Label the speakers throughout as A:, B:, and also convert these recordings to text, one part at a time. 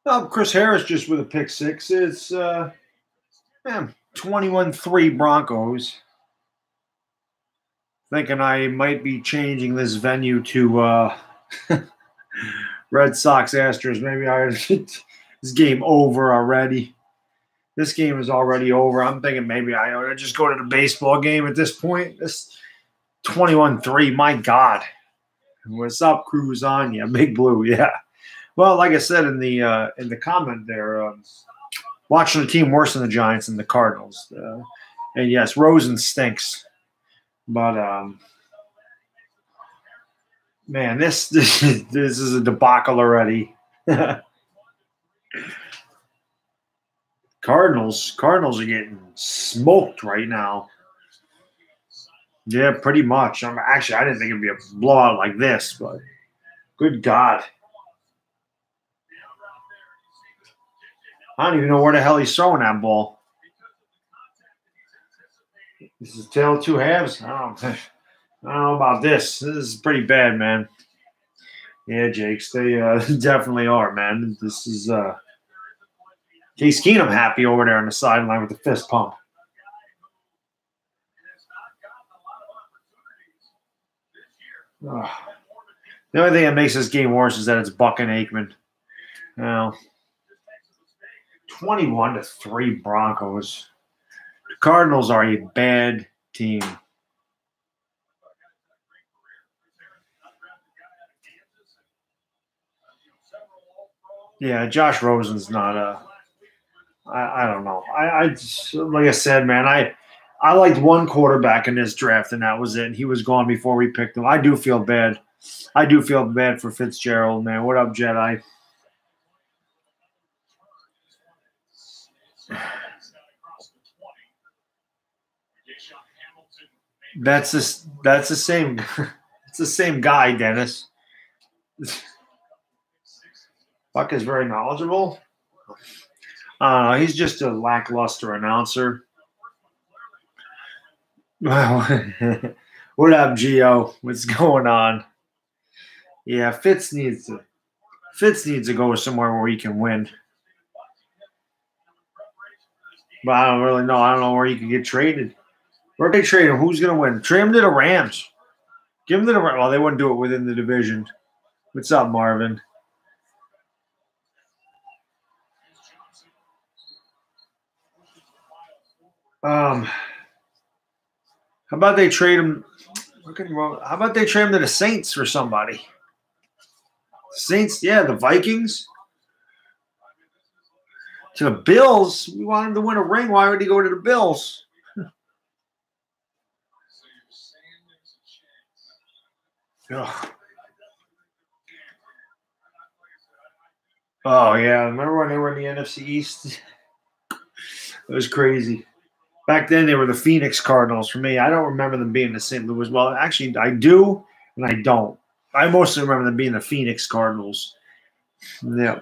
A: Oh, Chris Harris just with a pick six. It's 21-3 Broncos. Thinking I might be changing this venue to Red Sox Astros. Maybe this game over already. This game is already over. I'm thinking maybe I ought to just go to the baseball game at this point. This 21-3, my God. What's up, Cruz on you? Big Blue, yeah. Well, like I said in the comment there, watching the team worse than the Giants and the Cardinals. And yes, Rosen stinks. But man, this is a debacle already. Cardinals are getting smoked right now. Yeah, pretty much. Actually, I didn't think it'd be a blowout like this, but good God. I don't even know where the hell he's throwing that ball. This is tale of two halves. I don't know about this. This is pretty bad, man. Yeah, Jakes, they definitely are, man. This is Case Keenum happy over there on the sideline with the fist pump. The only thing that makes this game worse is that it's Buck and Aikman. Now, 21-3 Broncos. The Cardinals are a bad team. Yeah, Josh Rosen's not I don't know. I just, like I said, man, I liked one quarterback in this draft, and that was it. He was gone before we picked him. I do feel bad. I do feel bad for Fitzgerald, man. What up, Jedi? That's the same. It's the same guy, Dennis. Buck is very knowledgeable. He's just a lackluster announcer. What up, Gio? What's going on? Yeah, Fitz needs to go somewhere where he can win. But I don't really know. I don't know where he can get traded. Where they trade him? Who's going to win? Trade him to the Rams. Give him to the Rams. Well, they wouldn't do it within the division. What's up, Marvin? How about they trade him? How about they trade him to the Saints or somebody? Saints, yeah, the Vikings. To the Bills. We want him to win a ring. Why would he go to the Bills? Oh, yeah. Remember when they were in the NFC East? It was crazy. Back then, they were the Phoenix Cardinals for me. I don't remember them being the St. Louis. Well, actually, I do, and I don't. I mostly remember them being the Phoenix Cardinals. Yeah.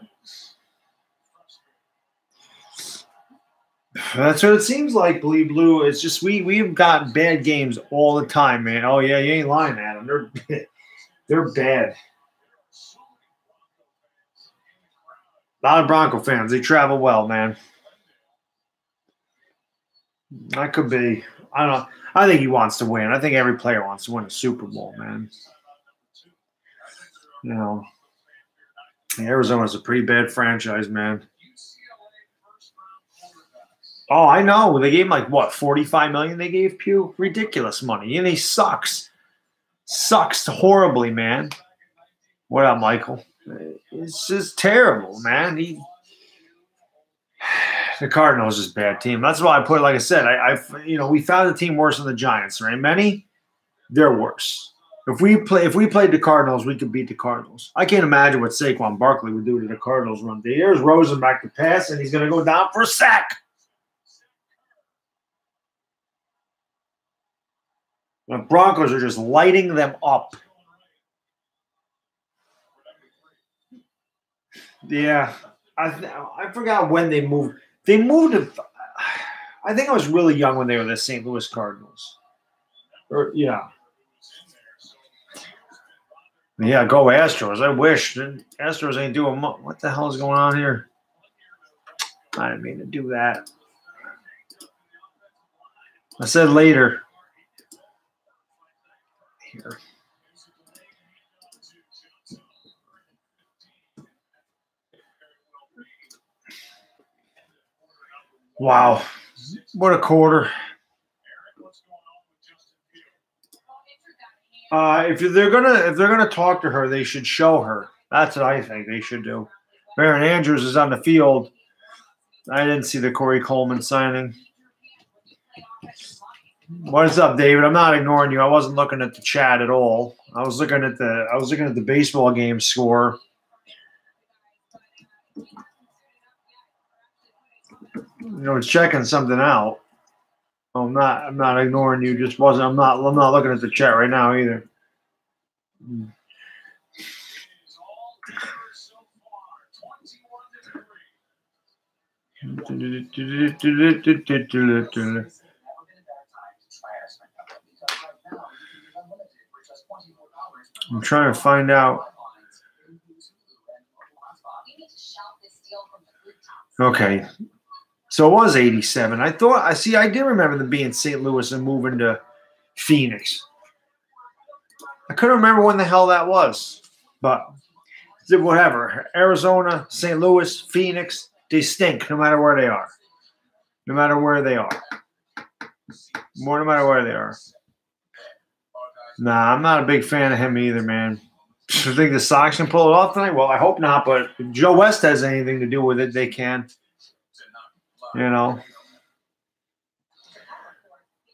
A: That's what it seems like, Bleed Blue. It's just we've got bad games all the time, man. Oh, yeah, you ain't lying, Adam. They're bad. A lot of Bronco fans. They travel well, man. That could be. I don't know. I think he wants to win. I think every player wants to win a Super Bowl, man. You know, Arizona's a pretty bad franchise, man. Oh, I know. They gave him like what, $45 million? They gave Pugh ridiculous money, and he sucks. Sucks horribly, man. What up, Michael? It's just terrible, man. The Cardinals is a bad team. That's why I put, like I said, we found the team worse than the Giants, right? Many, they're worse. If we played the Cardinals, we could beat the Cardinals. I can't imagine what Saquon Barkley would do to the Cardinals run. Here's Rosen back to pass, and he's going to go down for a sack. The Broncos are just lighting them up. Yeah, I forgot when they moved. They moved. I think I was really young when they were the St. Louis Cardinals. Yeah. Yeah, go Astros. I wish. Astros ain't doing much. What the hell is going on here? I didn't mean to do that. I said later. Here. Wow. What a quarter. If they're gonna talk to her, they should show her. That's what I think they should do. Baron Andrews is on the field. I didn't see the Corey Coleman signing. What is up, David? I'm not ignoring you. I wasn't looking at the chat at all. I was looking at the baseball game score. It's checking something out. I'm not ignoring you. Just wasn't. I'm not looking at the chat right now either. I'm trying to find out. Okay. So it was 87. I did remember them being St. Louis and moving to Phoenix. I couldn't remember when the hell that was. But whatever. Arizona, St. Louis, Phoenix, they stink no matter where they are. No matter where they are. No matter where they are. Nah, I'm not a big fan of him either, man. I think the Sox can pull it off tonight. Well, I hope not, but if Joe West has anything to do with it, they can. I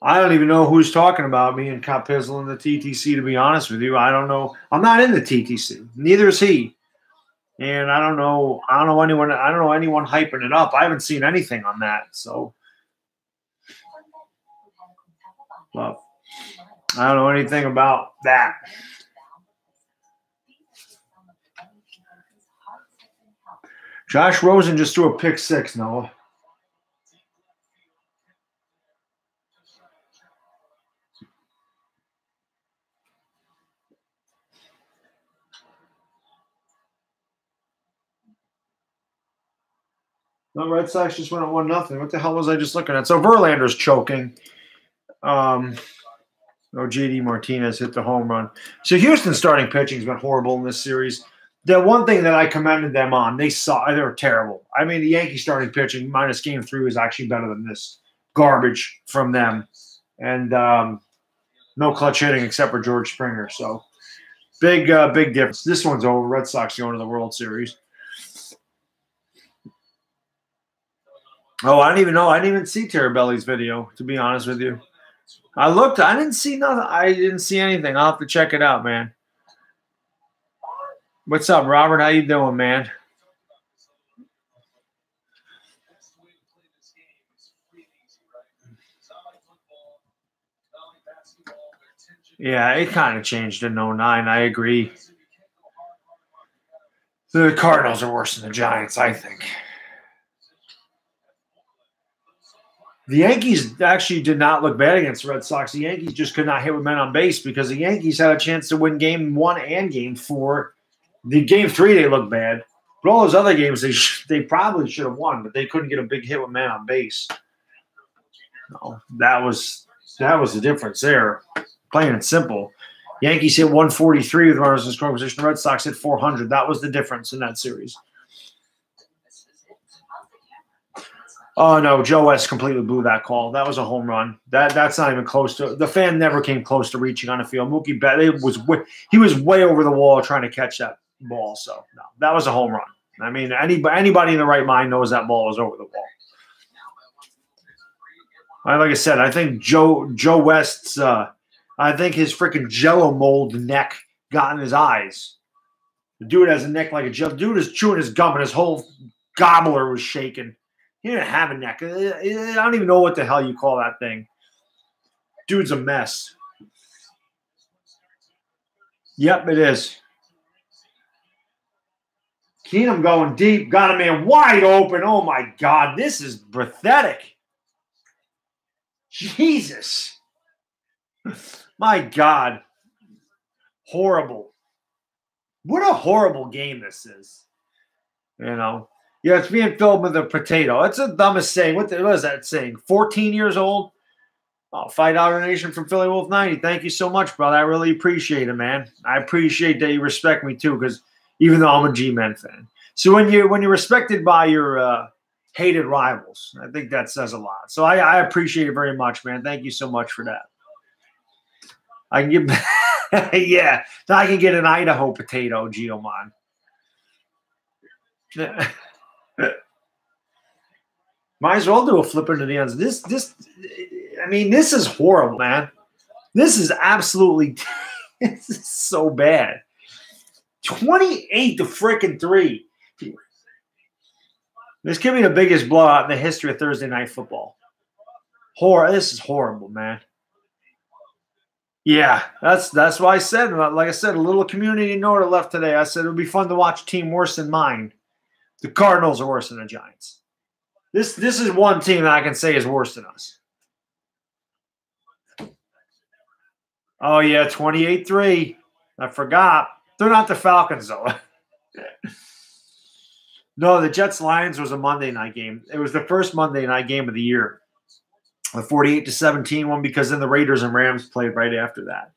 A: don't even know who's talking about me and Cop Pizzle in the TTC, to be honest with you. I don't know. I'm not in the TTC. Neither is he. And I don't know anyone hyping it up. I haven't seen anything on that. So well, I don't know anything about that. Josh Rosen just threw a pick six, Noah. The Red Sox just went at 1-0. What the hell was I just looking at? So Verlander's choking. JD Martinez hit the home run. So Houston's starting pitching has been horrible in this series. The one thing that I commended them on, they were terrible. I mean, the Yankees starting pitching minus game 3 was actually better than this garbage from them. And no clutch hitting except for George Springer. So big difference. This one's over. Red Sox going to the World Series. Oh, I don't even know. I didn't even see Terabelli's video, to be honest with you. I looked. I didn't see nothing. I didn't see anything. I'll have to check it out, man. What's up, Robert? How you doing, man? Yeah, it kind of changed in 09. I agree. The Cardinals are worse than the Giants, I think. The Yankees actually did not look bad against the Red Sox. The Yankees just could not hit with men on base because the Yankees had a chance to win game 1 and game 4. The game 3, they looked bad. But all those other games, they probably should have won, but they couldn't get a big hit with man on base. No, that was the difference there. Plain and simple. Yankees hit 143 with runners in scoring position. The Red Sox hit 400. That was the difference in that series. Oh, no, Joe West completely blew that call. That was a home run. That's not even close to – the fan never came close to reaching on the field. Mookie Betts, he was way over the wall trying to catch that ball. So, no, that was a home run. I mean, anybody in the right mind knows that ball was over the wall. Like I said, I think Joe West's I think his freaking Jell-O mold neck got in his eyes. The dude has a neck like a Jell. The dude is chewing his gum and his whole gobbler was shaking. He didn't have a neck. I don't even know what the hell you call that thing. Dude's a mess. Yep, it is. Keenum going deep. Got a man wide open. Oh, my God. This is pathetic. Jesus. My God. Horrible. What a horrible game this is. You know. Yeah, it's being filled with a potato. That's the dumbest saying. What is that saying? 14 years old? Oh, $5 donation from Philly Wolf 90. Thank you so much, brother. I really appreciate it, man. I appreciate that you respect me too, because even though I'm a G-Men fan. So when you're respected by your hated rivals, I think that says a lot. So I appreciate it very much, man. Thank you so much for that. I can give yeah, I can get an Idaho potato, Geomon. Might as well do a flip into the ends. This is horrible, man. This is absolutely this is so bad. 28 to freaking 3. This could be the biggest blowout in the history of Thursday night football. This is horrible, man. Yeah, that's why I said, like I said, a little community note left today. I said it would be fun to watch a team worse than mine. The Cardinals are worse than the Giants. This is one team that I can say is worse than us. Oh, yeah, 28-3. I forgot. They're not the Falcons, though. No, the Jets-Lions was a Monday night game. It was the first Monday night game of the year. The 48-17 one, because then the Raiders and Rams played right after that.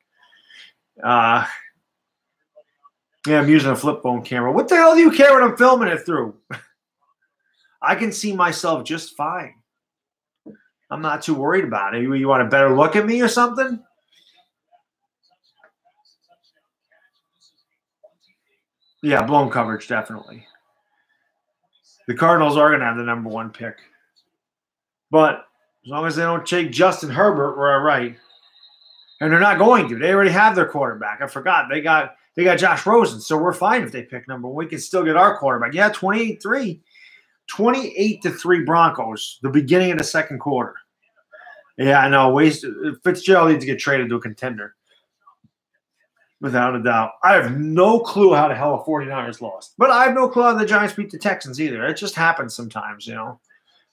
A: Yeah, I'm using a flip phone camera. What the hell do you care what I'm filming it through? I can see myself just fine. I'm not too worried about it. You want a better look at me or something? Yeah, blown coverage, definitely. The Cardinals are going to have the number 1 pick. But as long as they don't take Justin Herbert, we're all right. And they're not going to. They already have their quarterback. I forgot. They got Josh Rosen, so we're fine if they pick number 1. We can still get our quarterback. Yeah, 28-3. 28-3 Broncos, the beginning of the second quarter. Yeah, I know. Fitzgerald needs to get traded to a contender. Without a doubt. I have no clue how the hell the 49ers lost. But I have no clue how the Giants beat the Texans either. It just happens sometimes, you know.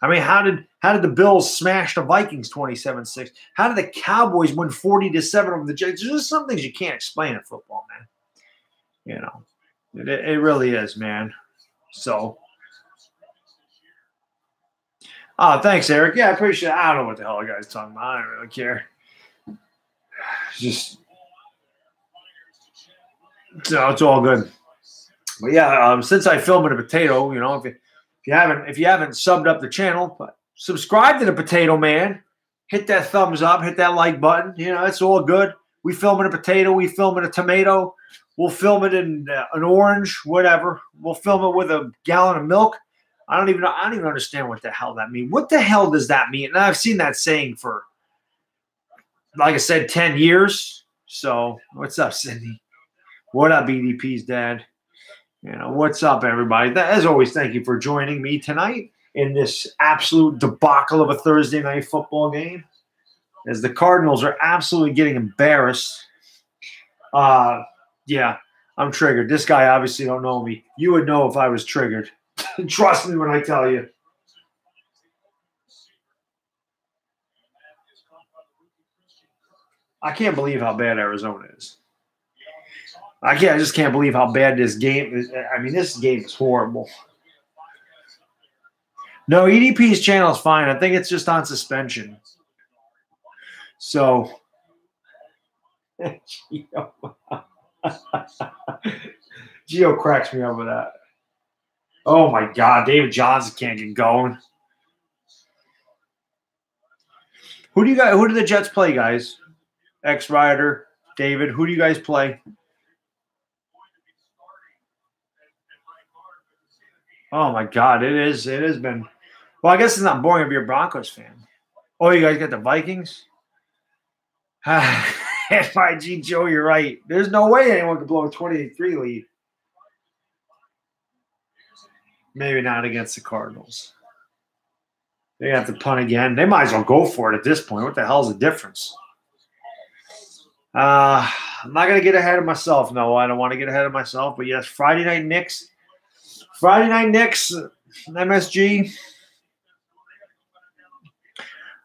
A: I mean, how did the Bills smash the Vikings 27-6? How did the Cowboys win 40-7 over the Giants? There's just some things you can't explain in football, man. You know. It really is, man. So. Oh, thanks, Eric. Yeah, I appreciate it. I don't know what the hell the guy's talking about. I don't really care. Just. So it's all good. But yeah, since I filmed a potato, you know, if you haven't subbed up the channel, but subscribe to the Potato Man. Hit that thumbs up, hit that like button. You know, it's all good. We film in a potato, we film in a tomato, we'll film it in an orange, whatever. We'll film it with a gallon of milk. I don't even understand what the hell that means. What the hell does that mean? And I've seen that saying for, like I said, 10 years. So what's up, Cindy? What up, BDP's dad? You know, what's up, everybody? As always, thank you for joining me tonight in this absolute debacle of a Thursday night football game, as the Cardinals are absolutely getting embarrassed. Yeah, I'm triggered. This guy obviously don't know me. You would know if I was triggered. Trust me when I tell you. I can't believe how bad Arizona is. I just can't believe how bad this game is. I mean, this game is horrible. No, EDP's channel is fine. I think it's just on suspension. So, Gio cracks me up with that. Oh my God, David Johnson can't get going. Who do the Jets play, guys? X-Rider, David, who do you guys play? Oh my God, it has been. Well, I guess it's not boring if you're a Broncos fan. Oh, you guys got the Vikings? FIG Joe, you're right. There's no way anyone could blow a 28-3 lead. Maybe not against the Cardinals. They have to punt again. They might as well go for it at this point. What the hell is the difference? I'm not going to get ahead of myself. No, I don't want to get ahead of myself. But yes, Friday night Knicks, MSG.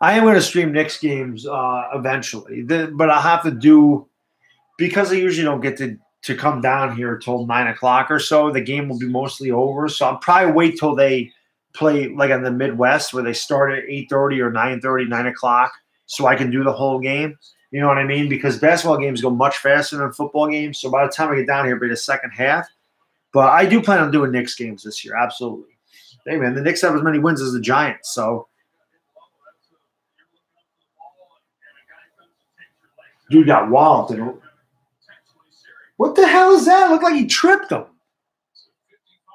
A: I am going to stream Knicks games eventually. But I have to do, because I usually don't get to to come down here till 9 o'clock or so. The game will be mostly over. So I'll probably wait till they play like in the Midwest where they start at 8:30 or 9:30, 9 o'clock, so I can do the whole game. You know what I mean? Because basketball games go much faster than football games. So by the time I get down here, it'll be the second half. But I do plan on doing Knicks games this year. Absolutely. Hey, man, the Knicks have as many wins as the Giants. So, dude got walloped. What the hell is that? It looked like he tripped him.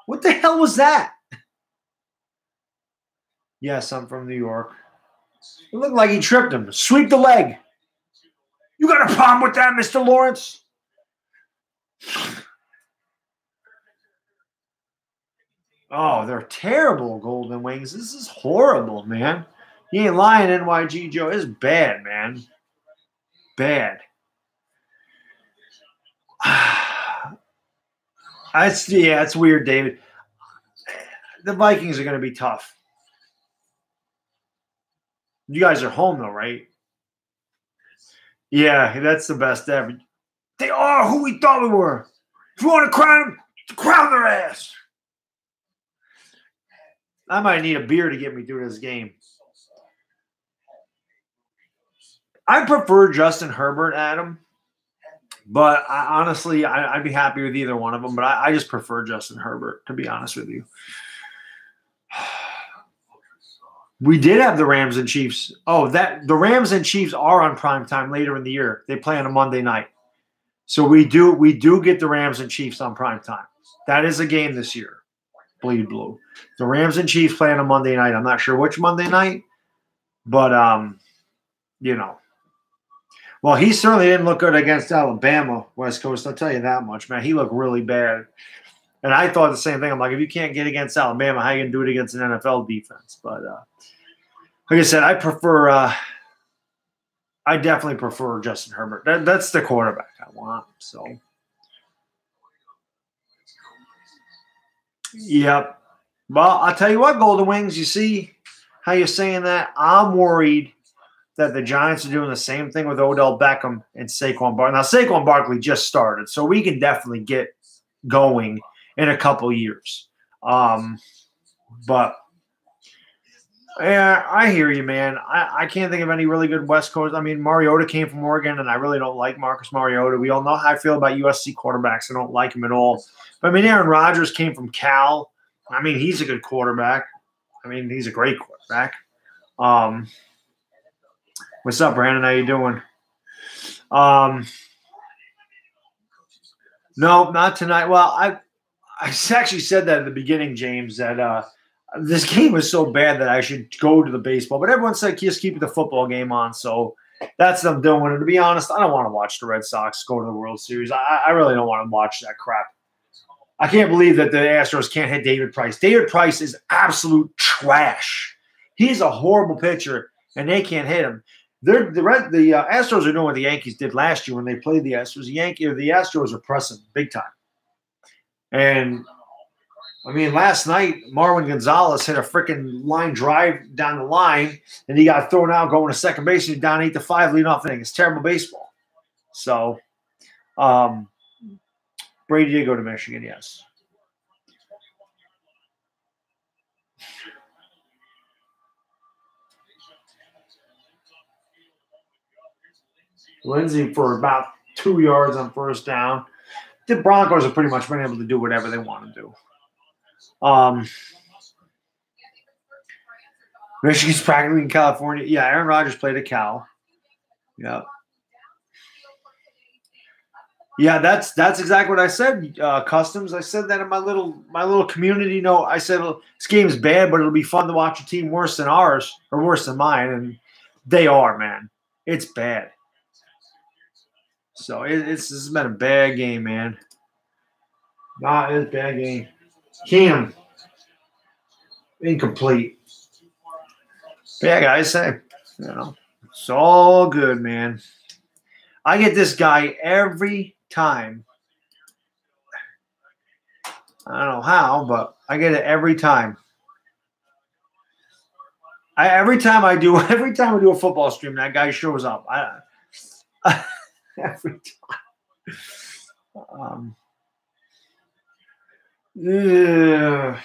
A: What the hell was that? Yes, I'm from New York. It looked like he tripped him. Sweep the leg. You got a problem with that, Mr. Lawrence? Oh, they're terrible, Golden Wings. This is horrible, man. You ain't lying, NYG Joe. It's bad, man. Bad. It's weird, David. The Vikings are going to be tough. You guys are home, though, right? Yeah, that's the best ever. They are who we thought we were. If you want to crown them, crown their ass. I might need a beer to get me through this game. I prefer Justin Herbert, Adam. But honestly, I'd be happy with either one of them. But I just prefer Justin Herbert, to be honest with you. We did have the Rams and Chiefs. Oh, the Rams and Chiefs are on prime time later in the year. They play on a Monday night. So we do get the Rams and Chiefs on prime time. That is a game this year. Bleed blue. The Rams and Chiefs play on a Monday night. I'm not sure which Monday night, but you know. Well, he certainly didn't look good against Alabama, West Coast. I'll tell you that much, man. He looked really bad. And I thought the same thing. I'm like, if you can't get against Alabama, how are you going to do it against an NFL defense? But like I said, I definitely prefer Justin Herbert. That's the quarterback I want. So, yep. Well, I'll tell you what, Golden Wings, you see how you're saying that? I'm worried that the Giants are doing the same thing with Odell Beckham and Saquon Barkley. Now, Saquon Barkley just started, so we can definitely get going in a couple years. But, yeah, I hear you, man. I can't think of any really good West Coast. I mean, Mariota came from Oregon, and I really don't like Marcus Mariota. We all know how I feel about USC quarterbacks. I don't like him at all. But, I mean, Aaron Rodgers came from Cal. I mean, he's a good quarterback. I mean, he's a great quarterback. What's up, Brandon? How you doing? No, not tonight. Well, I actually said that at the beginning, James, that this game was so bad that I should go to the baseball. But everyone said just keep the football game on, so that's what I'm doing. And to be honest, I don't want to watch the Red Sox go to the World Series. I really don't want to watch that crap. I can't believe that the Astros can't hit David Price. David Price is absolute trash. He's a horrible pitcher, and they can't hit him. The Astros are doing what the Yankees did last year when they played the Astros. The Astros are pressing big time. And, I mean, last night, Marwin Gonzalez hit a freaking line drive down the line, and he got thrown out going to second base, and he's down 8-5, leading off inning. It's terrible baseball. So, Brady did go to Michigan, yes. Lindsey for about 2 yards on first down. The Broncos have pretty much been able to do whatever they want to do. Michigan's practically in California. Yeah, Aaron Rodgers played at Cal. Yeah. Yeah, that's exactly what I said, Customs. I said that in my little community note. I said this game's bad, but it'll be fun to watch a team worse than ours or worse than mine, and they are, man. It's bad. So this has been a bad game, man. Nah, it's a bad game. Cam, incomplete. But yeah, guys, it's all good, man. I get this guy every time. I don't know how, but I get it every time. Every time I do a football stream, that guy shows up. Every time. Yeah.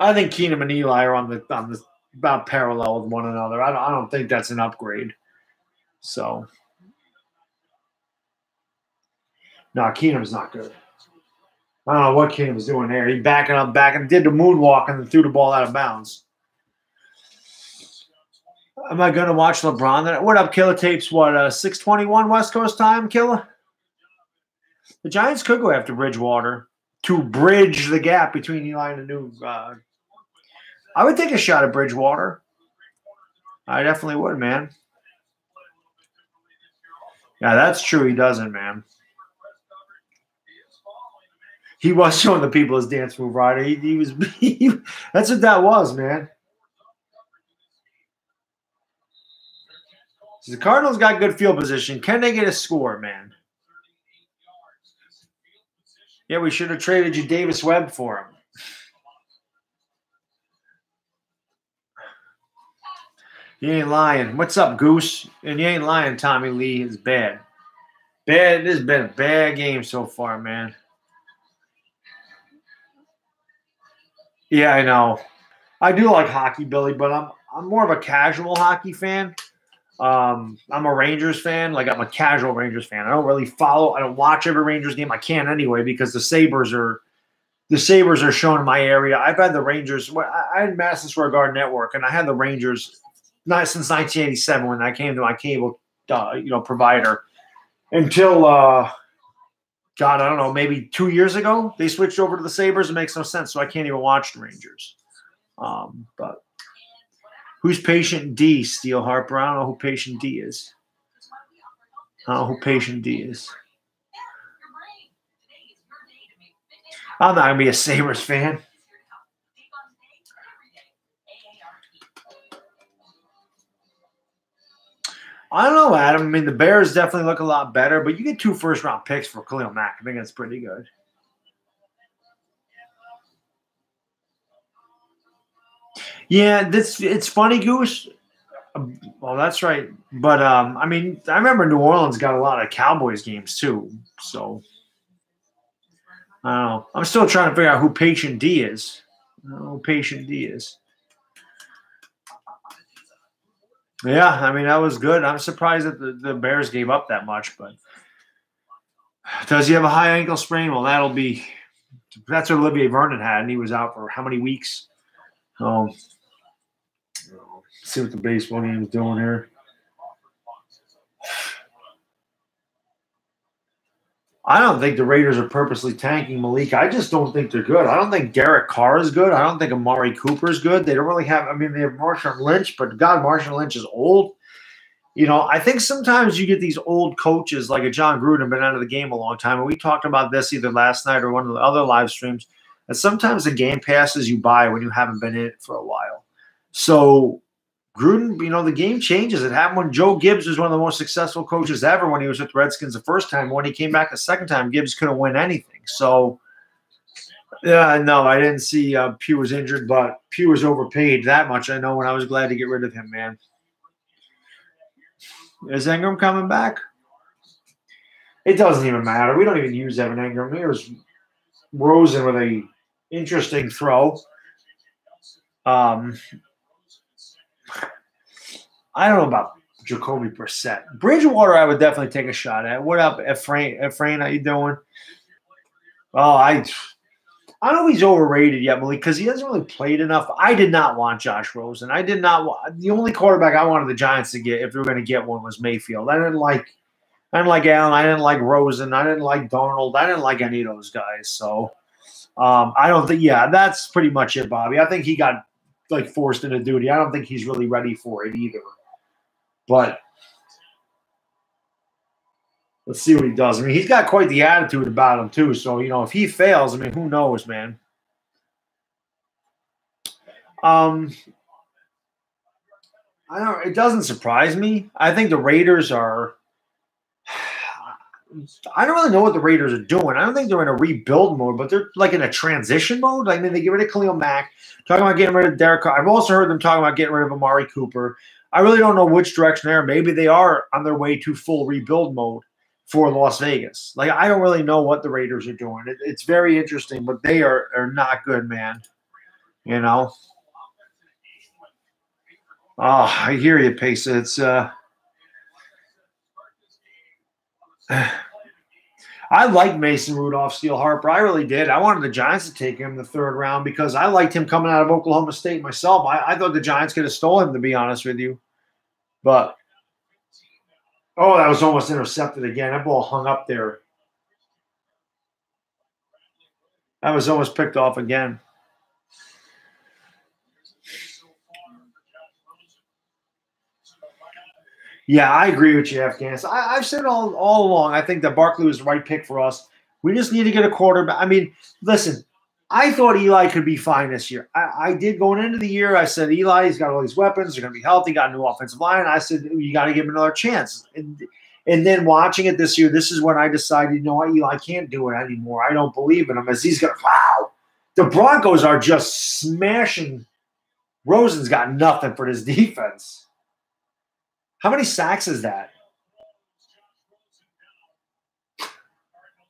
A: I think Keenum and Eli are on the about parallel with one another. I don't think that's an upgrade. So, no, Keenum's not good. I don't know what Keenum was doing there. He backing up, did the moonwalk, and then threw the ball out of bounds. Am I going to watch LeBron? What up, Killer Tapes? What, 6:21 West Coast time, Killer? The Giants could go after Bridgewater to bridge the gap between Eli and the new. I would take a shot at Bridgewater. I definitely would, man. Yeah, that's true. He doesn't, man. He was showing the people his dance move, right? He was. That's what that was, man. The Cardinals got good field position. Can they get a score, man? Yeah, we should have traded you Davis Webb for him. You ain't lying. What's up, Goose? And you ain't lying, Tommy Lee. It's bad. Bad. This has been a bad game so far, man. Yeah, I know. I do like hockey, Billy, but I'm more of a casual hockey fan. I'm a Rangers fan. Like, I'm a casual Rangers fan. I don't really follow. I don't watch every Rangers game. I can't anyway because the Sabres are shown in my area. I've had the Rangers. I had Madison Square Garden Network, and I had the Rangers not since 1987 when I came to my cable, provider. Until God, I don't know, maybe 2 years ago, they switched over to the Sabres. It makes no sense, so I can't even watch the Rangers. But who's Patient D, Steel Harper? I don't know who Patient D is. I don't know who Patient D is. I'm not going to be a Sabres fan. I don't know, Adam. I mean, the Bears definitely look a lot better, but you get 2 first-round picks for Khalil Mack. I think that's pretty good. Yeah, it's funny, Goose. Well, that's right. But, I mean, I remember New Orleans got a lot of Cowboys games, too. So, I don't know. I'm still trying to figure out who Patient D is. I don't know who Patient D is. Yeah, I mean, that was good. I'm surprised that the Bears gave up that much. But does he have a high ankle sprain? Well, that's what Olivier Vernon had, and he was out for how many weeks? See what the baseball game is doing here. I don't think the Raiders are purposely tanking Malik. I just don't think they're good. I don't think Garrett Carr is good. I don't think Amari Cooper is good. They don't really have – I mean, they have Marshawn Lynch, but, God, Marshawn Lynch is old. I think sometimes you get these old coaches like a John Gruden, been out of the game a long time, and we talked about this either last night or one of the other live streams, that sometimes the game passes you by when you haven't been in it for a while. So – Gruden, the game changes. It happened when Joe Gibbs was one of the most successful coaches ever when he was with the Redskins the first time. When he came back the second time, Gibbs couldn't win anything. So, yeah, no, I didn't see Pugh was injured, but Pugh was overpaid. That much I know, and I was glad to get rid of him, man. Is Ingram coming back? It doesn't even matter. We don't even use Evan Ingram. Here's Rosen with a interesting throw. I don't know about Jacoby Brissett. Bridgewater, I would definitely take a shot at. What up, Efrain? How you doing? Oh, I don't know if he's overrated yet, Malik, because he hasn't really played enough. I did not want Josh Rosen. I did not want – the only quarterback I wanted the Giants to get, if they were going to get one, was Mayfield. I didn't like Allen. I didn't like Rosen. I didn't like Darnold. I didn't like any of those guys. So I don't think – yeah, that's pretty much it, Bobby. I think he got, forced into duty. I don't think he's really ready for it either. But let's see what he does. I mean, he's got quite the attitude about him, too. So, if he fails, I mean, who knows, man? I don't. It doesn't surprise me. I think the Raiders are – I don't really know what the Raiders are doing. I don't think they're in a rebuild mode, but they're, in a transition mode. I mean, they get rid of Khalil Mack, talking about getting rid of Derek Carr. I've also heard them talking about getting rid of Amari Cooper. I really don't know which direction they're. Maybe they are on their way to full rebuild mode for Las Vegas. Like, I don't really know what the Raiders are doing. It's very interesting, but they are not good, man. You know? Oh, I hear you, Pace. It's I liked Mason Rudolph, Steel Harper. I really did. I wanted the Giants to take him in the third round because I liked him coming out of Oklahoma State myself. I thought the Giants could have stolen him, to be honest with you. But, oh, that was almost intercepted again. That ball hung up there. That was almost picked off again. Yeah, I agree with you, Afghanistan. I've said all along, I think that Barkley was the right pick for us. We just need to get a quarterback. I mean, listen, I thought Eli could be fine this year. I did going into the year. I said, Eli, he's got all these weapons. They're going to be healthy. Got a new offensive line. I said, you got to give him another chance. And then watching it this year, this is when I decided, you know what, Eli can't do it anymore. I don't believe in him as he's going to – wow. The Broncos are just smashing. Rosen's got nothing for this defense. How many sacks is that?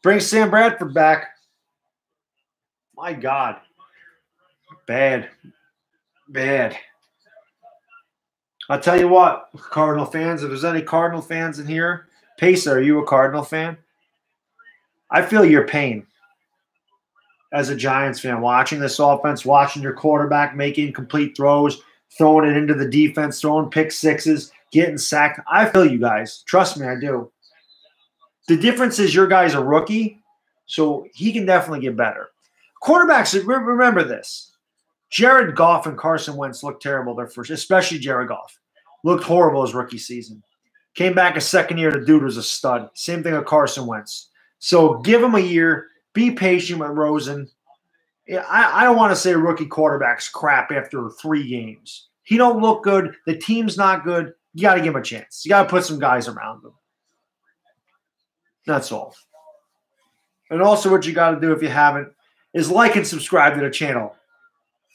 A: Bring Sam Bradford back. My God. Bad. Bad. I'll tell you what, Cardinal fans, if there's any Cardinal fans in here, Pace, are you a Cardinal fan? I feel your pain as a Giants fan, watching this offense, watching your quarterback making complete throws, throwing it into the defense, throwing pick sixes, getting sacked. I feel you guys. Trust me, I do. The difference is your guy's a rookie, so he can definitely get better. Quarterbacks, remember this. Jared Goff and Carson Wentz looked terrible their first, especially Jared Goff. Looked horrible his rookie season. Came back a second year, the dude was a stud. Same thing with Carson Wentz. So give him a year. Be patient with Rosen. I don't want to say rookie quarterback's crap after 3 games. He don't look good. The team's not good. You got to give him a chance. You got to put some guys around him. That's all. And also what you got to do if you haven't is like and subscribe to the channel.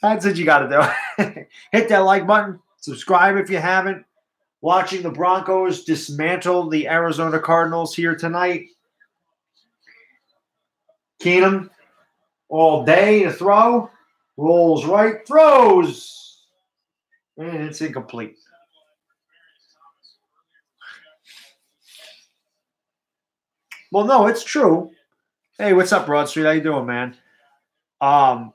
A: That's what you got to do. Hit that like button. Subscribe if you haven't. Watching the Broncos dismantle the Arizona Cardinals here tonight. Keenum all day to throw. Rolls right. Throws. And it's incomplete. Well, no, it's true. Hey, what's up, Broad Street? How you doing, man? I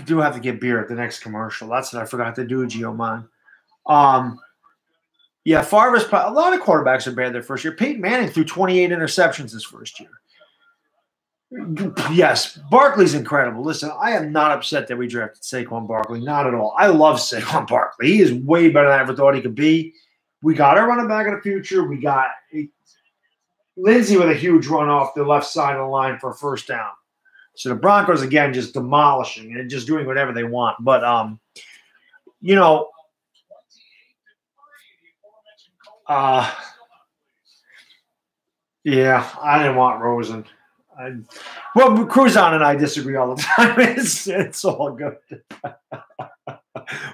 A: do have to get beer at the next commercial. That's what I forgot to do, Geoman. Yeah, Favre's – a lot of quarterbacks are bad their first year. Peyton Manning threw 28 interceptions his first year. Yes, Barkley's incredible. Listen, I am not upset that we drafted Saquon Barkley. Not at all. I love Saquon Barkley. He is way better than I ever thought he could be. We got our running back in the future. We got Lindsey with a huge run off the left side of the line for a first down. So the Broncos, again, just demolishing and just doing whatever they want. But, you know, yeah, I didn't want Rosen. Well, Cruzon and I disagree all the time. It's all good.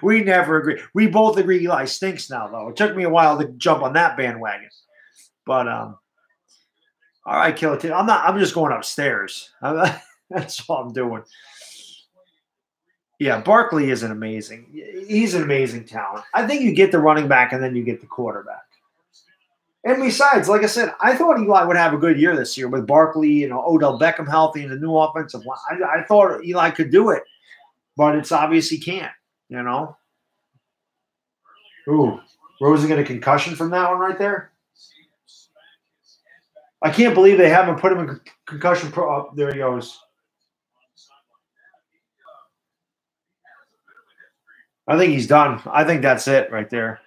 A: We never agree. We both agree Eli stinks now, though. It took me a while to jump on that bandwagon. But all right, Killer T. I'm just going upstairs. That's all I'm doing. Yeah, Barkley is amazing. He's an amazing talent. I think you get the running back and then you get the quarterback. And besides, like I said, I thought Eli would have a good year this year with Barkley, you know, Odell Beckham healthy and the new offensive line. I thought Eli could do it, but it's obvious he can't, you know. Ooh, Rosen get a concussion from that one right there? I can't believe they haven't put him in concussion pro. Oh, there he goes. I think he's done. I think that's it right there.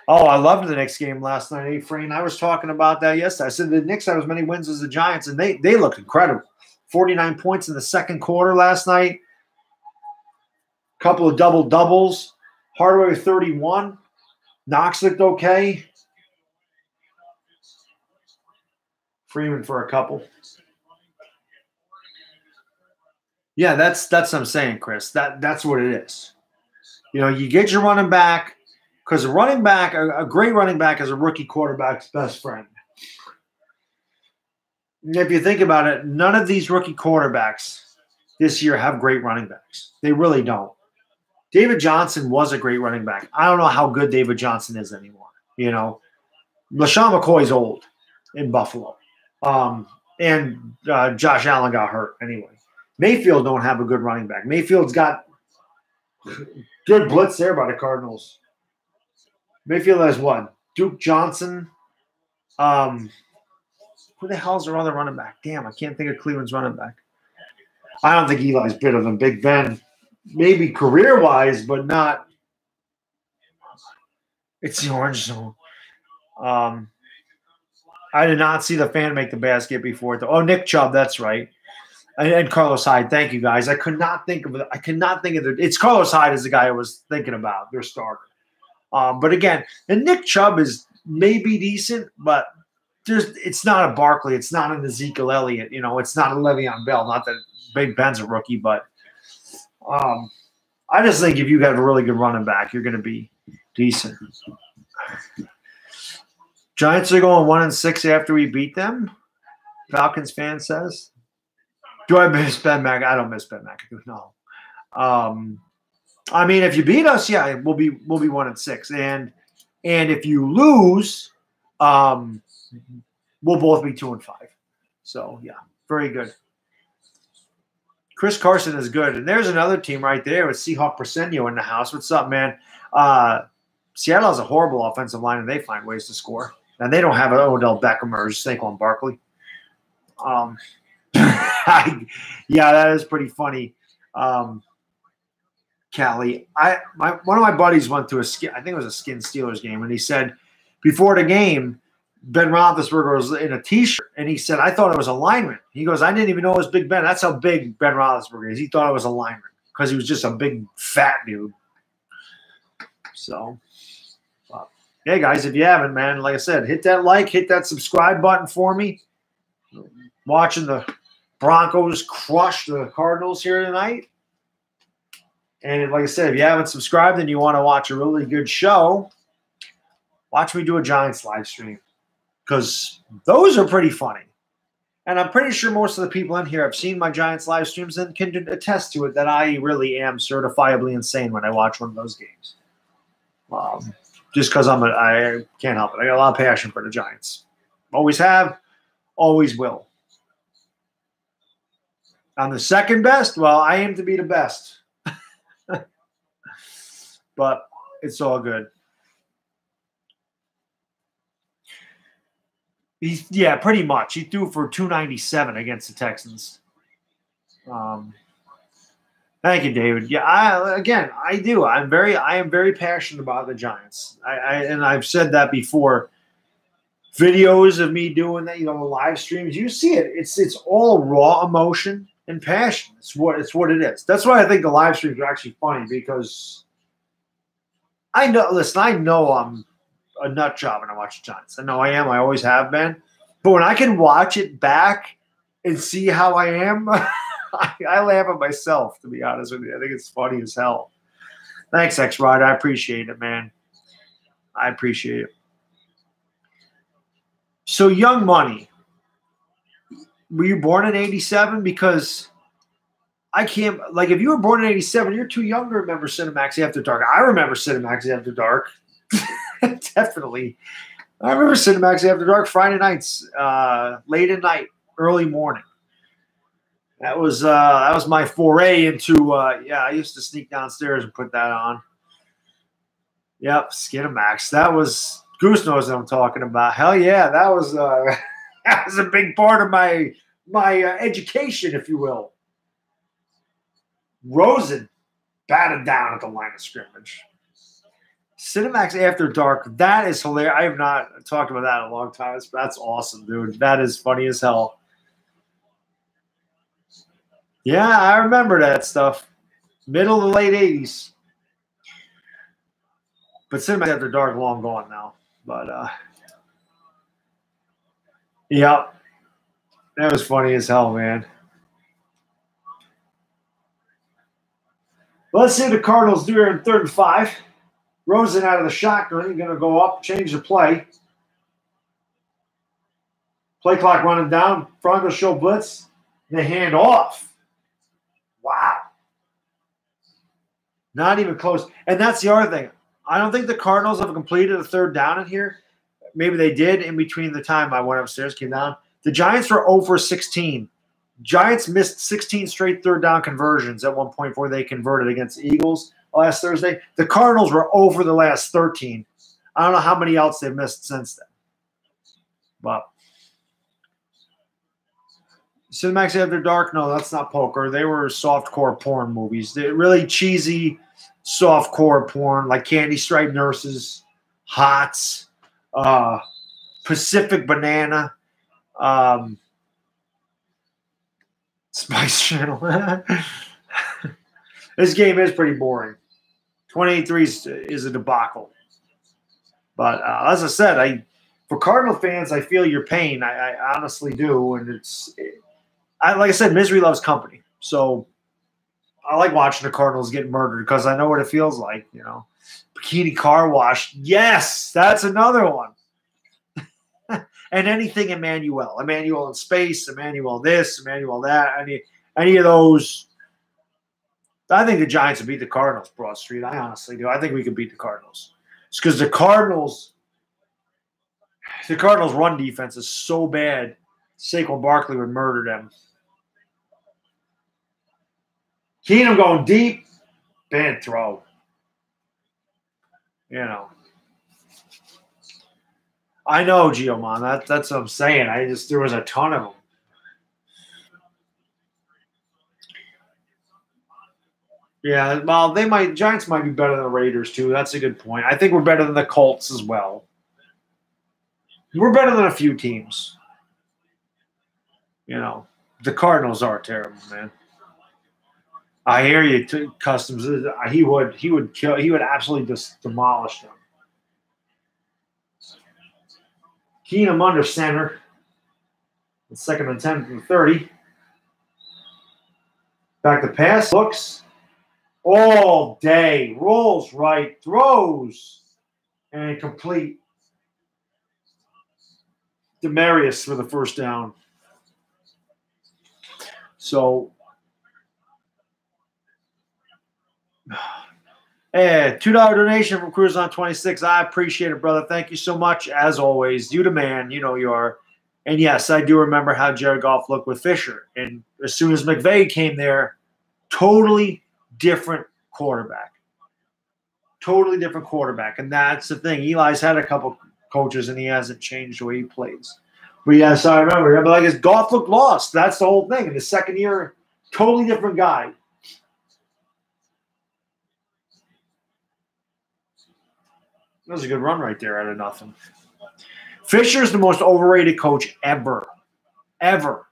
A: Oh, I loved the Knicks game last night, Frame. I was talking about that yesterday. I said the Knicks had as many wins as the Giants, and they looked incredible. 49 points in the second quarter last night. A couple of double-doubles. Hardaway with 31. Knox looked okay. Freeman for a couple. Yeah, that's what I'm saying, Chris. That's what it is. You know, you get your running back. Because a running back, a great running back is a rookie quarterback's best friend. And if you think about it, none of these rookie quarterbacks this year have great running backs. They really don't. David Johnson was a great running back. I don't know how good David Johnson is anymore. You know, LaShawn McCoy's old in Buffalo. And Josh Allen got hurt anyway. Mayfield don't have a good running back. Mayfield's got good blitz there by the Cardinals. Mayfield has what? Duke Johnson. Who the hell's their other running back? Damn, I can't think of Cleveland's running back. I don't think Eli's better than Big Ben. Maybe career-wise, but not. It's the orange zone. I did not see the fan make the basket before. Nick Chubb, that's right. And Carlos Hyde. Thank you, guys. I could not think of it. It's Carlos Hyde is the guy I was thinking about, their starter. But again, and Nick Chubb is maybe decent, but it's not a Barkley. It's not an Ezekiel Elliott. You know, it's not a Le'Veon Bell. Not that Big Ben's a rookie, but I just think if you have a really good running back, you're going to be decent. Giants are going 1-6 after we beat them. Falcons fan says. Do I miss Ben McAdoo? I don't miss Ben McAdoo. No. I mean, if you beat us, yeah, we'll be 1-6, and if you lose, we'll both be 2-5. So yeah, very good. Chris Carson is good, and there's another team right there with Seahawk Persenio in the house. What's up, man? Seattle has a horrible offensive line, and they find ways to score. And they don't have an Odell Beckham or Saquon Barkley. Yeah, that is pretty funny. Callie, one of my buddies went to I think it was a Skin Steelers game, and he said before the game, Ben Roethlisberger was in a T-shirt, and he said, I thought it was a lineman. He goes, I didn't even know it was Big Ben. That's how big Ben Roethlisberger is. He thought it was a lineman because he was just a big fat dude. So, hey, guys, if you haven't, man, like I said, hit that like, hit that subscribe button for me. Watching the Broncos crush the Cardinals here tonight. And like I said, if you haven't subscribed and you want to watch a really good show, watch me do a Giants live stream because those are pretty funny. And I'm pretty sure most of the people in here have seen my Giants live streams and can attest to it that I really am certifiably insane when I watch one of those games. Just because I can't help it. I got a lot of passion for the Giants. Always have, always will. I'm the second best. Well, I aim to be the best. But it's all good. Yeah, pretty much. He threw for 297 against the Texans. Thank you, David. Yeah, I do. I am very passionate about the Giants. And I've said that before. Videos of me doing that, live streams. You see it. It's all raw emotion and passion. It's what it is. That's why I think the live streams are actually funny because I know I'm a nut job when I watch the Giants. I know I am. I always have been. But when I can watch it back and see how I am, I laugh at myself, to be honest with you. I think it's funny as hell. Thanks, X-Rod. I appreciate it, man. I appreciate it. So, Young Money, were you born in 87? Because I can't – if you were born in 87, you're too young to remember Cinemax After Dark. I remember Cinemax After Dark. Definitely. I remember Cinemax After Dark Friday nights, late at night, early morning. That was my foray into I used to sneak downstairs and put that on. Yep, Skinamax. That was Goose knows what I'm talking about. Hell yeah, that was a big part of my education, if you will. Rosen batted down at the line of scrimmage. Cinemax After Dark, that is hilarious. I have not talked about that in a long time. That's awesome, dude. That is funny as hell. Yeah, I remember that stuff. Middle to late 80s. But Cinemax After Dark, long gone now. But, yeah, that was funny as hell, man. Let's see what the Cardinals do here in 3rd and 5. Rosen out of the shotgun. He's going to go up, change the play. Play clock running down. Broncos show blitz. They hand off. Wow. Not even close. And that's the other thing. I don't think the Cardinals have completed a third down in here. Maybe they did in between the time I went upstairs, came down. The Giants were 0 for 16. Giants missed 16 straight third down conversions at one point before they converted against the Eagles last Thursday. The Cardinals were over the last 13. I don't know how many else they've missed since then. But Cinemax After Dark, no, that's not poker. They were softcore porn movies. They're really cheesy softcore porn, like Candy Stripe Nurses, Hots, Pacific Banana, Spice Channel. This game is pretty boring. 28-3 is a debacle. But as I said, for Cardinal fans, I feel your pain. I honestly do. And like I said, misery loves company. So I like watching the Cardinals get murdered because I know what it feels like, you know. Bikini Car Wash. Yes, that's another one. And anything Emmanuel. Emmanuel in space, Emmanuel this, Emmanuel that. Any of those. I think the Giants would beat the Cardinals, Broad Street. I honestly do. I think we could beat the Cardinals. It's because the Cardinals run defense is so bad, Saquon Barkley would murder them. Keenum going deep, bad throw. You know. I know, Geomon. That's what I'm saying. There was a ton of them. Yeah, well, Giants might be better than the Raiders too. That's a good point. I think we're better than the Colts as well. We're better than a few teams. You know, the Cardinals are terrible, man. I hear you, Customs. He would kill. He would absolutely just demolish them. Keenum under center. It's 2nd and 10 from 30. Back to pass. Looks all day. Rolls right. Throws. And complete. Demarius for the first down. So, $2 donation from Cruise on 26. I appreciate it, brother. Thank you so much. As always, you the man. You know you are. And yes, I do remember how Jared Goff looked with Fisher. And as soon as McVay came there, totally different quarterback. Totally different quarterback. And that's the thing. Eli's had a couple coaches, and he hasn't changed the way he plays. But yes, I remember. But like, Goff looked lost. That's the whole thing. In the second year, totally different guy. That was a good run right there out of nothing. Fisher's the most overrated coach ever. Ever.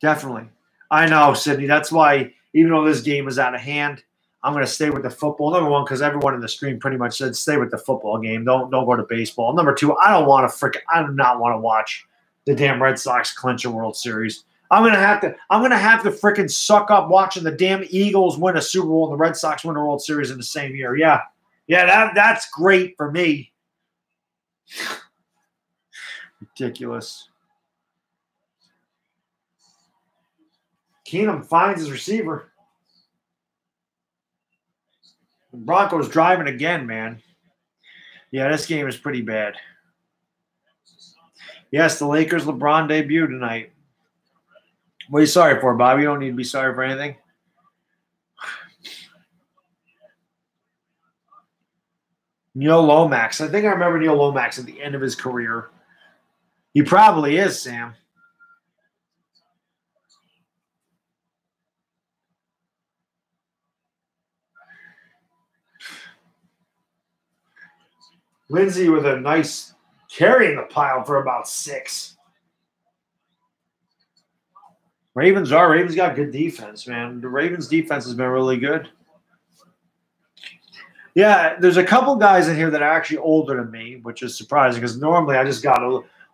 A: Definitely. I know, Sydney. That's why, even though this game is out of hand, I'm going to stay with the football. Number one, because everyone in the stream pretty much said stay with the football game. Don't go to baseball. Number two, I do not want to watch the damn Red Sox clinch a World Series. I'm gonna have to freaking suck up watching the damn Eagles win a Super Bowl and the Red Sox win a World Series in the same year. Yeah, that's great for me. Ridiculous. Keenum finds his receiver. The Broncos driving again, man. Yeah, this game is pretty bad. Yes, the Lakers LeBron debut tonight. What are you sorry for, Bob? You don't need to be sorry for anything. Neil Lomax. I think I remember Neil Lomax at the end of his career. He probably is, Sam. Lindsey with a nice carrying the pile for about 6. Ravens got good defense, man. The Ravens defense has been really good. Yeah, there's a couple guys in here that are actually older than me, which is surprising because normally I just got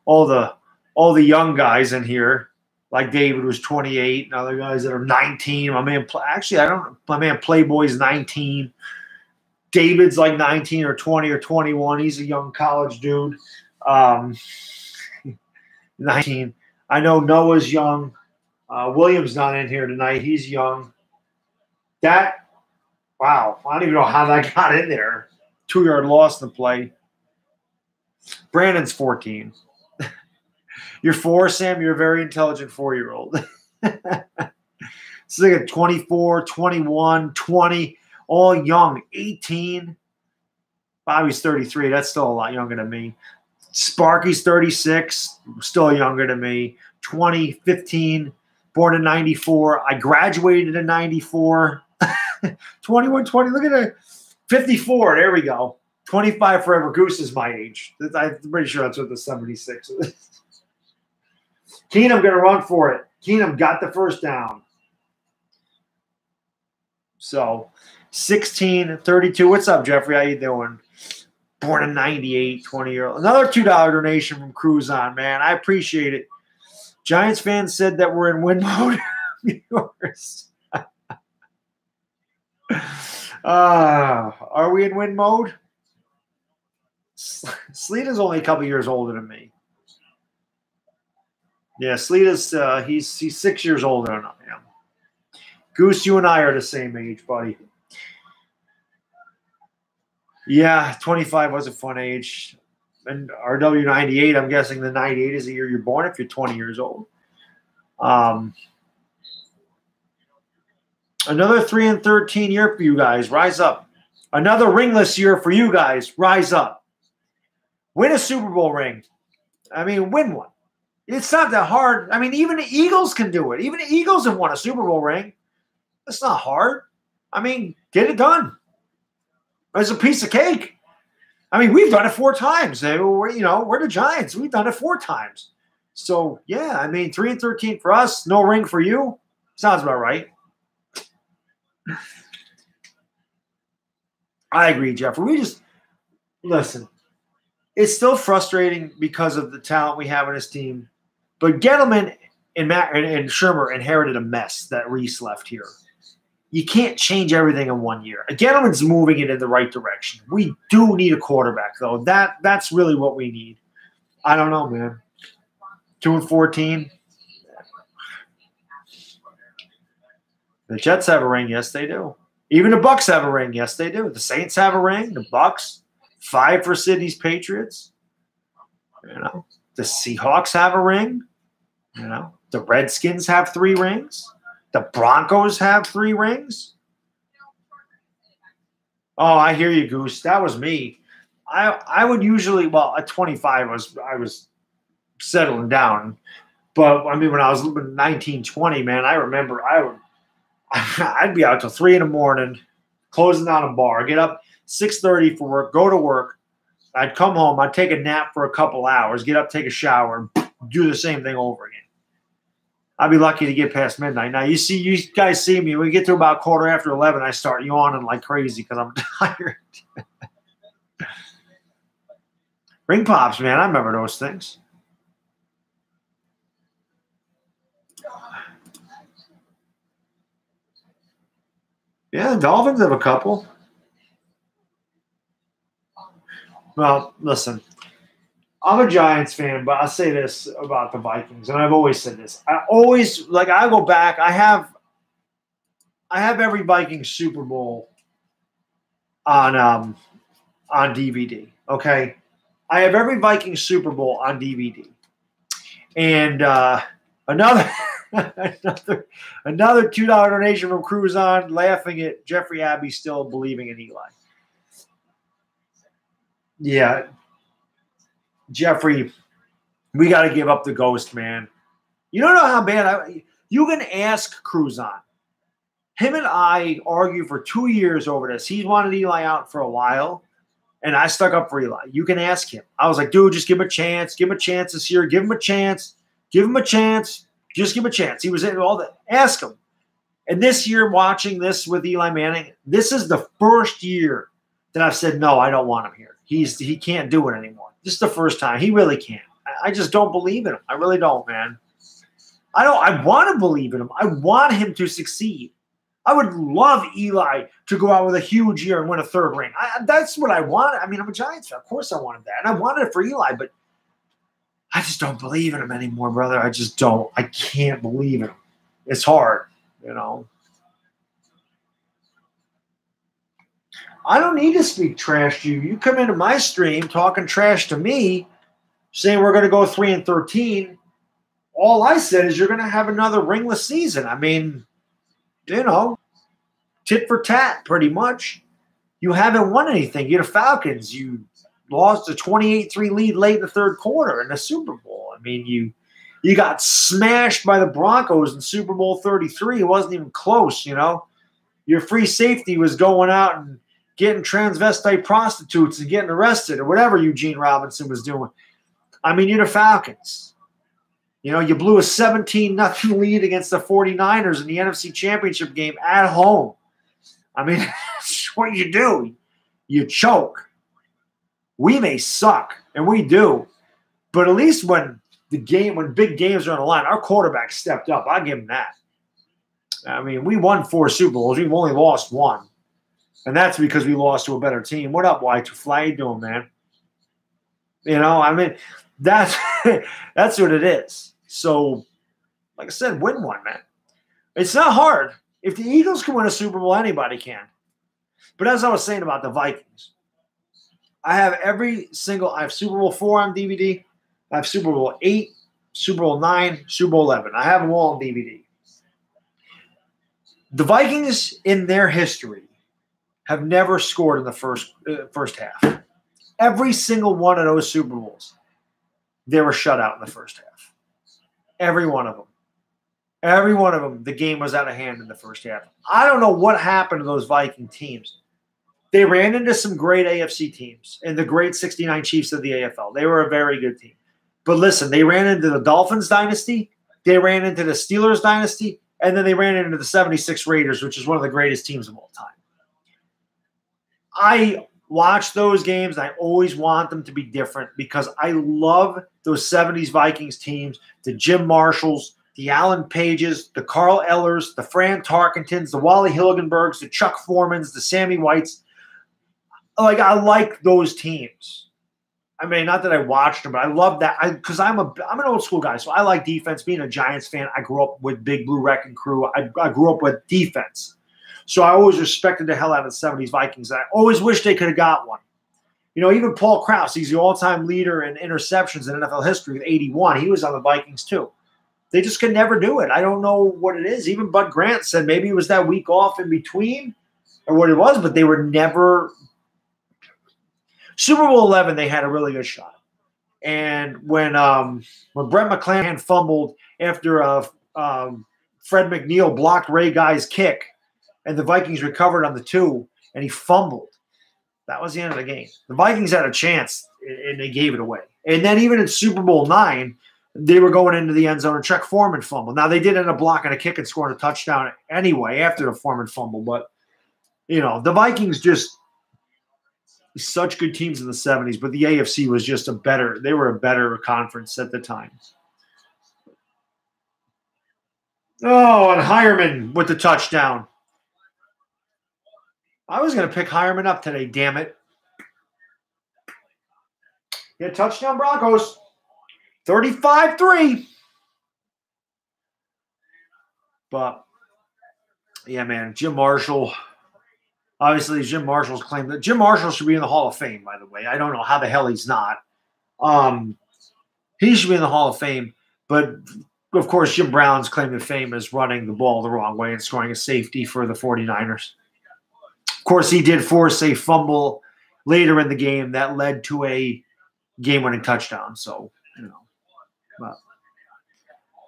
A: all the young guys in here, like David who's 28, and other guys that are 19. My man Playboy's 19. David's like 19 or 20 or 21. He's a young college dude. 19. I know Noah's young. William's not in here tonight. He's young. Wow. I don't even know how that got in there. 2-yard loss in the play. Brandon's 14. You're 4, Sam. You're a very intelligent 4-year-old. So they got 24, 21, 20, all young. 18. Bobby's 33. That's still a lot younger than me. Sparky's 36. Still younger than me. 20, 15. Born in 94. I graduated in 94. 21, 20. Look at that. 54. There we go. 25 forever. Goose is my age. I'm pretty sure that's what the 76 is. Keenum going to run for it. Keenum got the first down. So, 16, 32. What's up, Jeffrey? How you doing? Born in 98, 20-year-old. Another $2 donation from Cruzon, man. I appreciate it. Giants fans said that we're in win mode. Yours. Are we in win mode? Sleet is only a couple years older than me. Yeah, Sleet is he's 6 years older than I am. Goose, you and I are the same age, buddy. Yeah, 25 was a fun age. And RW98, I'm guessing the 98 is the year you're born if you're 20 years old. Another 3-13 year for you guys. Rise up. Another ringless year for you guys. Rise up. Win a Super Bowl ring. I mean, win one. It's not that hard. I mean, even the Eagles can do it. Even the Eagles have won a Super Bowl ring. It's not hard. I mean, get it done. It's a piece of cake. I mean, we've done it 4 times. We're the Giants. We've done it 4 times. So, yeah, I mean, 3-13 for us. No ring for you. Sounds about right. I agree, Jeffrey. We just – listen, it's still frustrating because of the talent we have in this team. But Gettleman and Shermer inherited a mess that Reese left here. You can't change everything in 1 year. Gettleman's moving it in the right direction. We do need a quarterback, though. That's really what we need. I don't know, man. 2-14. The Jets have a ring. Yes, they do. Even the Bucks have a ring. Yes, they do. The Saints have a ring. The Bucks. 5 for Sydney's Patriots. The Seahawks have a ring. The Redskins have 3 rings. The Broncos have 3 rings. Oh, I hear you, Goose. That was me. I would usually, at 25, I was settling down. But, I mean, when I was 19, 20, man, I remember I'd be out till 3 in the morning, closing down a bar, get up 6:30 for work, go to work. I'd come home. I'd take a nap for a couple hours, get up, take a shower, and do the same thing over again. I'd be lucky to get past midnight. Now, you guys see me. When we get to about 11:15, I start yawning like crazy because I'm tired. Ring pops, man. I remember those things. Yeah, the Dolphins have a couple. Well, listen. I'm a Giants fan, but I'll say this about the Vikings, and I've always said this. I go back. I have every Vikings Super Bowl on DVD. Okay, I have every Vikings Super Bowl on DVD, and another $2 donation from Cruzon, laughing at Jeffrey Abbey still believing in Eli. Yeah. Jeffrey, we got to give up the ghost, man. You don't know how bad you can ask Cruzon. Him and I argued for 2 years over this. He wanted Eli out for a while, and I stuck up for Eli. You can ask him. I was like, dude, just give him a chance. Give him a chance this year. Give him a chance. Give him a chance. Just give him a chance. He was in all that. Ask him. And this year, watching this with Eli Manning, this is the first year that I've said, no, I don't want him here. He can't do it anymore. This is the first time. He really can't. I just don't believe in him. I really don't, man. I want to believe in him. I want him to succeed. I would love Eli to go out with a huge year and win a third ring. That's what I want. I mean, I'm a Giants fan. Of course I wanted that. And I wanted it for Eli, but I just don't believe in him anymore, brother. I just don't. I can't believe in him. It's hard, you know. I don't need to speak trash to you. You come into my stream talking trash to me, saying we're going to go 3-13. All I said is you're going to have another ringless season. I mean, you know, tit for tat, pretty much. You haven't won anything. You're the Falcons. You lost a 28-3 lead late in the third quarter in the Super Bowl. I mean, you got smashed by the Broncos in Super Bowl 33. It wasn't even close, you know. Your free safety was going out and getting transvestite prostitutes and getting arrested or whatever Eugene Robinson was doing. I mean, you're the Falcons. You know, you blew a 17-0 lead against the 49ers in the NFC Championship game at home. I mean, that's what you do. You choke. We may suck, and we do. But at least when big games are on the line, our quarterback stepped up. I'll give him that. I mean, we won 4 Super Bowls. We've only lost 1. And that's because we lost to a better team. What up, Y2 Fly? How you doing, man? You know, I mean, that's what it is. So, like I said, win one, man. It's not hard. If the Eagles can win a Super Bowl, anybody can. But as I was saying about the Vikings, I have Super Bowl 4 on DVD. I have Super Bowl 8, Super Bowl 9, Super Bowl 11. I have them all on DVD. The Vikings, in their history, have never scored in the first half. Every single one of those Super Bowls, they were shut out in the first half. Every one of them. Every one of them, the game was out of hand in the first half. I don't know what happened to those Viking teams. They ran into some great AFC teams and the great 69 Chiefs of the AFL. They were a very good team. But listen, they ran into the Dolphins dynasty, they ran into the Steelers dynasty, and then they ran into the 76 Raiders, which is one of the greatest teams of all time. I watch those games. I always want them to be different because I love those 70s Vikings teams, the Jim Marshalls, the Alan Pages, the Carl Ellers, the Fran Tarkentons, the Wally Hilgenbergs, the Chuck Formans, the Sammy Whites. Like, I like those teams. I mean, not that I watched them, but I love that because I'm an old school guy, so I like defense. Being a Giants fan, I grew up with Big Blue Wrecking Crew. I grew up with defense. So I always respected the hell out of the 70s Vikings. I always wish they could have got one. You know, even Paul Krause, he's the all-time leader in interceptions in NFL history with 81. He was on the Vikings too. They just could never do it. I don't know what it is. Even Bud Grant said maybe it was that week off in between or what it was, but they were never – Super Bowl 11, they had a really good shot. And when Brett McClanahan fumbled after Fred McNeil blocked Ray Guy's kick, and the Vikings recovered on the 2, and he fumbled. That was the end of the game. The Vikings had a chance, and they gave it away. And then even in Super Bowl 9, they were going into the end zone, and Chuck Foreman fumbled. Now, they did end up blocking a kick and scoring a touchdown anyway after the Foreman fumble. But, you know, the Vikings just such good teams in the 70s, but the AFC was just they were a better conference at the time. Oh, and Hireman with the touchdown. I was going to pick Hireman up today, damn it. Yeah, touchdown Broncos. 35-3. But, yeah, man, Jim Marshall. Obviously, Jim Marshall's claimed that Jim Marshall should be in the Hall of Fame, by the way. I don't know how the hell he's not. He should be in the Hall of Fame. But, of course, Jim Brown's claim to fame is running the ball the wrong way and scoring a safety for the 49ers. Of course, he did force a fumble later in the game that led to a game-winning touchdown. So, you know. But,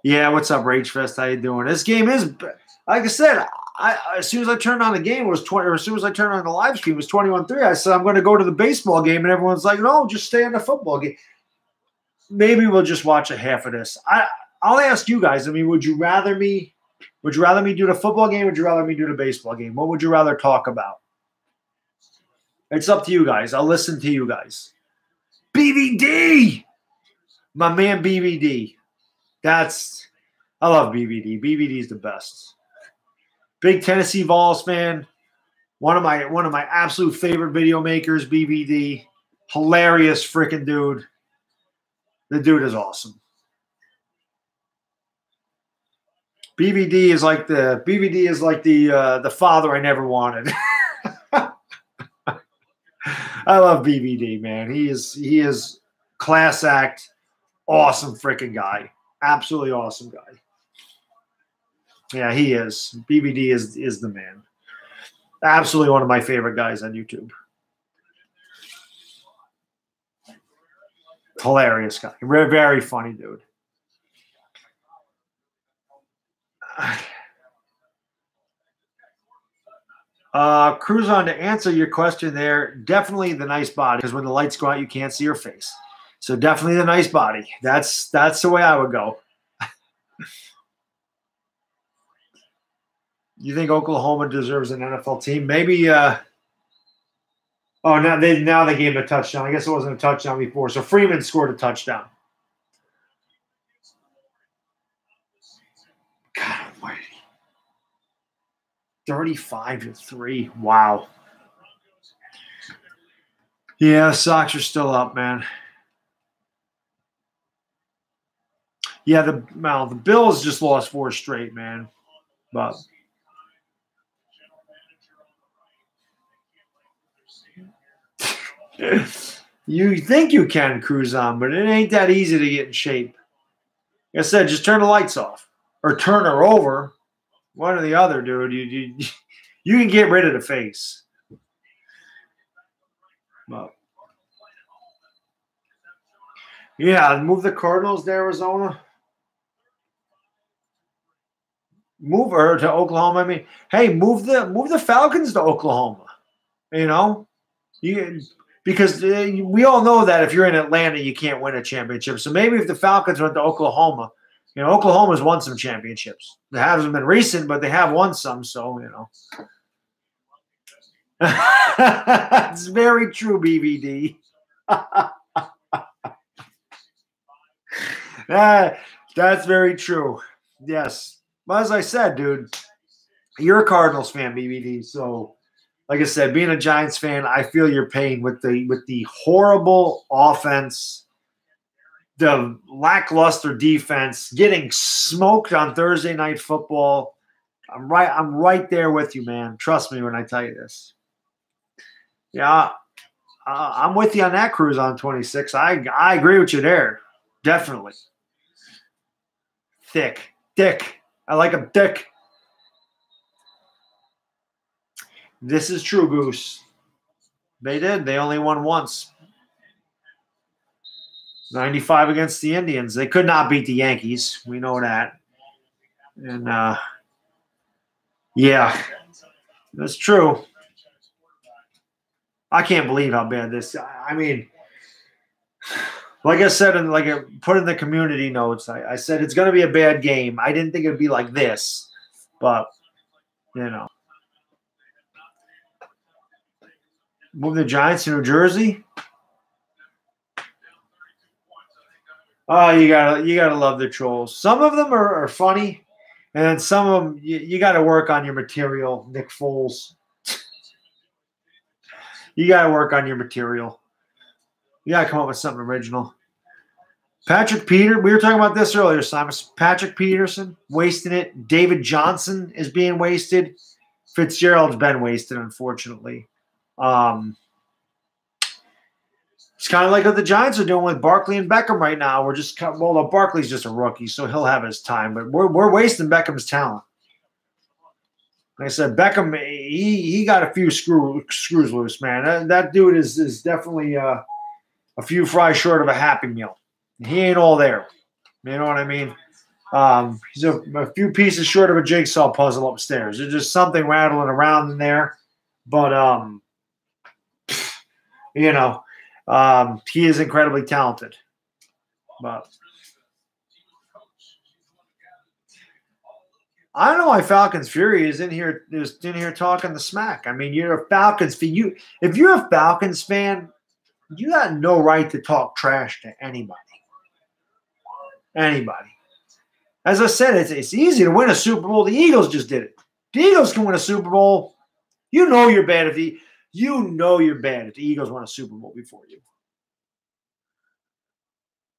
A: yeah, what's up, Rage Fest? How you doing? This game is, like I said, as soon as I turned on the game, it was 20. Or as soon as I turned on the live stream, it was 21-3. I said I'm going to go to the baseball game, and everyone's like, "No, just stay on the football game." Maybe we'll just watch a half of this. I'll ask you guys. I mean, would you rather me do the football game? Or would you rather me do the baseball game? What would you rather talk about? It's up to you guys. I'll listen to you guys. BVD, my man, BVD. I love BVD. BVD is the best. Big Tennessee Vols fan. One of my absolute favorite video makers, BBD. Hilarious freaking dude. The dude is awesome. BBD is like the father I never wanted. I love BBD, man. He is class act, awesome freaking guy. Absolutely awesome guy. Yeah, he is. BBD is the man. Absolutely one of my favorite guys on YouTube. Hilarious guy. Very funny dude. Cruzon, to answer your question there, definitely the nice body, because when the lights go out, you can't see your face. So definitely the nice body. That's the way I would go. You think Oklahoma deserves an NFL team? Maybe. Now they gave him a touchdown. I guess it wasn't a touchdown before. So Freeman scored a touchdown. God almighty. 35-3. Wow. Yeah, the Sox are still up, man. Yeah, the Bills just lost 4 straight, man. But you think you can cruise on, but it ain't that easy to get in shape. Like I said, just turn the lights off or turn her over. One or the other, dude. You can get rid of the face. But yeah, move the Cardinals to Arizona. Move her to Oklahoma. I mean, hey, move the Falcons to Oklahoma. You know, because we all know that if you're in Atlanta, you can't win a championship. So maybe if the Falcons went to Oklahoma, you know, Oklahoma's won some championships. They haven't been recent, but they have won some. So you know, it's very true, BBD. That's very true. Yes. But as I said, dude, you're a Cardinals fan, BBD. So, like I said, being a Giants fan, I feel your pain with the horrible offense, the lackluster defense, getting smoked on Thursday Night Football. I'm right there with you, man. Trust me when I tell you this. Yeah, I'm with you on that cruise on 26. I agree with you there. Definitely. Thick. I like him thick. This is true, Goose. They did. They only won once. 95 against the Indians. They could not beat the Yankees. We know that. And, yeah, that's true. I can't believe how bad this – I mean, like I said, and like I put in the community notes, I said it's going to be a bad game. I didn't think it would be like this, but, you know. Move the Giants to New Jersey. Oh, you gotta love the trolls. Some of them are funny, and then some of them you got to work on your material. Nick Foles, you got to work on your material. You got to come up with something original. We were talking about this earlier, Simon. Patrick Peterson wasting it. David Johnson is being wasted. Fitzgerald's been wasted, unfortunately. It's kind of like what the Giants are doing with Barkley and Beckham right now. Barkley's just a rookie, so he'll have his time. But we're wasting Beckham's talent. Like I said, Beckham, he got a few screws loose, man. That dude is definitely a few fries short of a Happy Meal. He ain't all there. You know what I mean? He's a few pieces short of a jigsaw puzzle upstairs. There's just something rattling around in there. But, you know, he is incredibly talented. But I don't know why Falcons Fury is in here talking the smack. I mean, you're a Falcons fan. If you're a Falcons fan, you got no right to talk trash to anybody. Anybody. As I said, it's easy to win a Super Bowl. The Eagles just did it. The Eagles can win a Super Bowl. You know you're bad if the Eagles win a Super Bowl before you.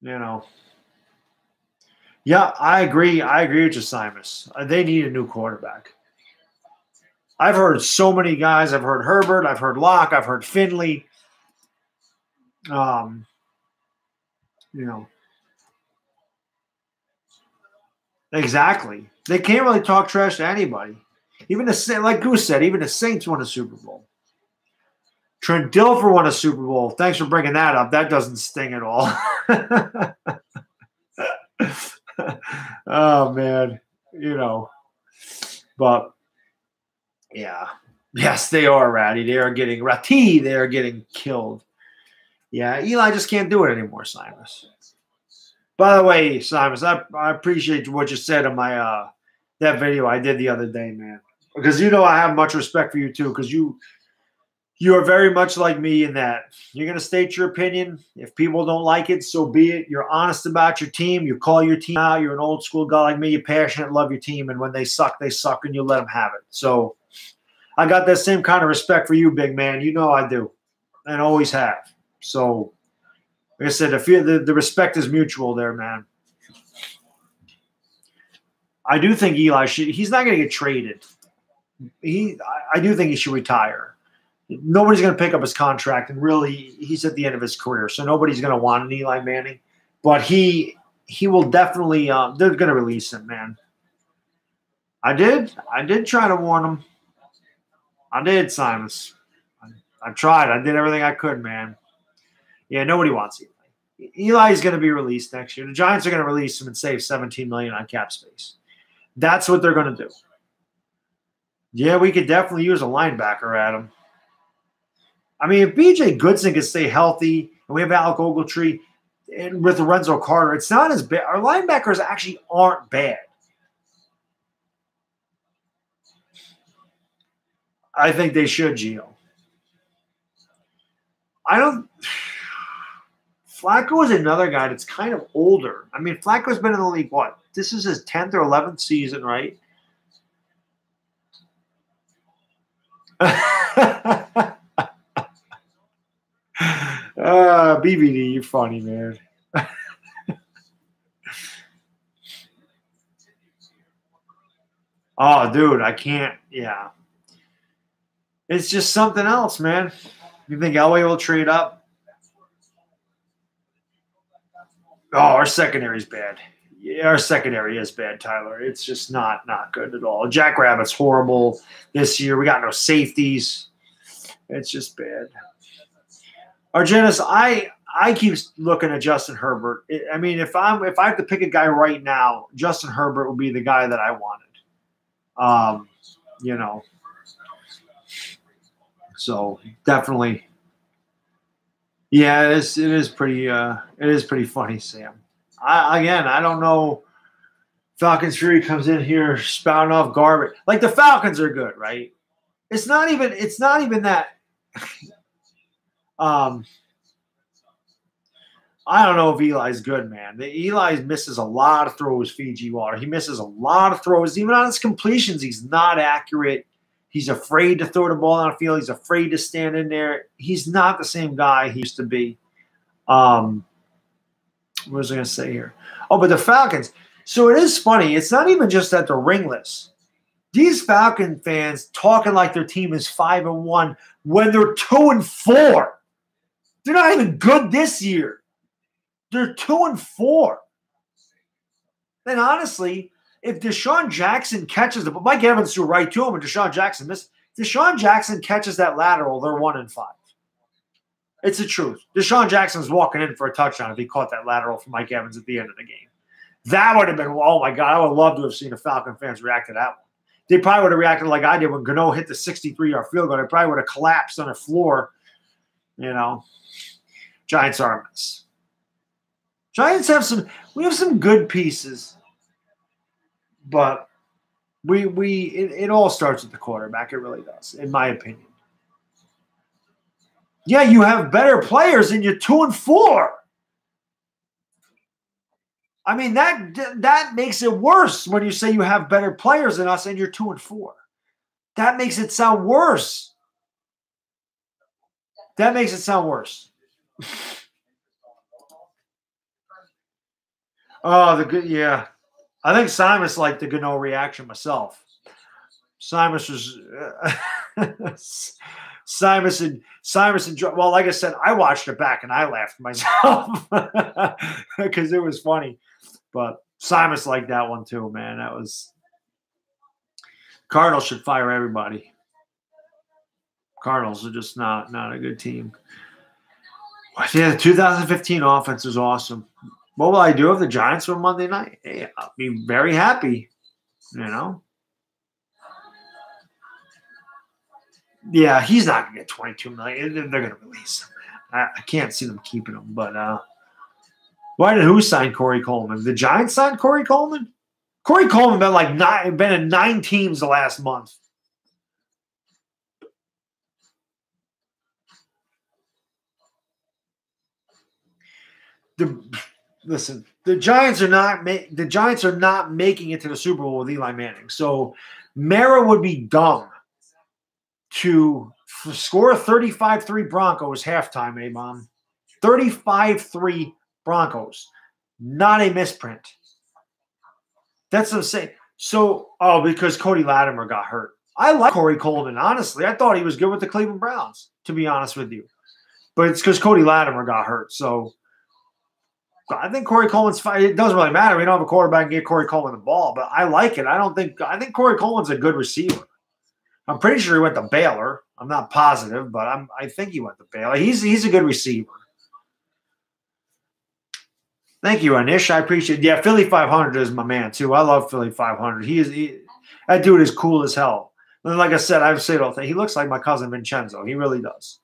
A: You know. Yeah, I agree. I agree with you, Simus. They need a new quarterback. I've heard so many guys. I've heard Herbert. I've heard Locke. I've heard Finley. You know. Exactly. They can't really talk trash to anybody. Even like Goose said, even the Saints won a Super Bowl. Trent Dilfer won a Super Bowl. Thanks for bringing that up. That doesn't sting at all. Oh, man. You know. But, yeah. Yes, they are ratty. They are getting ratty. They are getting killed. Yeah, Eli just can't do it anymore, Simus. By the way, Simus, I appreciate what you said in my that video I did the other day, man. Because you know I have much respect for you too, because you are very much like me in that you're going to state your opinion. If people don't like it, so be it. You're honest about your team. You call your team out. You're an old school guy like me. You're passionate, love your team, and when they suck, and you let them have it. So I got that same kind of respect for you, big man. You know I do, and always have. So, like I said, the respect is mutual there, man. I do think Eli he's not going to get traded. I do think he should retire. Nobody's going to pick up his contract, and really, he's at the end of his career, so nobody's going to want an Eli Manning. But he will definitely. They're going to release him, man. I did try to warn him. I did, Simus. I tried. I did everything I could, man. Yeah, nobody wants Eli. Eli's going to be released next year. The Giants are going to release him and save $17 million on cap space. That's what they're going to do. Yeah, we could definitely use a linebacker, Adam. I mean, if B.J. Goodson can stay healthy, and we have Alec Ogletree and with Lorenzo Carter, it's not as bad. Our linebackers actually aren't bad. I think they should, Gio. Flacco is another guy that's kind of older. I mean, Flacco's been in the league, what? This is his 10th or 11th season, right? BBD, you're funny, man. Oh, dude, I can't. Yeah. It's just something else, man. You think Elway will trade up? Oh, our secondary is bad. Yeah, our secondary is bad, Tyler. It's just not good at all. Jack Rabbit's horrible this year. We got no safeties. It's just bad. Argenis, I keep looking at Justin Herbert. I mean, if I have to pick a guy right now, Justin Herbert would be the guy that I wanted. You know. So definitely. Yeah, it is pretty funny, Sam. I don't know. Falcons Fury comes in here spouting off garbage. Like the Falcons are good, right? It's not even that. I don't know if Eli's good, man. Eli misses a lot of throws, Fiji water. He misses a lot of throws. Even on his completions, he's not accurate. He's afraid to throw the ball on the field. He's afraid to stand in there. He's not the same guy he used to be. What was I going to say here? Oh, but the Falcons. So it is funny. It's not even just that they're ringless. These Falcon fans talking like their team is 5-1 when they're 2-4. They're not even good this year. They're 2-4. Then honestly, if Deshaun Jackson catches the – Mike Evans threw right to him and Deshaun Jackson missed. Deshaun Jackson catches that lateral, they're 1-5. It's the truth. Deshaun Jackson's walking in for a touchdown if he caught that lateral from Mike Evans at the end of the game. That would have been – oh, my God. I would love to have seen the Falcon fans react to that one. They probably would have reacted like I did when Gano hit the 63-yard field goal. They probably would have collapsed on the floor. You know, Giants are a mess. Giants have some good pieces. But it all starts with the quarterback. It really does, in my opinion. Yeah, you have better players and you're 2-4. I mean, that makes it worse when you say you have better players than us and you're 2-4. That makes it sound worse. That makes it sound worse. Oh, the good, yeah. I think Simus liked the Gano reaction myself. Simus was Simus and well, like I said, I watched it back and I laughed myself because it was funny. But Simus liked that one too, man. That was Cardinals should fire everybody. Cardinals are just not a good team. Yeah, the 2015 offense is awesome. What will I do if the Giants win Monday night? Hey, I'll be very happy, you know. Yeah, he's not going to get $22 million. They're going to release him. I can't see them keeping him. But why did who sign Corey Coleman? The Giants signed Corey Coleman? Corey Coleman been in 9 teams the last month. Listen, the Giants are not making it to the Super Bowl with Eli Manning. So Mara would be dumb to score 35-3 Broncos halftime, A-Bomb. 35-3 Broncos. Not a misprint. That's what I'm saying. So, because Cody Latimer got hurt. I like Corey Coleman, honestly. I thought he was good with the Cleveland Browns, to be honest with you. But it's because Cody Latimer got hurt. So I think Corey Coleman's fine. It doesn't really matter. We don't have a quarterback and get Corey Coleman the ball, but I like it. I think Corey Coleman's a good receiver. I'm pretty sure he went to Baylor. I'm not positive, but I think he went to Baylor. He's a good receiver. Thank you, Anish. I appreciate it. Yeah, Philly 500 is my man, too. I love Philly 500. That dude is cool as hell. And like I said, I've said all the time. He looks like my cousin Vincenzo. He really does.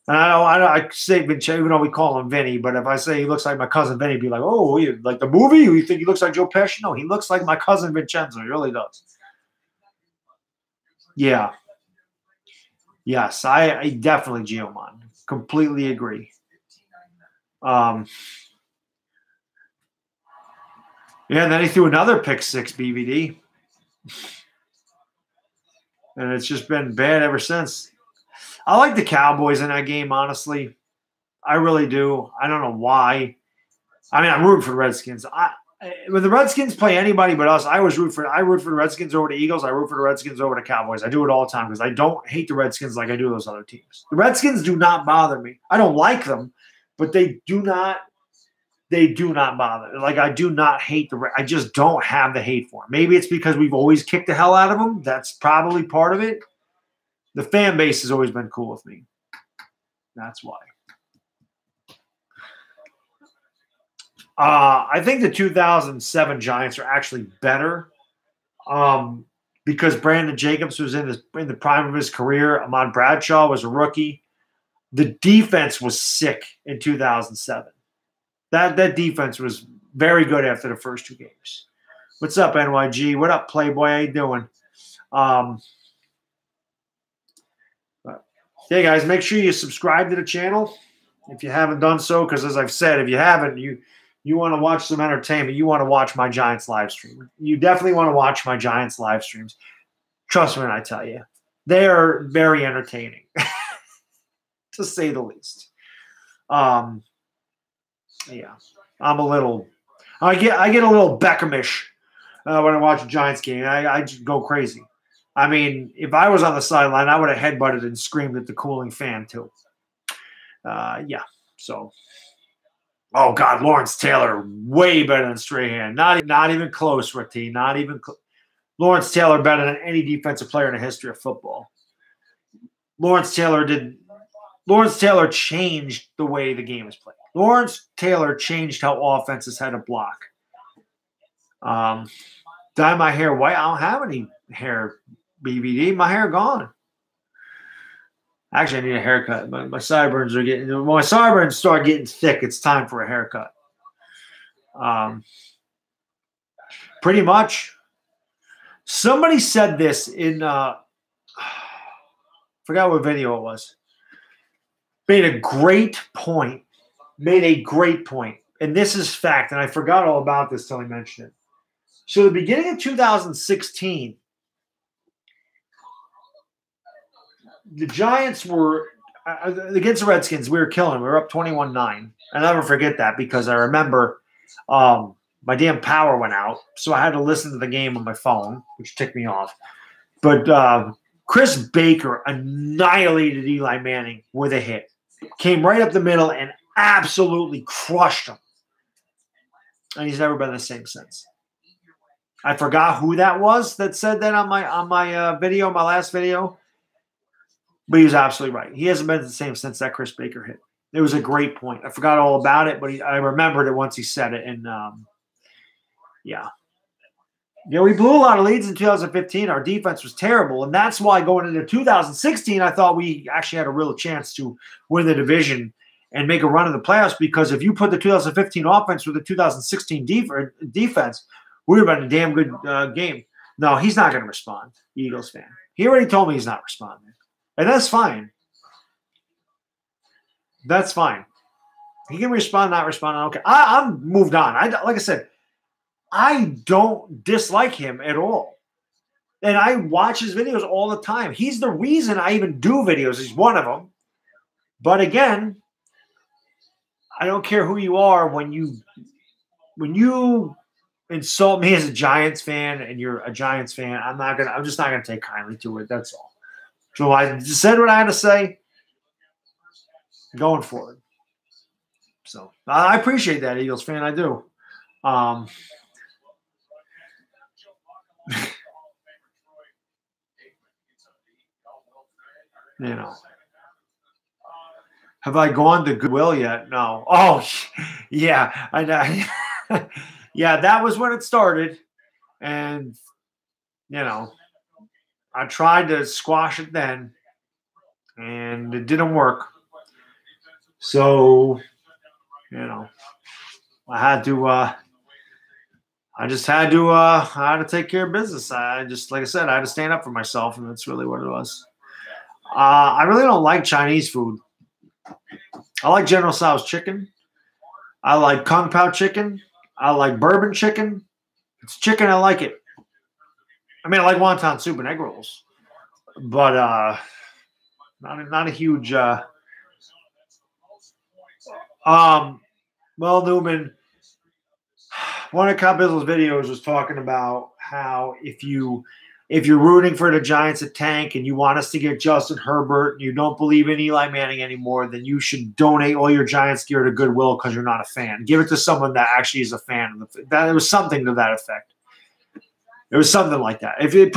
A: And I say Vincenzo, even though we call him Vinny, but if I say he looks like my cousin Vinny, be like, oh, you like the movie? You think he looks like Joe Pesci? No, he looks like my cousin Vincenzo. He really does. Yeah. Yes, I definitely Geomon. Completely agree. Yeah, and then he threw another pick 6 BBD. And it's just been bad ever since. I like the Cowboys in that game, honestly. I really do. I don't know why. I mean, I'm rooting for the Redskins. When the Redskins play anybody but us, I root for the Redskins over the Eagles. I root for the Redskins over the Cowboys. I do it all the time because I don't hate the Redskins like I do those other teams. The Redskins do not bother me. I don't like them, but they do not bother. Like, I do not hate I just don't have the hate for them. Maybe it's because we've always kicked the hell out of them. That's probably part of it. The fan base has always been cool with me. That's why. I think the 2007 Giants are actually better because Brandon Jacobs was in the prime of his career. Ahmad Bradshaw was a rookie. The defense was sick in 2007. That defense was very good after the first 2 games. What's up, NYG? What up, Playboy? How you doing? Hey, guys, make sure you subscribe to the channel if you haven't done so, because as I've said, if you haven't, you want to watch some entertainment, you want to watch my Giants live stream. You definitely want to watch my Giants live streams. Trust me when I tell you. They are very entertaining, to say the least. Yeah, I get a little Beckhamish when I watch a Giants game. I just go crazy. I mean, if I was on the sideline, I would have headbutted and screamed at the cooling fan too. Yeah. So, oh God, Lawrence Taylor way better than Strahan. Not even close, Rati. Not even close. Lawrence Taylor better than any defensive player in the history of football. Lawrence Taylor changed the way the game is played. Lawrence Taylor changed how offenses had to block. Dye my hair white. I don't have any hair, BBD. My hair gone. Actually, I need a haircut. My sideburns are getting. When my sideburns start getting thick, it's time for a haircut. Pretty much. Somebody said this in. Forgot what video it was. Made a great point. And this is fact, and I forgot all about this till he mentioned it. So the beginning of 2016, the Giants were against the Redskins. We were killing them. We were up 21-9. I'll never forget that because I remember my damn power went out, so I had to listen to the game on my phone, which ticked me off. But Chris Baker annihilated Eli Manning with a hit. Came right up the middle and absolutely crushed him. And he's never been the same since. I forgot who that was that said that on my video, my last video. But he was absolutely right. He hasn't been the same since that Chris Baker hit. It was a great point. I forgot all about it, but I remembered it once he said it. And, yeah. You know, we blew a lot of leads in 2015. Our defense was terrible. And that's why going into 2016, I thought we actually had a real chance to win the division and make a run in the playoffs, because if you put the 2015 offense with the 2016 defense, we would have been a damn good game. No, he's not going to respond, Eagles fan. He already told me he's not responding. And that's fine. That's fine. He can respond, not respond. Okay. I'm moved on. Like I said, I don't dislike him at all. And I watch his videos all the time. He's the reason I even do videos. He's one of them. But again, I don't care who you are when you insult me as a Giants fan and you're a Giants fan, I'm just not gonna take kindly to it. That's all. So I just said what I had to say. Going forward. So I appreciate that, Eagles fan. I do. You know. Have I gone to Goodwill yet? No. Oh, yeah. I know. Yeah, that was when it started. And, you know, I tried to squash it then, and it didn't work. So, you know, I had to take care of business. Like I said, I had to stand up for myself, and that's really what it was. I really don't like Chinese food. I like General Tso's chicken. I like Kung Pao chicken. I like bourbon chicken. It's chicken. I like it. I mean, I like wonton soup and egg rolls, but not a huge. Well, Newman, one of Cabizzo's videos was talking about how if you're rooting for the Giants to tank and you want us to get Justin Herbert and you don't believe in Eli Manning anymore, then you should donate all your Giants gear to Goodwill because you're not a fan. Give it to someone that actually is a fan. It was something to that effect. It was something like that. If you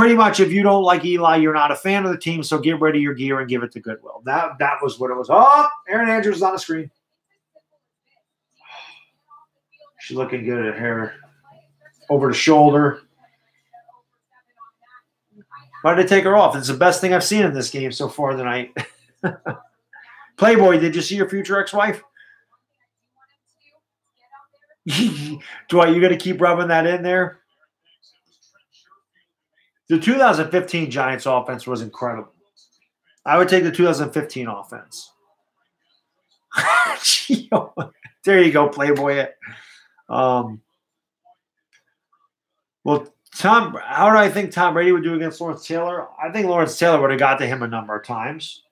A: don't like Eli, you're not a fan of the team, so get rid of your gear and give it to Goodwill. That was what it was. Oh, Aaron Andrews is on the screen. She's looking good at hair. Over the shoulder. Why did they take her off? It's the best thing I've seen in this game so far tonight. Playboy, did you see your future ex-wife? Dwight, you got to keep rubbing that in there? The 2015 Giants offense was incredible. I would take the 2015 offense. There you go, Playboy. Well, how do I think Tom Brady would do against Lawrence Taylor? I think Lawrence Taylor would have got to him a number of times.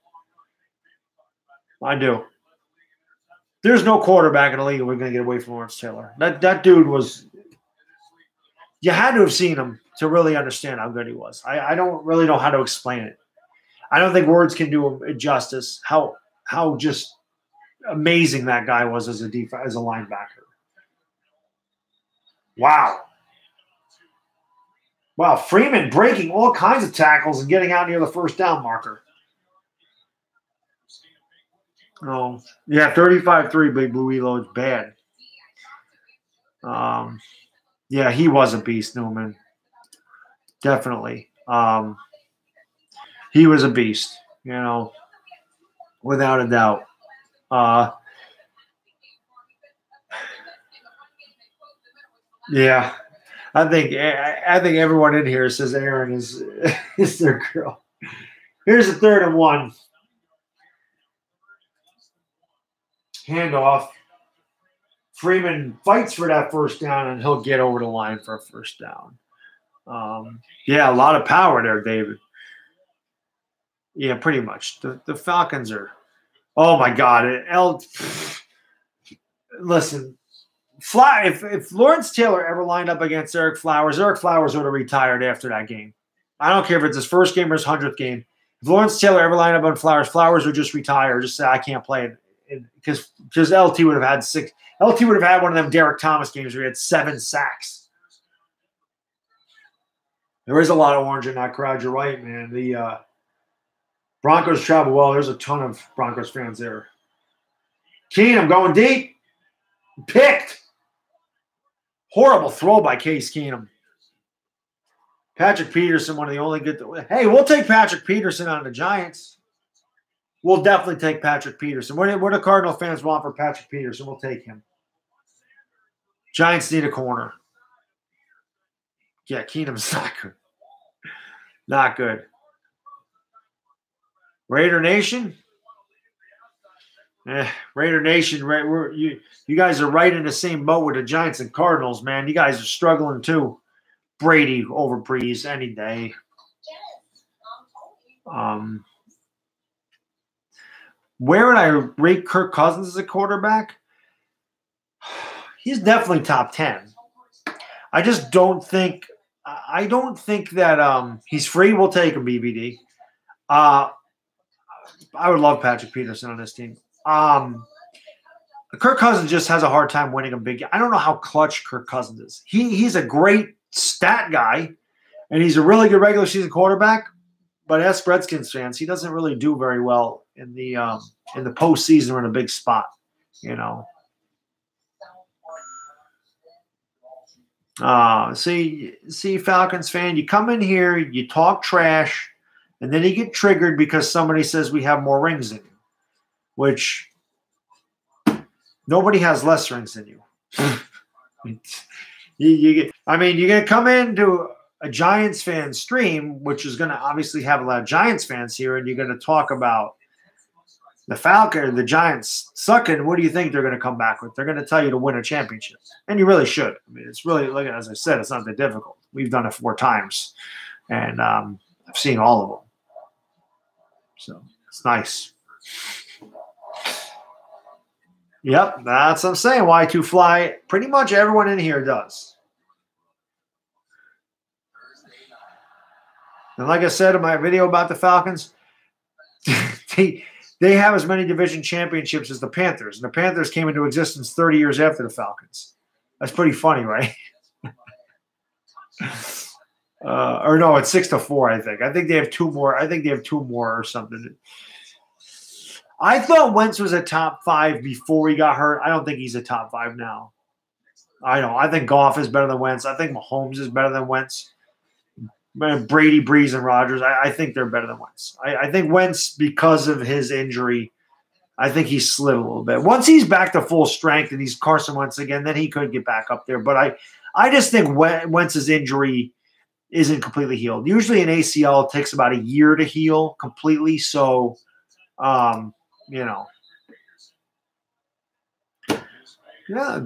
A: I do. There's no quarterback in the league we're going to get away from Lawrence Taylor. That dude was – you had to have seen him to really understand how good he was. I don't really know how to explain it. I don't think words can do him justice, how just amazing that guy was as a linebacker. Wow. Wow, Freeman breaking all kinds of tackles and getting out near the first down marker. Oh, yeah, 35-3, Big Blue Elo is bad. Yeah, he was a beast, Newman. Definitely. He was a beast, without a doubt. Yeah. I think everyone in here says Aaron is their girl. Here's a 3rd and 1. Handoff. Freeman fights for that first down, and he'll get over the line for a first down. Yeah, a lot of power there, David. Yeah, pretty much. The Falcons are. Oh my God! Listen, if Lawrence Taylor ever lined up against Eric Flowers would have retired after that game. I don't care if it's his first game or his 100th game. If Lawrence Taylor ever lined up on Flowers would just retire, just say I can't play it because LT would have had six. LT would have had one of them Derek Thomas games where he had 7 sacks. There is a lot of orange in that crowd. You're right, man. The Broncos travel well. There's a ton of Broncos fans there. Keenum going deep. Picked. Horrible throw by Case Keenum. Patrick Peterson, one of the only good. Hey, we'll take Patrick Peterson on the Giants. We'll definitely take Patrick Peterson. What do Cardinal fans want for Patrick Peterson? We'll take him. Giants need a corner. Yeah, Keenum's not good. Not good. Raider Nation? Raider Nation, right? You guys are right in the same boat with the Giants and Cardinals, man. You guys are struggling too. Brady over Breeze any day. Where would I rate Kirk Cousins as a quarterback? He's definitely top 10. I just don't think – I don't think that he's free. We'll take him, BBD. I would love Patrick Peterson on this team. Kirk Cousins just has a hard time winning a big – I don't know how clutch Kirk Cousins is. He's a great stat guy, and he's a really good regular season quarterback, but as Redskins fans, he doesn't really do very well in the postseason or in a big spot, you know. See, Falcons fan, you come in here, you talk trash, and then you get triggered because somebody says we have more rings than you, which nobody has less rings than you. You're going to come into a Giants fan stream, which is going to obviously have a lot of Giants fans here, and you're going to talk about the Giants sucking. What do you think they're going to come back with? They're going to tell you to win a championship. And you really should. I mean, it's really, like as I said, it's not that difficult. We've done it 4 times, and I've seen all of them. So it's nice. Yep, that's what I'm saying. Y2 Fly. Pretty much everyone in here does. And like I said in my video about the Falcons, they have as many division championships as the Panthers. And the Panthers came into existence 30 years after the Falcons. That's pretty funny, right? Or no, it's 6-4, I think. I think they have 2 more. I think they have 2 more or something. I thought Wentz was a top 5 before he got hurt. I don't think he's a top 5 now. I don't. I think Goff is better than Wentz. I think Mahomes is better than Wentz. Brady, Breeze, and Rodgers, I think they're better than Wentz. I think Wentz, because of his injury, I think he slid a little bit. Once he's back to full strength and he's Carson Wentz again, then he could get back up there. But I just think Wentz's injury isn't completely healed. Usually an ACL takes about a year to heal completely. So, you know. Yeah,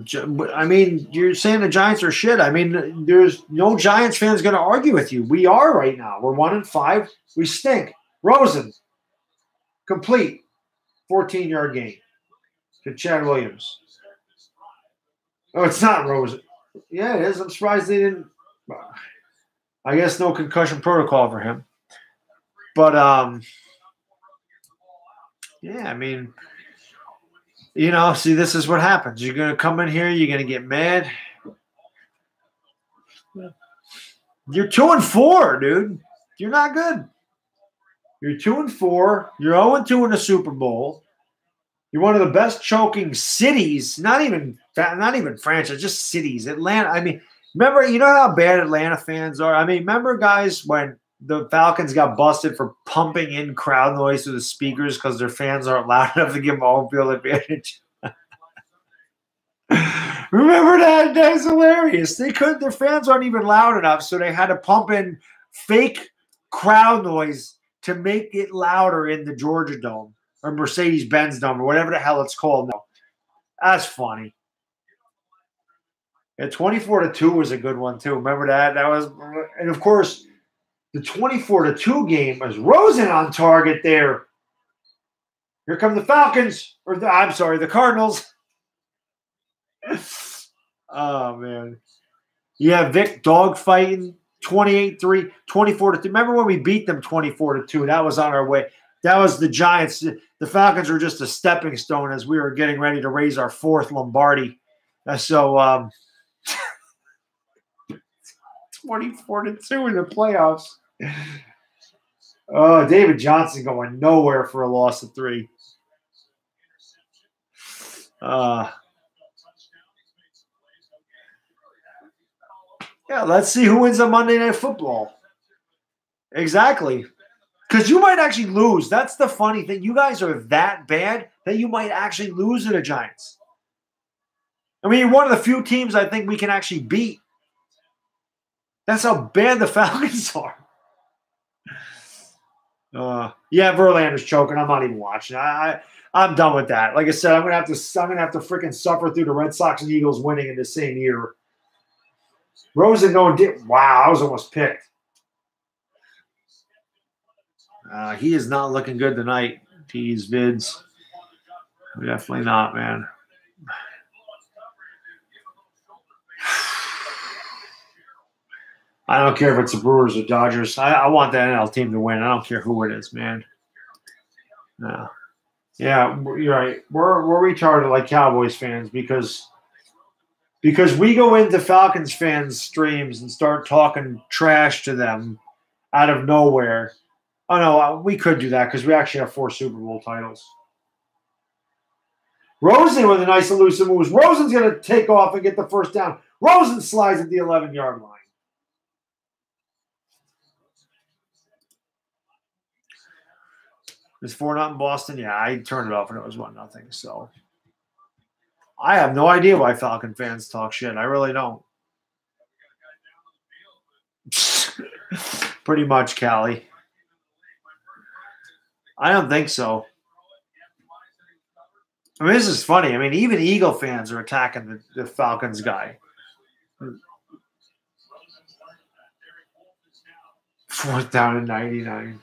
A: I mean, you're saying the Giants are shit. I mean, there's no Giants fans going to argue with you. We are right now. We're 1-5. We stink. Rosen, complete 14-yard gain to Chad Williams. Oh, it's not Rosen. Yeah, it is. I'm surprised they didn't. I guess no concussion protocol for him. But, yeah, I mean – you know, see, this is what happens. You're going to come in here. You're going to get mad. You're 2-4, dude. You're not good. You're 2-4. You're 0-2 in the Super Bowl. You're one of the best choking cities. Not even franchise, just cities. Atlanta. I mean, remember, you know how bad Atlanta fans are? I mean, remember, guys, when the Falcons got busted for pumping in crowd noise through the speakers because their fans aren't loud enough to give them a home field advantage. Remember that? That's hilarious. Their fans aren't even loud enough, so they had to pump in fake crowd noise to make it louder in the Georgia Dome or Mercedes-Benz Dome or whatever the hell it's called now. That's funny. Yeah, 24-2 was a good one too. Remember that? That was, and of course, The 24-2 game is Rosen on target there. Here come the Falcons. I'm sorry, the Cardinals. Oh, man. Yeah, Vic dogfighting. 28-3, 24-2. Remember when we beat them 24-2? That was on our way. That was the Giants. The Falcons were just a stepping stone as we were getting ready to raise our 4th Lombardi. So 24-2 in the playoffs. Oh, David Johnson going nowhere for a loss of 3. Yeah, let's see who wins on Monday Night Football. Exactly. Because you might actually lose. That's the funny thing. You guys are that bad that you might actually lose to the Giants. I mean, you're one of the few teams I think we can actually beat. That's how bad the Falcons are. Yeah, Verlander's choking. I'm not even watching. I'm done with that. Like I said, I'm gonna have to freaking suffer through the Red Sox and Eagles winning in the same year. Rosen going wow, I was almost picked. He is not looking good tonight. These vids. Definitely not, man. I don't care if it's the Brewers or Dodgers. I want that NL team to win. I don't care who it is, man. No. Yeah, you're right. We're retarded like Cowboys fans because we go into Falcons fans' streams and start talking trash to them out of nowhere. Oh, no, we could do that because we actually have 4 Super Bowl titles. Rosen with a nice elusive moves. Rosen's going to take off and get the first down. Rosen slides at the 11-yard line. It's 4-0 Boston. Yeah, I turned it off and it was 1-0. So I have no idea why Falcon fans talk shit. I really don't. Pretty much, Callie. I don't think so. I mean, this is funny. I mean, even Eagle fans are attacking the Falcons guy. 4th down and 99.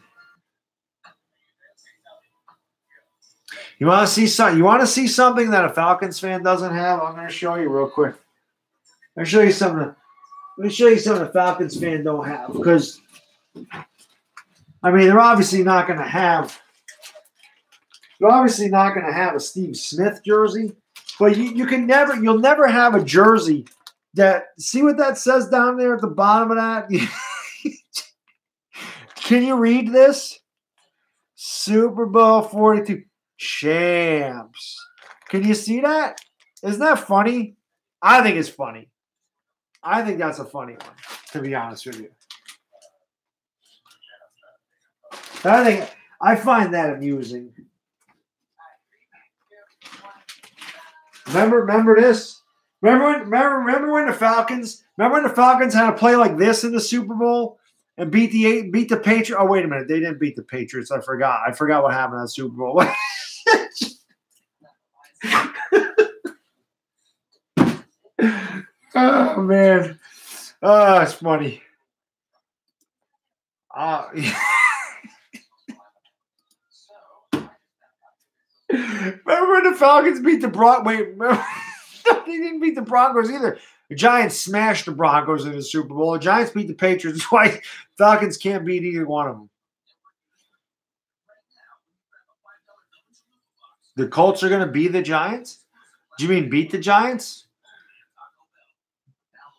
A: You want to see something? You want to see something that a Falcons fan doesn't have? I'm going to show you real quick. Let me show you something. Let me show you something a Falcons fan don't have because, I mean, they're obviously not going to have. You're obviously not going to have a Steve Smith jersey, but you'll never have a jersey that, see what that says down there at the bottom of that? Can you read this? Super Bowl 42 champs. Can you see that? Isn't that funny? I think it's funny. I think that's a funny one, to be honest with you. I find that amusing. Remember this? Remember when the Falcons had a play like this in the Super Bowl and beat the Patriots? Oh, wait a minute. They didn't beat the Patriots. I forgot what happened in that Super Bowl. Oh, man. Oh, it's funny. Remember when the Falcons beat the Broncos? Wait, remember, they didn't beat the Broncos either. The Giants smashed the Broncos in the Super Bowl. The Giants beat the Patriots twice. Falcons can't beat either one of them. The Colts are going to beat the Giants? Do you mean beat the Giants?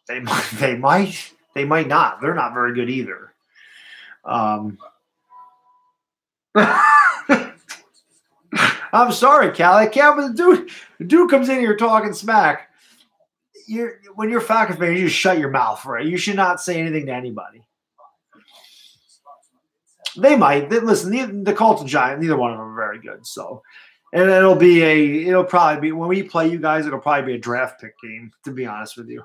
A: They might. They might not. They're not very good either. I'm sorry, Cal. I can't. But the dude comes in here talking smack. When you're a Falcons fan, you just shut your mouth, right? You should not say anything to anybody. They might. Listen, the Colts and Giants, neither one of them are very good. So, and it'll probably be when we play you guys. It'll probably be a draft pick game, to be honest with you.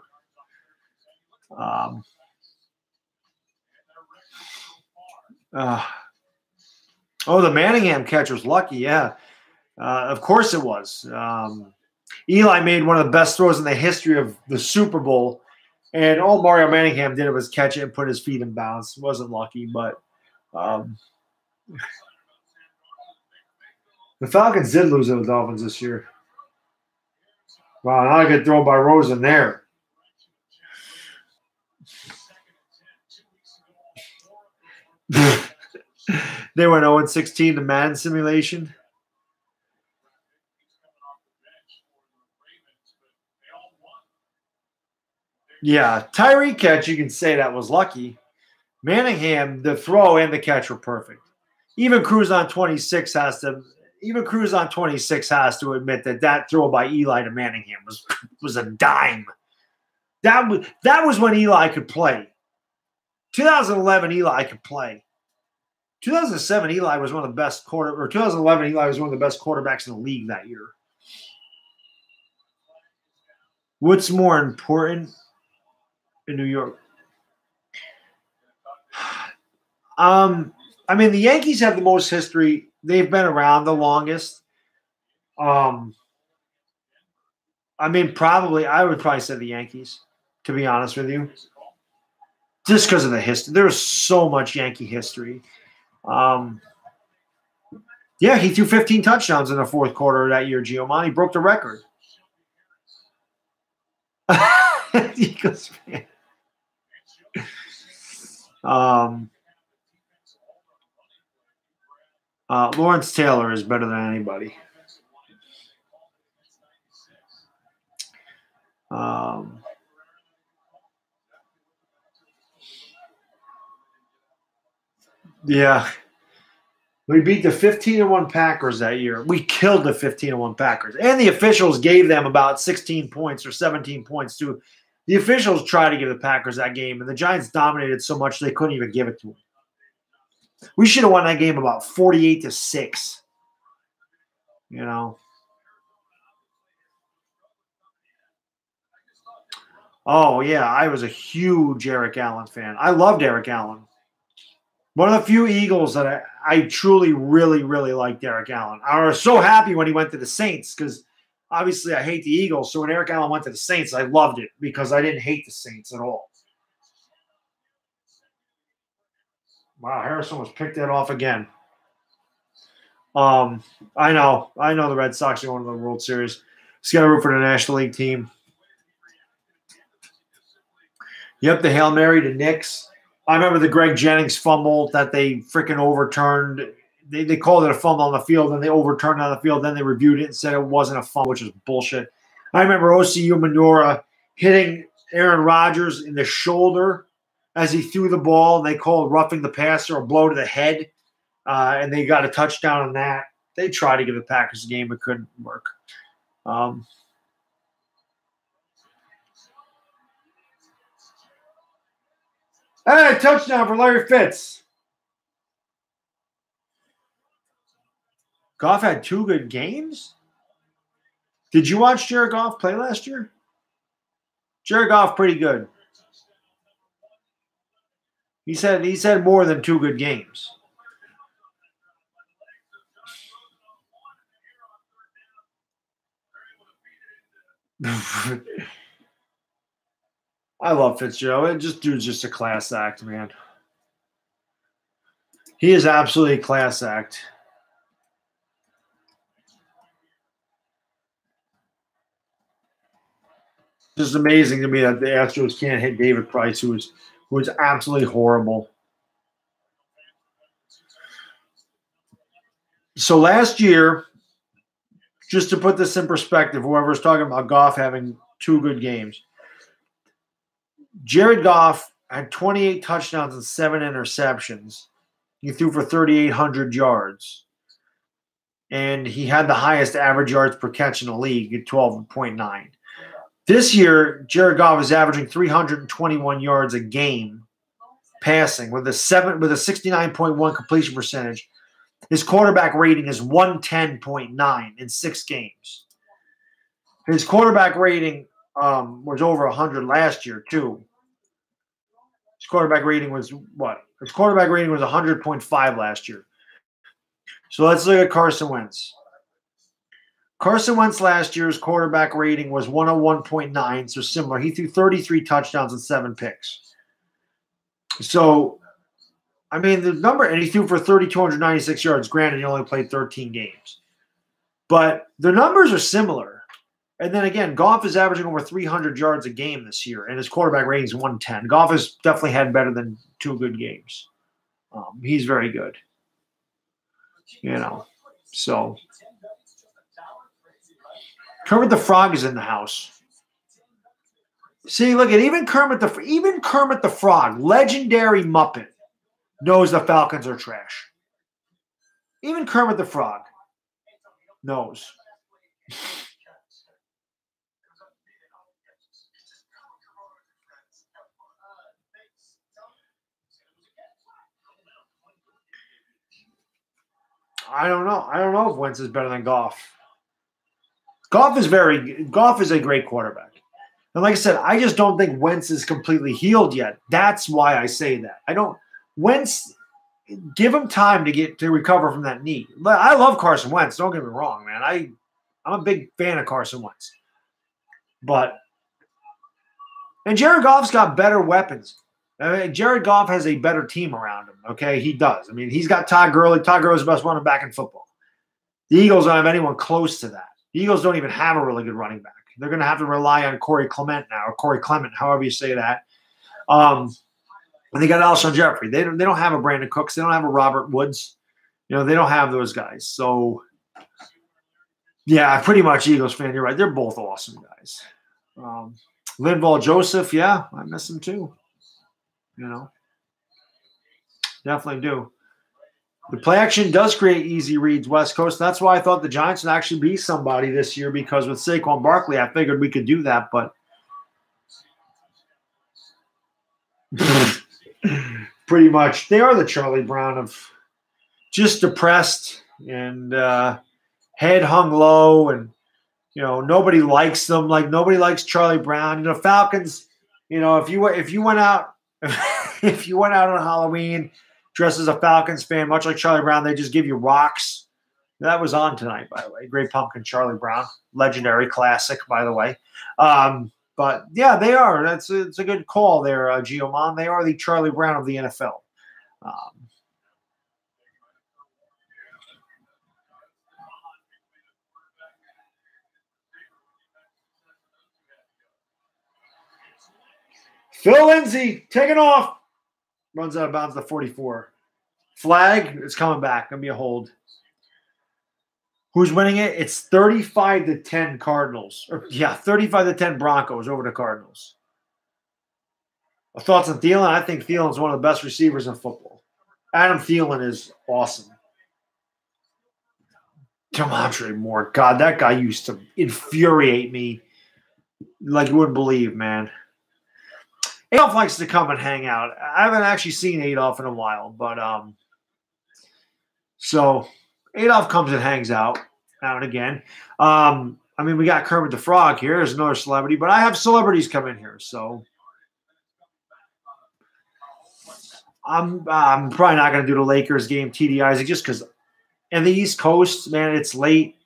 A: The Manningham catch was lucky. Yeah, of course it was. Eli made one of the best throws in the history of the Super Bowl And all Mario Manningham did was catch it and put his feet in bounds. Wasn't lucky, but the Falcons did lose to the Dolphins this year. Wow, now I get thrown by Rosen there. They went 0-16 to Madden simulation. Yeah, Tyreek catch, you can say that was lucky. Manningham, the throw and the catch were perfect. Even Cruz on 26 has to admit that throw by Eli to Manningham was a dime. That was when Eli could play. 2011 Eli could play. 2007 Eli was one of the best 2011 Eli was one of the best quarterbacks in the league that year. What's more important in New York? I mean, the Yankees have the most history. They've been around the longest. I mean, I would probably say the Yankees, to be honest with you. Just because of the history. There's so much Yankee history. Yeah, he threw 15 touchdowns in the fourth quarter of that year, Giamatti. Broke the record. Eagles fan. Lawrence Taylor is better than anybody. Yeah. We beat the 15-1 Packers that year. We killed the 15-1 Packers. And the officials gave them about 16 points or 17 points too. The officials tried to give the Packers that game, and the Giants dominated so much they couldn't even give it to them. We should have won that game about 48-6. You know. Oh, yeah, I was a huge Eric Allen fan. I loved Eric Allen. One of the few Eagles that I truly, really, really liked Eric Allen. I was so happy when he went to the Saints because obviously I hate the Eagles. So when Eric Allen went to the Saints, I loved it because I didn't hate the Saints at all. Wow, Harrison was picked that off again. I know the Red Sox are going to the World Series. Just got to root for the National League team. Yep, the Hail Mary to Knicks. I remember the Greg Jennings fumble that they freaking overturned. They called it a fumble on the field, and they overturned it on the field. Then they reviewed it and said it wasn't a fumble, which is bullshit. I remember Osi Umenyiora hitting Aaron Rodgers in the shoulder as he threw the ball. And they called roughing the passer or blow to the head, and they got a touchdown on that. They tried to give the Packers a game, but couldn't work. Hey, touchdown for Larry Fitz. Goff had 2 good games? Did you watch Jared Goff play last year? Jared Goff pretty good. He said more than 2 good games. I love Fitzgerald. Dude's just a class act, man. He is absolutely a class act. It's just amazing to me that the Astros can't hit David Price, who was absolutely horrible. So last year, just to put this in perspective, whoever's talking about Goff having 2 good games, Jared Goff had 28 touchdowns and 7 interceptions. He threw for 3,800 yards. And he had the highest average yards per catch in the league at 12.9. This year, Jared Goff is averaging 321 yards a game passing with a 69.1 completion percentage. His quarterback rating is 110.9 in 6 games. His quarterback rating was over 100 last year, too. His quarterback rating was what? His quarterback rating was 100.5 last year. So let's look at Carson Wentz. Carson Wentz last year's quarterback rating was 101.9, so similar. He threw 33 touchdowns and 7 picks. So, I mean, the number, and he threw for 3,296 yards. Granted, he only played 13 games. But the numbers are similar. And then again, Goff is averaging over 300 yards a game this year, and his quarterback rating is 110. Goff has definitely had better than 2 good games. He's very good. So Kermit the Frog is in the house. See, look at even Kermit the Frog, legendary Muppet, knows the Falcons are trash. Even Kermit the Frog knows. I don't know. I don't know if Wentz is better than Goff. Goff is a great quarterback. And like I said, I just don't think Wentz is completely healed yet. That's why I say that. Wentz, give him time to recover from that knee. I love Carson Wentz. Don't get me wrong, man. I'm a big fan of Carson Wentz. And Jared Goff's got better weapons. Jared Goff has a better team around him, okay? He does. I mean, he's got Todd Gurley. Todd Gurley's the best running back in football. The Eagles don't have anyone close to that. The Eagles don't even have a really good running back. They're going to have to rely on Corey Clement now, or Corey Clement, however you say that. And they got Alshon Jeffrey. They don't have a Brandon Cooks. They don't have a Robert Woods. They don't have those guys. So, yeah, pretty much Eagles fan. You're right. They're both awesome guys. Linval Joseph, yeah, I miss him too. Definitely do. The play action does create easy reads West Coast. That's why I thought the Giants would actually be somebody this year, because with Saquon Barkley, I figured we could do that. But pretty much, they are the Charlie Brown of just depressed and head hung low, and nobody likes them. Like nobody likes Charlie Brown. Falcons. If you went out on Halloween dressed as a Falcons fan, much like Charlie Brown, they just give you rocks. That was on tonight, by the way. Great Pumpkin Charlie Brown. Legendary classic, by the way. But, yeah, they are. It's a good call there, Geoman. They are the Charlie Brown of the NFL. Phil Lindsay taking off. Runs out of bounds to 44. Flag is coming back. Going to be a hold. Who's winning it? It's 35-10 Cardinals. 35-10 Broncos over the Cardinals. Thoughts on Thielen? I think Thielen's one of the best receivers in football. Adam Thielen is awesome. Demontre Moore. God, that guy used to infuriate me like you wouldn't believe, man. Adolph likes to come and hang out. I haven't actually seen Adolph in a while, but so Adolph comes and hangs out now and again. We got Kermit the Frog here. There's another celebrity, but I have celebrities come in here, so I'm probably not going to do the Lakers game, TD Isaac, just because in the East Coast, man, it's late,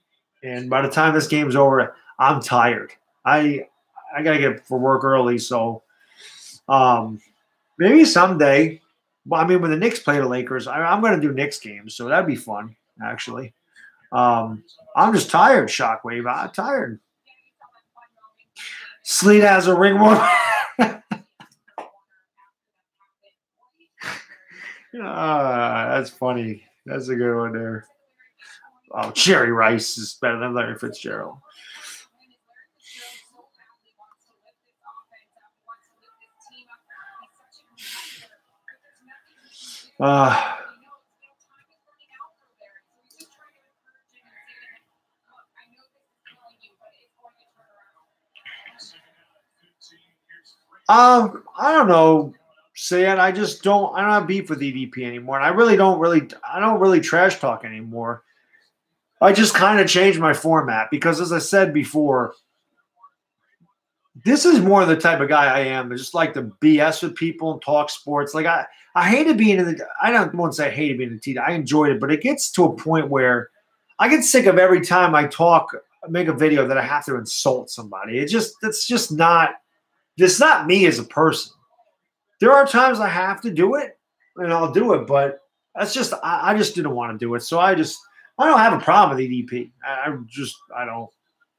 A: and by the time this game's over, I'm tired. I got to get for work early, so. Maybe someday. When the Knicks play the Lakers, I'm going to do Knicks games, so that'd be fun, actually. I'm just tired, Shockwave. I'm tired. Sleet has a ringworm. That's funny. That's a good one there. Oh, Jerry Rice is better than Larry Fitzgerald. I don't know, Sayed. I don't have beef with EVP anymore. And I don't really trash talk anymore. I just kind of changed my format because, as I said before, this is more the type of guy I am. I just like to BS with people and talk sports. Like I hated being I won't say I hated being in the TV. I enjoyed it, but it gets to a point where I get sick of every time I talk make a video that I have to insult somebody. It's not me as a person. There are times I have to do it, and I'll do it, but that's just I just didn't want to do it. So I don't have a problem with EDP. I don't,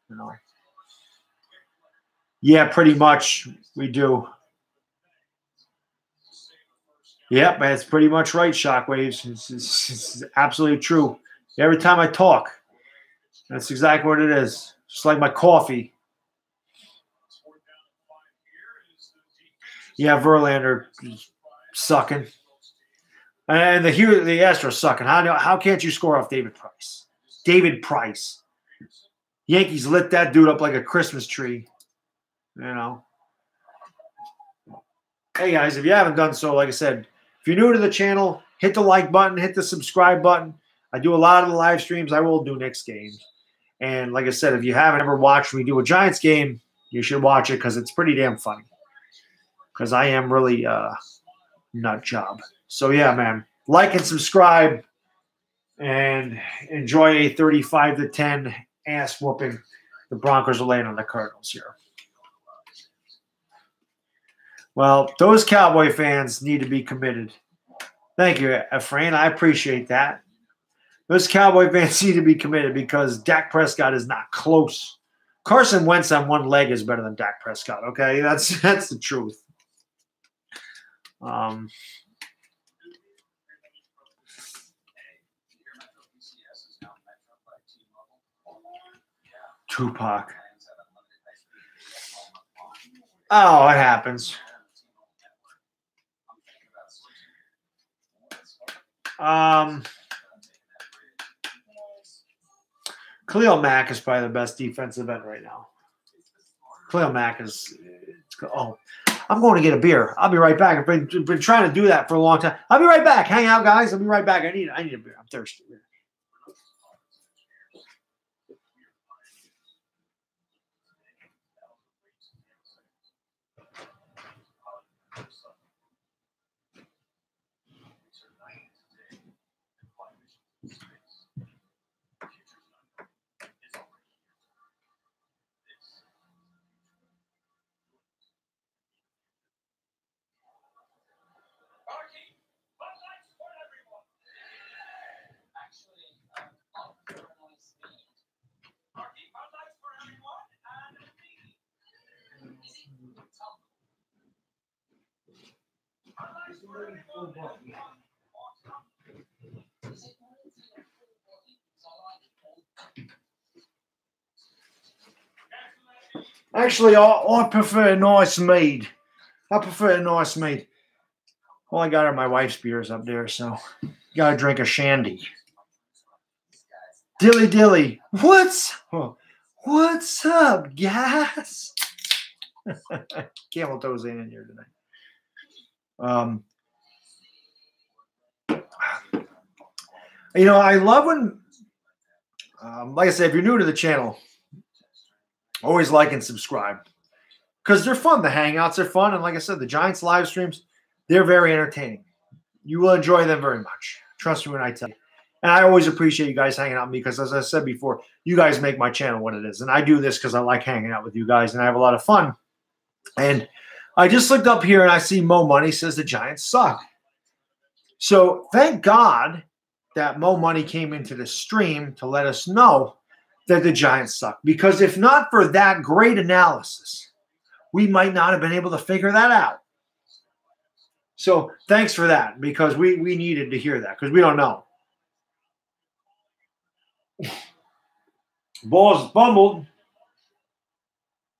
A: you know. Yeah, pretty much we do. Yep, that's pretty much right, Shockwaves. It's absolutely true. Every time I talk, that's exactly what it is. Just like my coffee. Yeah, Verlander sucking. And the Astros sucking. How can't you score off David Price? David Price. Yankees lit that dude up like a Christmas tree. You know. Hey, guys, if you haven't done so, like I said, if you're new to the channel, hit the like button, hit the subscribe button. I do a lot of the live streams. I will do Knicks games. And like I said, if you haven't ever watched me do a Giants game, you should watch it because it's pretty damn funny. Because I am really nut job. So, yeah, man, like and subscribe and enjoy a 35-10 ass whooping. The Broncos are laying on the Cardinals here. Well, those Cowboy fans need to be committed. Thank you, Efrain. I appreciate that. Those Cowboy fans need to be committed because Dak Prescott is not close. Carson Wentz on one leg is better than Dak Prescott, okay? That's the truth. Tupac. Oh, it happens. Khalil Mack is probably the best defensive end right now. Khalil Mack is oh, I'm going to get a beer. I'll be right back. I've been trying to do that for a long time. I'll be right back. Hang out, guys. I'll be right back. I need a beer. I'm thirsty. Actually, I prefer a nice mead. I prefer a nice mead. All I got are my wife's beers up there, so got to drink a shandy. Dilly dilly. What's up, guys? Camel toes ain't in here tonight. You know, I love when, like I said, if you're new to the channel, always like and subscribe because they're fun. The hangouts are fun. And like I said, the Giants live streams, they're very entertaining. You will enjoy them very much. Trust me when I tell you. And I always appreciate you guys hanging out with me because, as I said before, you guys make my channel what it is. And I do this because I like hanging out with you guys and I have a lot of fun. And I just looked up here and I see Mo Money says the Giants suck. So thank God that Mo Money came into the stream to let us know that the Giants suck. Because if not for that great analysis, we might not have been able to figure that out. So thanks for that because we needed to hear that because we don't know. Ball's fumbled.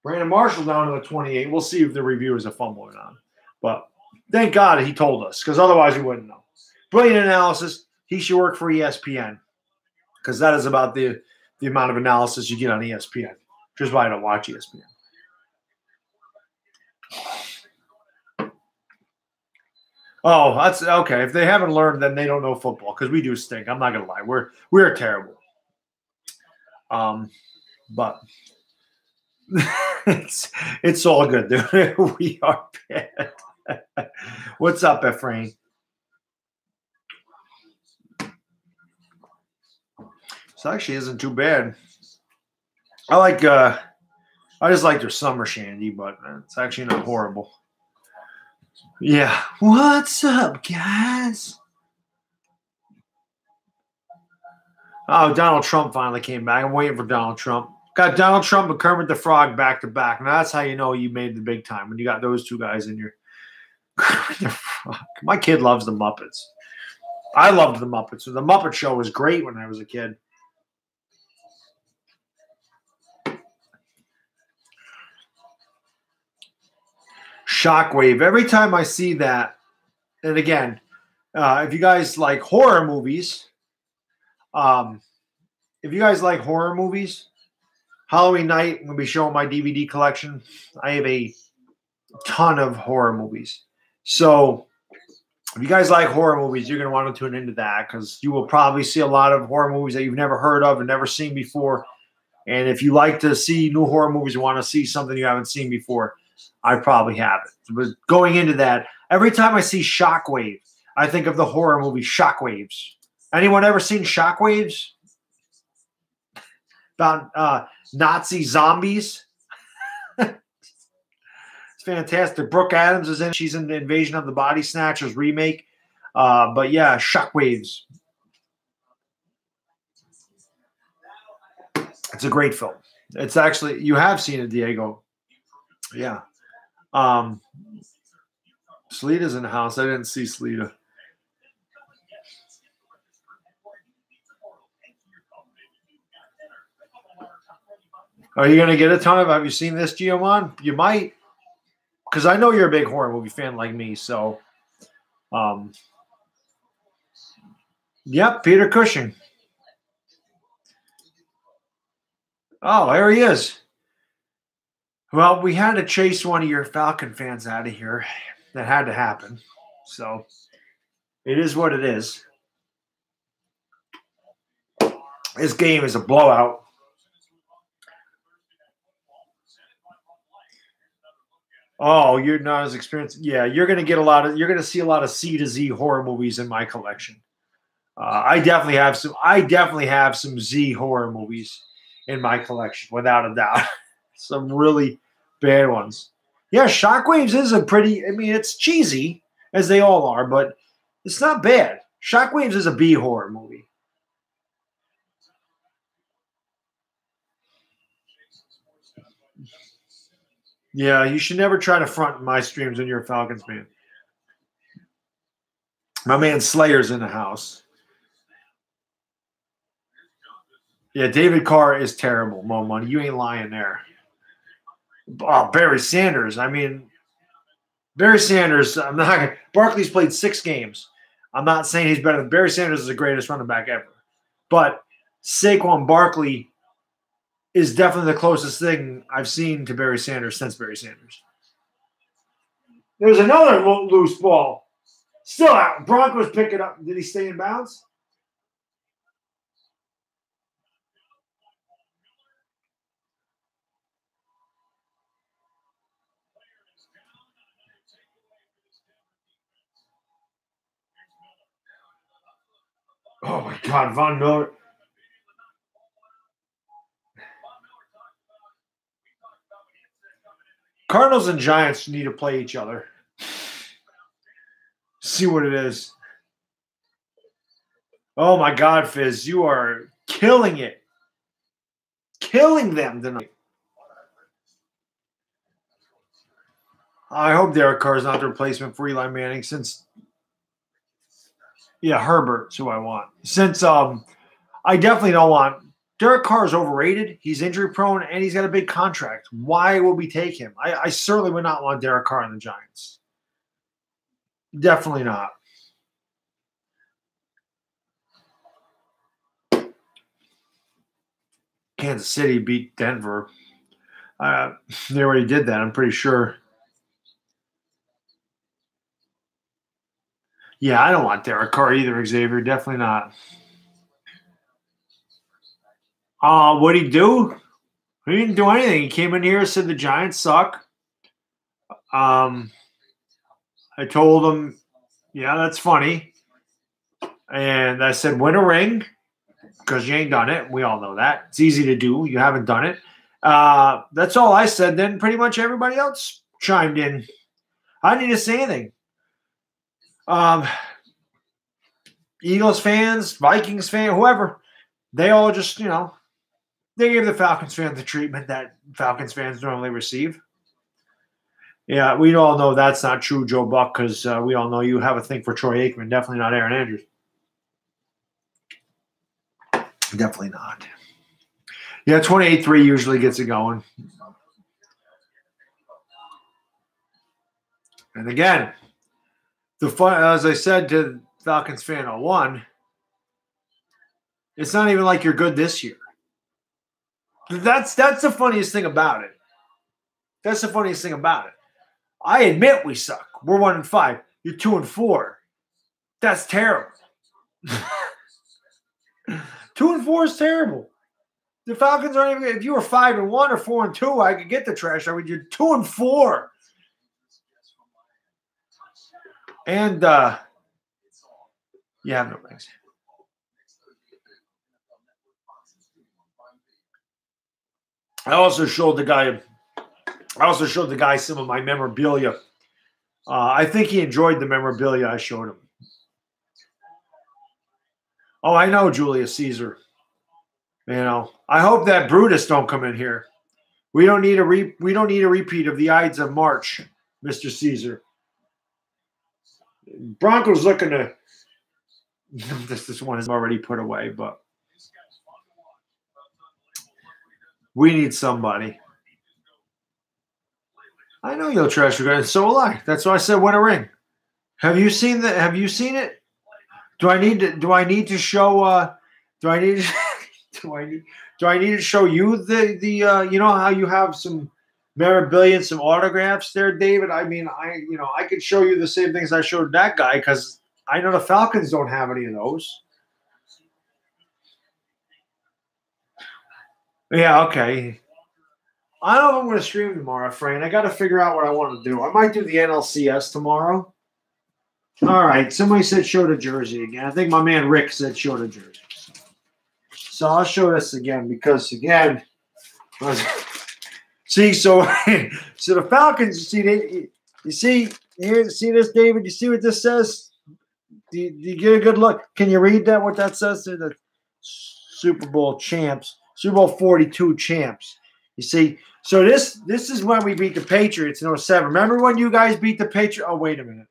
A: Brandon Marshall down to the 28. We'll see if the review is a fumble or not. But thank God he told us because otherwise we wouldn't know. Brilliant analysis. He should work for ESPN because that is about the amount of analysis you get on ESPN. Which is why I don't watch ESPN. Oh, that's okay. If they haven't learned, then they don't know football because we do stink. I'm not gonna lie. We're terrible. But it's all good, dude. We are bad. What's up, Efrain? This actually isn't too bad. I just like their summer shandy, but it's actually not horrible. Yeah. What's up, guys? Oh, Donald Trump finally came back. I'm waiting for Donald Trump. Got Donald Trump and Kermit the Frog back to back. Now that's how you know you made the big time, when you got those two guys in your Kermit the Frog. My kid loves the Muppets. I loved the Muppets. The Muppet Show was great when I was a kid. Shockwave. Every time I see that, and again, if you guys like horror movies, Halloween night, I'm going to be showing my DVD collection. I have a ton of horror movies. So if you guys like horror movies, you're going to want to tune into that, because you will probably see a lot of horror movies that you've never heard of and never seen before. And if you like to see new horror movies and want to see something you haven't seen before, I probably have it. But going into that, every time I see Shockwave, I think of the horror movie Shockwaves. Anyone ever seen Shockwaves? About Nazi zombies? It's fantastic. Brooke Adams is in it. She's in the Invasion of the Body Snatchers remake. But yeah, Shockwaves. It's a great film. It's actually, you have seen it, Diego. Yeah. Sleeta's in the house. I didn't see Sleeta. Are you going to get a ton of? Have you seen this, Giovanni? You might, because I know you're a big horror movie fan like me. So, yep, Peter Cushing. Oh, there he is. Well, we had to chase one of your Falcon fans out of here. That had to happen. So, it is what it is. This game is a blowout. Oh, you're not as experienced. Yeah, you're going to see a lot of C to Z horror movies in my collection. I definitely have some Z horror movies in my collection, without a doubt. Some really bad ones. Yeah, Shockwaves is it's cheesy, as they all are, but it's not bad. Shockwaves is a B horror movie. Yeah, you should never try to front my streams when you're a Falcons fan. My man Slayer's in the house. Yeah, David Carr is terrible, Mo Money. You ain't lying there. Oh, Barry Sanders. Barry Sanders, Barkley's played 6 games. I'm not saying he's better. Barry Sanders is the greatest running back ever. But Saquon Barkley is definitely the closest thing I've seen to Barry Sanders since Barry Sanders. There's another loose ball. Still out. Broncos pick it up. Did he stay in bounds? Oh, my God. Von Miller. Cardinals and Giants need to play each other. See what it is. Oh, my God, Fizz. You are killing it. Killing them tonight. I hope Derek Carr is not the replacement for Eli Manning, since Herbert's who I want. Since I definitely don't want Derek Carr is overrated. He's injury prone and he's got a big contract. Why would we take him? I certainly would not want Derek Carr in the Giants. Definitely not. Kansas City beat Denver. They already did that, I'm pretty sure. Yeah, I don't want Derek Carr either, Xavier. Definitely not. What'd he do? He didn't do anything. He came in here and said the Giants suck. I told him, yeah, that's funny. And I said, win a ring, because you ain't done it. We all know that. It's easy to do. You haven't done it. That's all I said. Then pretty much everybody else chimed in. I didn't need to say anything. Eagles fans, Vikings fans, whoever, they all just, they gave the Falcons fans the treatment that Falcons fans normally receive. Yeah, we all know that's not true, Joe Buck, because we all know you have a thing for Troy Aikman. Definitely not Aaron Andrews. Definitely not. Yeah, 28-3 usually gets it going. And again, as I said to Falcons fan 01, it's not even like you're good this year. That's the funniest thing about it. That's the funniest thing about it. I admit we suck. We're 1-5. You're 2-4. That's terrible. 2-4 is terrible. The Falcons aren't even. If you were 5-1 or 4-2, I could get the trash. I mean, you're 2-4. And you have no rings. I also showed the guy some of my memorabilia. I think he enjoyed the memorabilia I showed him. Oh, I know, Julius Caesar. I hope that Brutus don't come in here. We don't need a repeat of the Ides of March, Mr. Caesar. Broncos looking to. This one is already put away, but we need somebody. I know you'll trash your guy, and so will I. That's why I said win a ring. Have you seen it? Do I need to show? Do I need to show you the you know how you have some memorabilia and some autographs there, David? I mean, I could show you the same things I showed that guy because I know the Falcons don't have any of those. Yeah, okay. I don't know if I'm going to stream tomorrow, Fran. I got to figure out what I want to do. I might do the NLCS tomorrow. All right. Somebody said show the jersey again. I think my man Rick said show the jersey. So I'll show this again because, again, see, so the Falcons, you see this, David? You see what this says? Do you get a good look? Can you read that, what that says? They're the Super Bowl champs, Super Bowl 42 champs. You see, so this is when we beat the Patriots in 07. Remember when you guys beat the Patriots? Oh, wait a minute.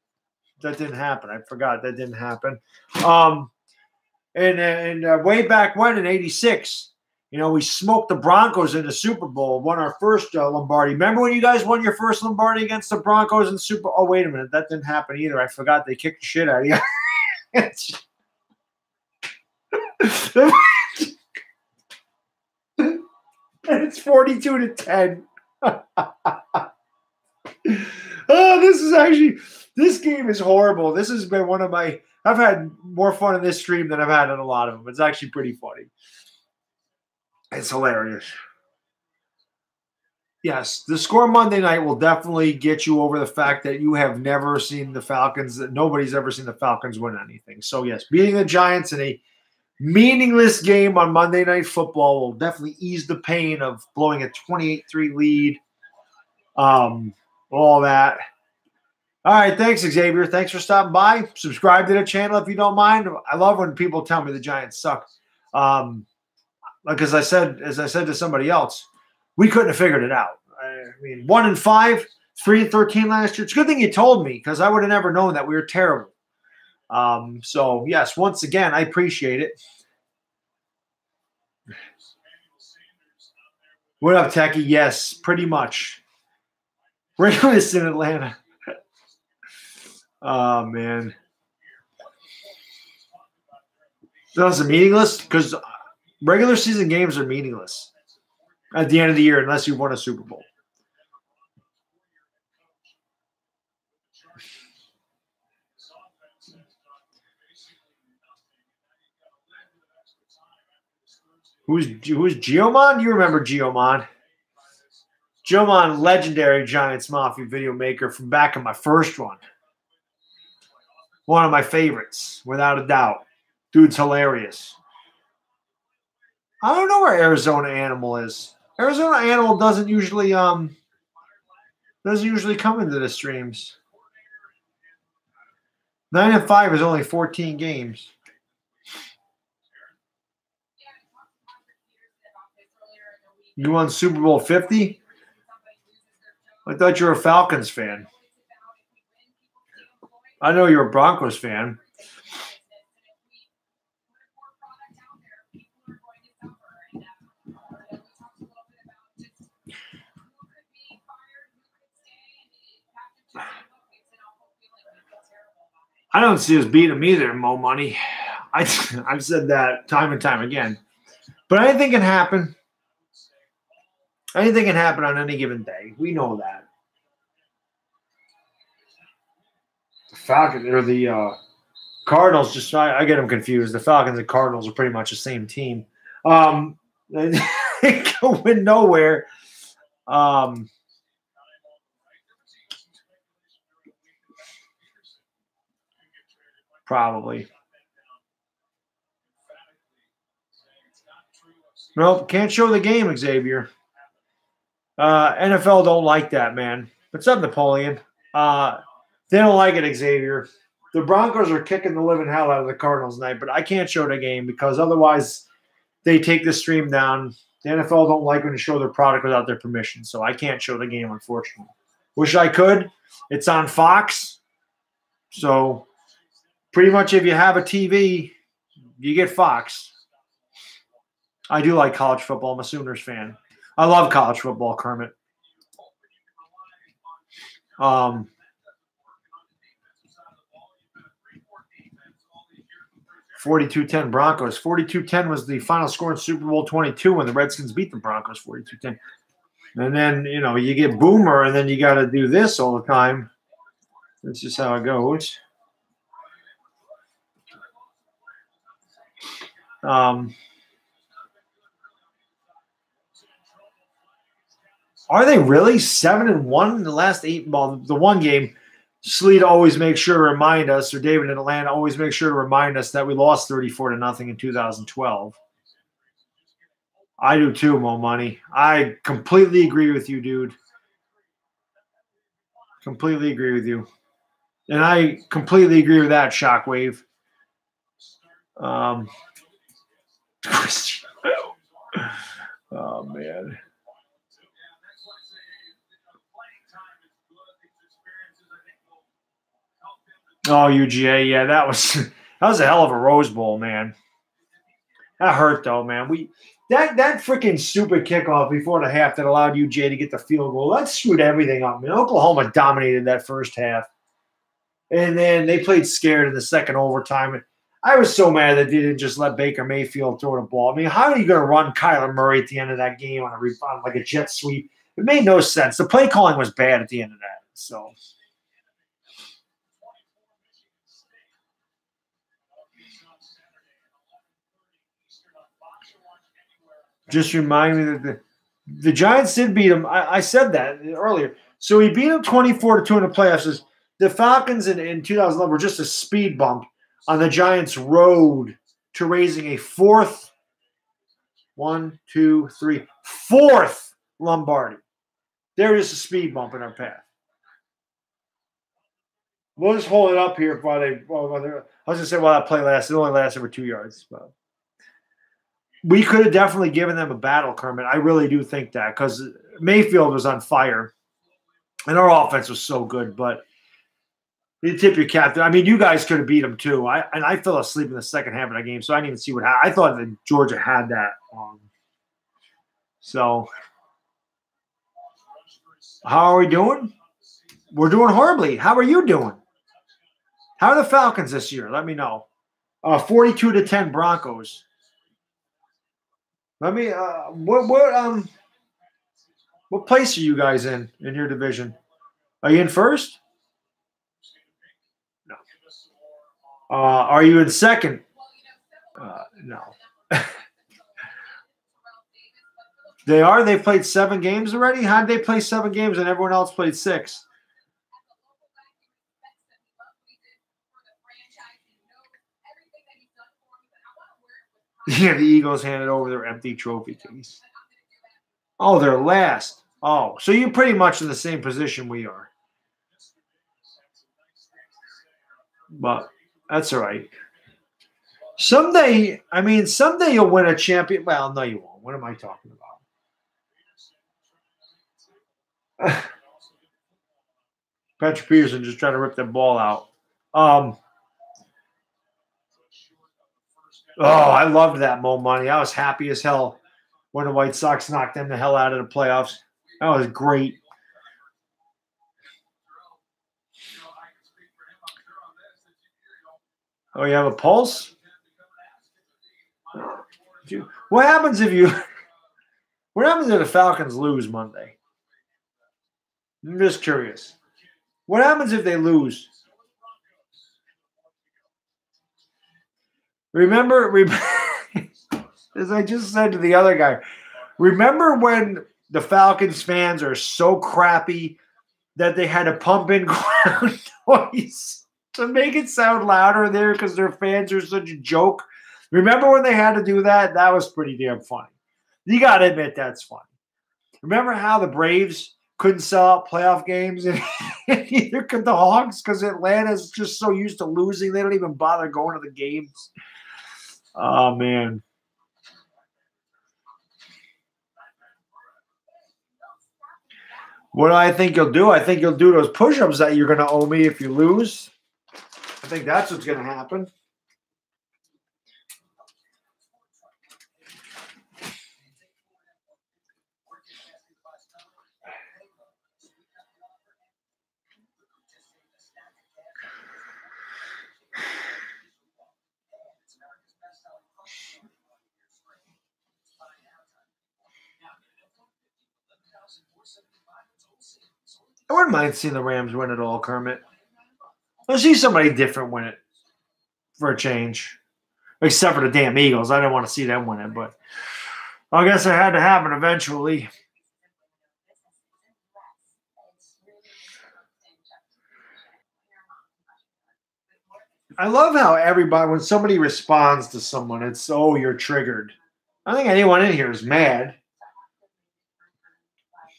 A: That didn't happen. I forgot that didn't happen. And way back when in 86, we smoked the Broncos in the Super Bowl, won our first Lombardi. Remember when you guys won your first Lombardi against the Broncos in Super Bowl? Oh, wait a minute. That didn't happen either. I forgot they kicked the shit out of you. And it's 42-10. Oh, this game is horrible. This has been one of I've had more fun in this stream than I've had in a lot of them. It's actually pretty funny. It's hilarious. Yes, the score Monday night will definitely get you over the fact that you have never seen the Falcons, that nobody's ever seen the Falcons win anything. So, yes, beating the Giants in a meaningless game on Monday Night Football will definitely ease the pain of blowing a 28-3 lead. All that. All right, thanks, Xavier. Thanks for stopping by. Subscribe to the channel if you don't mind. I love when people tell me the Giants suck. Like as I said to somebody else, we couldn't have figured it out. I mean, 1-5, 3-13 last year. It's a good thing you told me because I would have never known that we were terrible. So, yes, once again, I appreciate it. What up, Techie? Yes, pretty much. Regulus in Atlanta. Oh, man. Those are meaningless because regular season games are meaningless at the end of the year unless you won a Super Bowl. Who's Geomon? You remember Geomon. Geomon, legendary Giants Mafia video maker from back in my first one. One of my favorites, without a doubt. Dude's hilarious. I don't know where Arizona Animal is. Arizona Animal doesn't usually come into the streams. 9-5 is only 14 games. You won Super Bowl 50? I thought you were a Falcons fan. I know you're a Broncos fan. I don't see us beating them either, Mo Money. I've said that time and time again. But anything can happen. Anything can happen on any given day. We know that. The Falcons or the Cardinals, just I get them confused. The Falcons and Cardinals are pretty much the same team. They go in nowhere. Probably. Nope, can't show the game, Xavier. NFL don't like that, man. What's up, Napoleon? They don't like it, Xavier. The Broncos are kicking the living hell out of the Cardinals tonight, but I can't show the game because otherwise they take the stream down. The NFL don't like when to show their product without their permission, so I can't show the game, unfortunately. Wish I could. It's on Fox. So pretty much if you have a TV, you get Fox. I do like college football. I'm a Sooners fan. I love college football, Kermit. 42-10 Broncos. 42-10 was the final score in Super Bowl 22 when the Redskins beat the Broncos 42-10. And then, you get Boomer, and then you got to do this all the time. That's just how it goes. Are they really 7-1 in the last 8? Well, the one game, Sleet always makes sure to remind us, or David in Atlanta always makes sure to remind us that we lost 34-0 in 2012. I do too, Mo Money. I completely agree with you, dude. Completely agree with you. And I completely agree with that, Shockwave. Oh, man. Oh, UGA, yeah, that was a hell of a Rose Bowl, man. That hurt though, man. That freaking stupid kickoff before the half that allowed UGA to get the field goal. That screwed everything up. Man, Oklahoma dominated that first half, and then they played scared in the second overtime. I was so mad that they didn't just let Baker Mayfield throw the ball. I mean, how are you going to run Kyler Murray at the end of that game on like a jet sweep? It made no sense. The play calling was bad at the end of that. So. Just remind me that the Giants did beat them. I said that earlier. So he beat them 24-2 in the playoffs. The Falcons in 2011 were just a speed bump on the Giants' road to raising a fourth Lombardi. They're just a speed bump in our path. We'll just hold it up here while I was going to say while that play lasted. It only lasted for 2 yards. But we could have definitely given them a battle, Kermit. I really do think that because Mayfield was on fire and our offense was so good. But you tip your cap. I mean, you guys could have beat them too. I fell asleep in the second half of that game, so I didn't even see what happened. I thought that Georgia had that. So how are we doing? We're doing horribly. How are you doing? How are the Falcons this year? Let me know. 42-10 Broncos. Let me. What place are you guys in your division? Are you in first? No. Are you in second? No. They are. They've played 7 games already. How did they play 7 games and everyone else played 6? Yeah, the Eagles handed over their empty trophy case. Oh, they're last. Oh, so you're pretty much in the same position we are. But that's all right. Someday you'll win a champion. Well, no, you won't. What am I talking about? Patrick Peterson just trying to rip that ball out. I loved that Mo money. I was happy as hell when the White Sox knocked them the hell out of the playoffs. That was great. Oh, you have a pulse? What happens if the Falcons lose Monday? I'm just curious. What happens if they lose? Remember, as I just said to the other guy, remember when the Falcons fans are so crappy that they had to pump in crowd noise to make it sound louder there because their fans are such a joke? Remember when they had to do that? That was pretty damn funny. You got to admit that's funny. Remember how the Braves couldn't sell out playoff games and neither could the Hawks because Atlanta's just so used to losing they don't even bother going to the games. Oh, man. What do I think you'll do? I think you'll do those push-ups that you're going to owe me if you lose. I think that's what's going to happen. I wouldn't mind seeing the Rams win it all, Kermit. Let's see somebody different win it for a change. Except for the damn Eagles. I didn't want to see them win it, but I guess it had to happen eventually. I love how everybody, when somebody responds to someone, it's, oh, you're triggered. I don't think anyone in here is mad.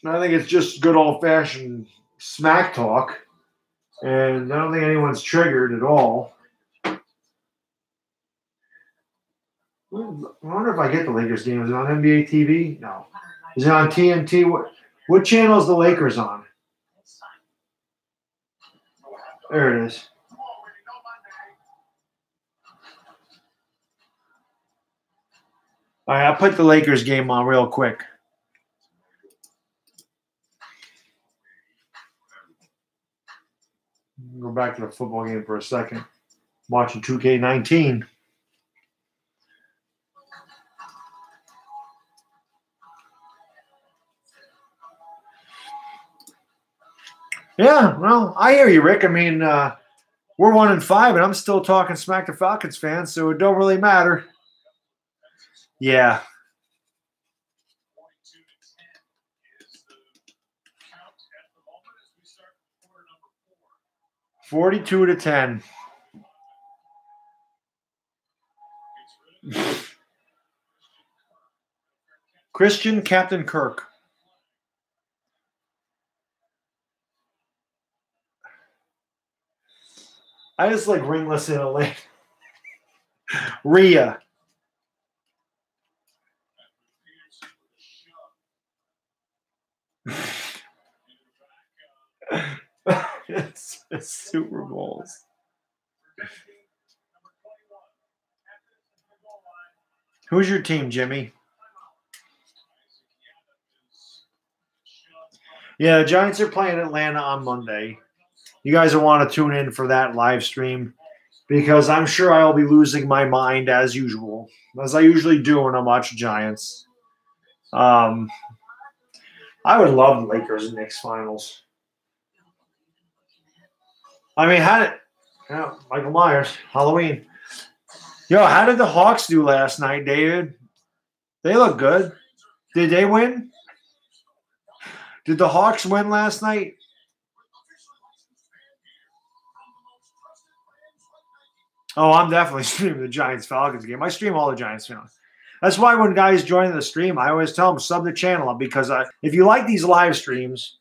A: I think it's just good old-fashioned smack talk. And I don't think anyone's triggered at all. I wonder if I get the Lakers game. Is it on NBA TV? No. Is it on TNT? What channel is the Lakers on? There it is. All right, I'll put the Lakers game on real quick. Go back to the football game for a second. I'm watching 2K19. Yeah, well, I hear you, Rick. I mean, we're 1-5, and I'm still talking smack to Falcons fans, so it don't really matter. Yeah. $42-10. Christian Captain Kirk. I just like ringless in a lane. Rhea. It's Super Bowls. Who's your team, Jimmy? Yeah, the Giants are playing Atlanta on Monday. You guys will want to tune in for that live stream because I'm sure I'll be losing my mind as usual, as I usually do when I watch Giants. I would love the Lakers and Knicks finals. I mean, Michael Myers, Halloween. Yo, how did the Hawks do last night, David? They look good. Did they win? Did the Hawks win last night? Oh, I'm definitely streaming the Giants-Falcons game. I stream all the Giants films. That's why when guys join the stream, I always tell them sub the channel up because if you like these live streams,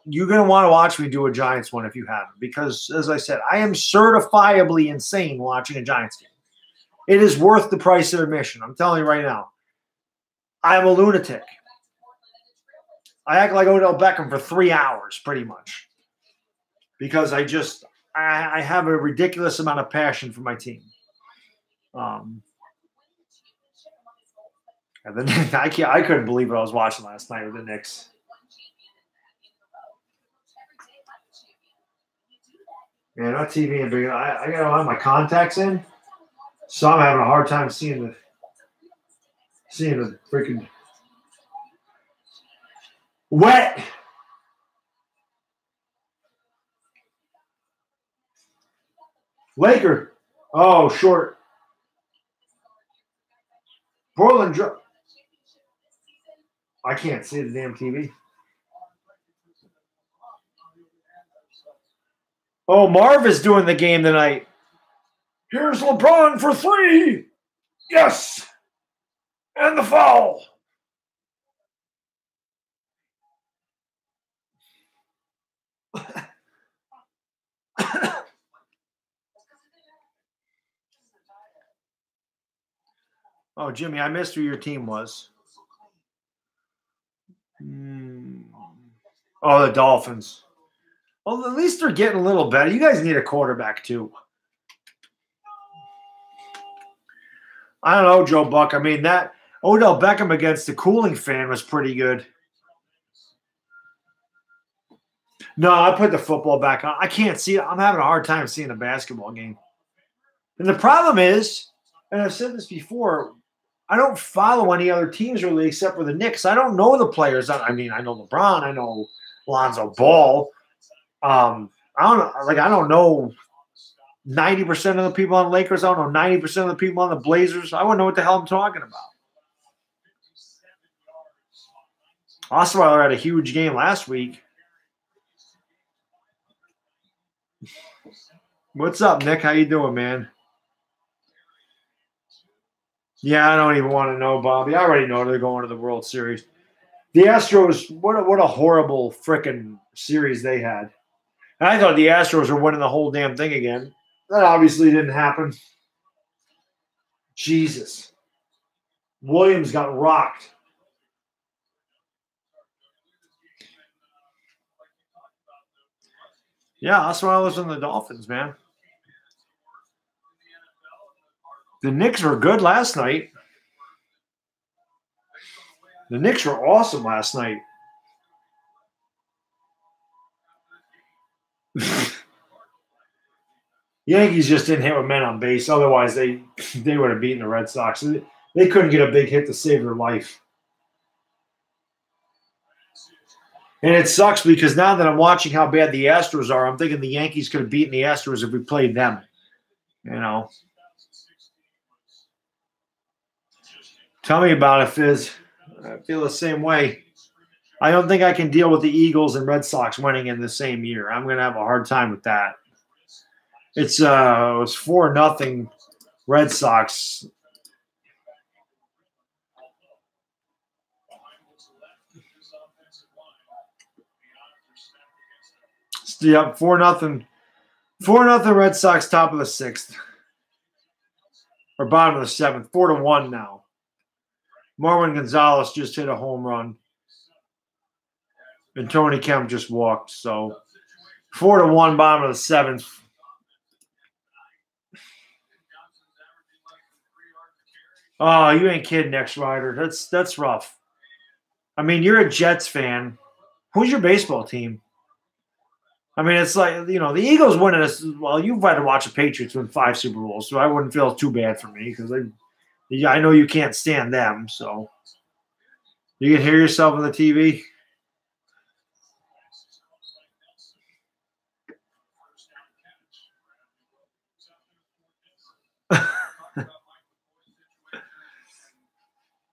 A: you're going to want to watch me do a Giants one if you haven't. Because, as I said, I am certifiably insane watching a Giants game. It is worth the price of admission. I'm telling you right now. I am a lunatic. I act like Odell Beckham for 3 hours, pretty much. Because I have a ridiculous amount of passion for my team. And then I couldn't believe what I was watching last night with the Knicks. Man, that TV ain't big. I got all my contacts in, so I'm having a hard time seeing the freaking wet. Laker. Oh, short. Portland. I can't see the damn TV. Oh, Marv is doing the game tonight. Here's LeBron for 3. Yes. And the foul. Oh, Jimmy, I missed who your team was. Oh, the Dolphins. Well, at least they're getting a little better. You guys need a quarterback, too. I don't know, Joe Buck. I mean, that Odell Beckham against the cooling fan was pretty good. No, I put the football back on. I can't see it. I'm having a hard time seeing a basketball game. And the problem is, and I've said this before, I don't follow any other teams really except for the Knicks. I don't know the players. I mean, I know LeBron. I know Lonzo Ball. I don't know 90% of the people on the Lakers. I don't know 90% of the people on the Blazers. I wouldn't know what the hell I'm talking about. Osweiler had a huge game last week. What's up, Nick? How you doing, man? Yeah, I don't even want to know, Bobby. I already know they're going to the World Series. The Astros, what a horrible freaking series they had. And I thought the Astros were winning the whole damn thing again. That obviously didn't happen. Jesus. Williams got rocked. Yeah, Osweiler's on the Dolphins, man. The Knicks were good last night. The Knicks were awesome last night. Yankees just didn't hit with men on base. Otherwise, they would have beaten the Red Sox. They couldn't get a big hit to save their life. And it sucks because now that I'm watching how bad the Astros are, I'm thinking the Yankees could have beaten the Astros if we played them. You know. Tell me about it, Fizz. I feel the same way. I don't think I can deal with the Eagles and Red Sox winning in the same year. I'm going to have a hard time with that. It was 4-0 Red Sox. Yep, 4-0. 4-0 Red Sox, top of the 6th. Or bottom of the 7th. 4-1 now. Marwin Gonzalez just hit a home run. And Tony Kemp just walked. So 4-1, bottom of the 7th. Oh, you ain't kidding, X Rider. That's rough. I mean, you're a Jets fan. Who's your baseball team? I mean, it's like, the Eagles winning this. Well, you've had to watch the Patriots win 5 Super Bowls, so I wouldn't feel too bad for me because I know you can't stand them. So you can hear yourself on the TV.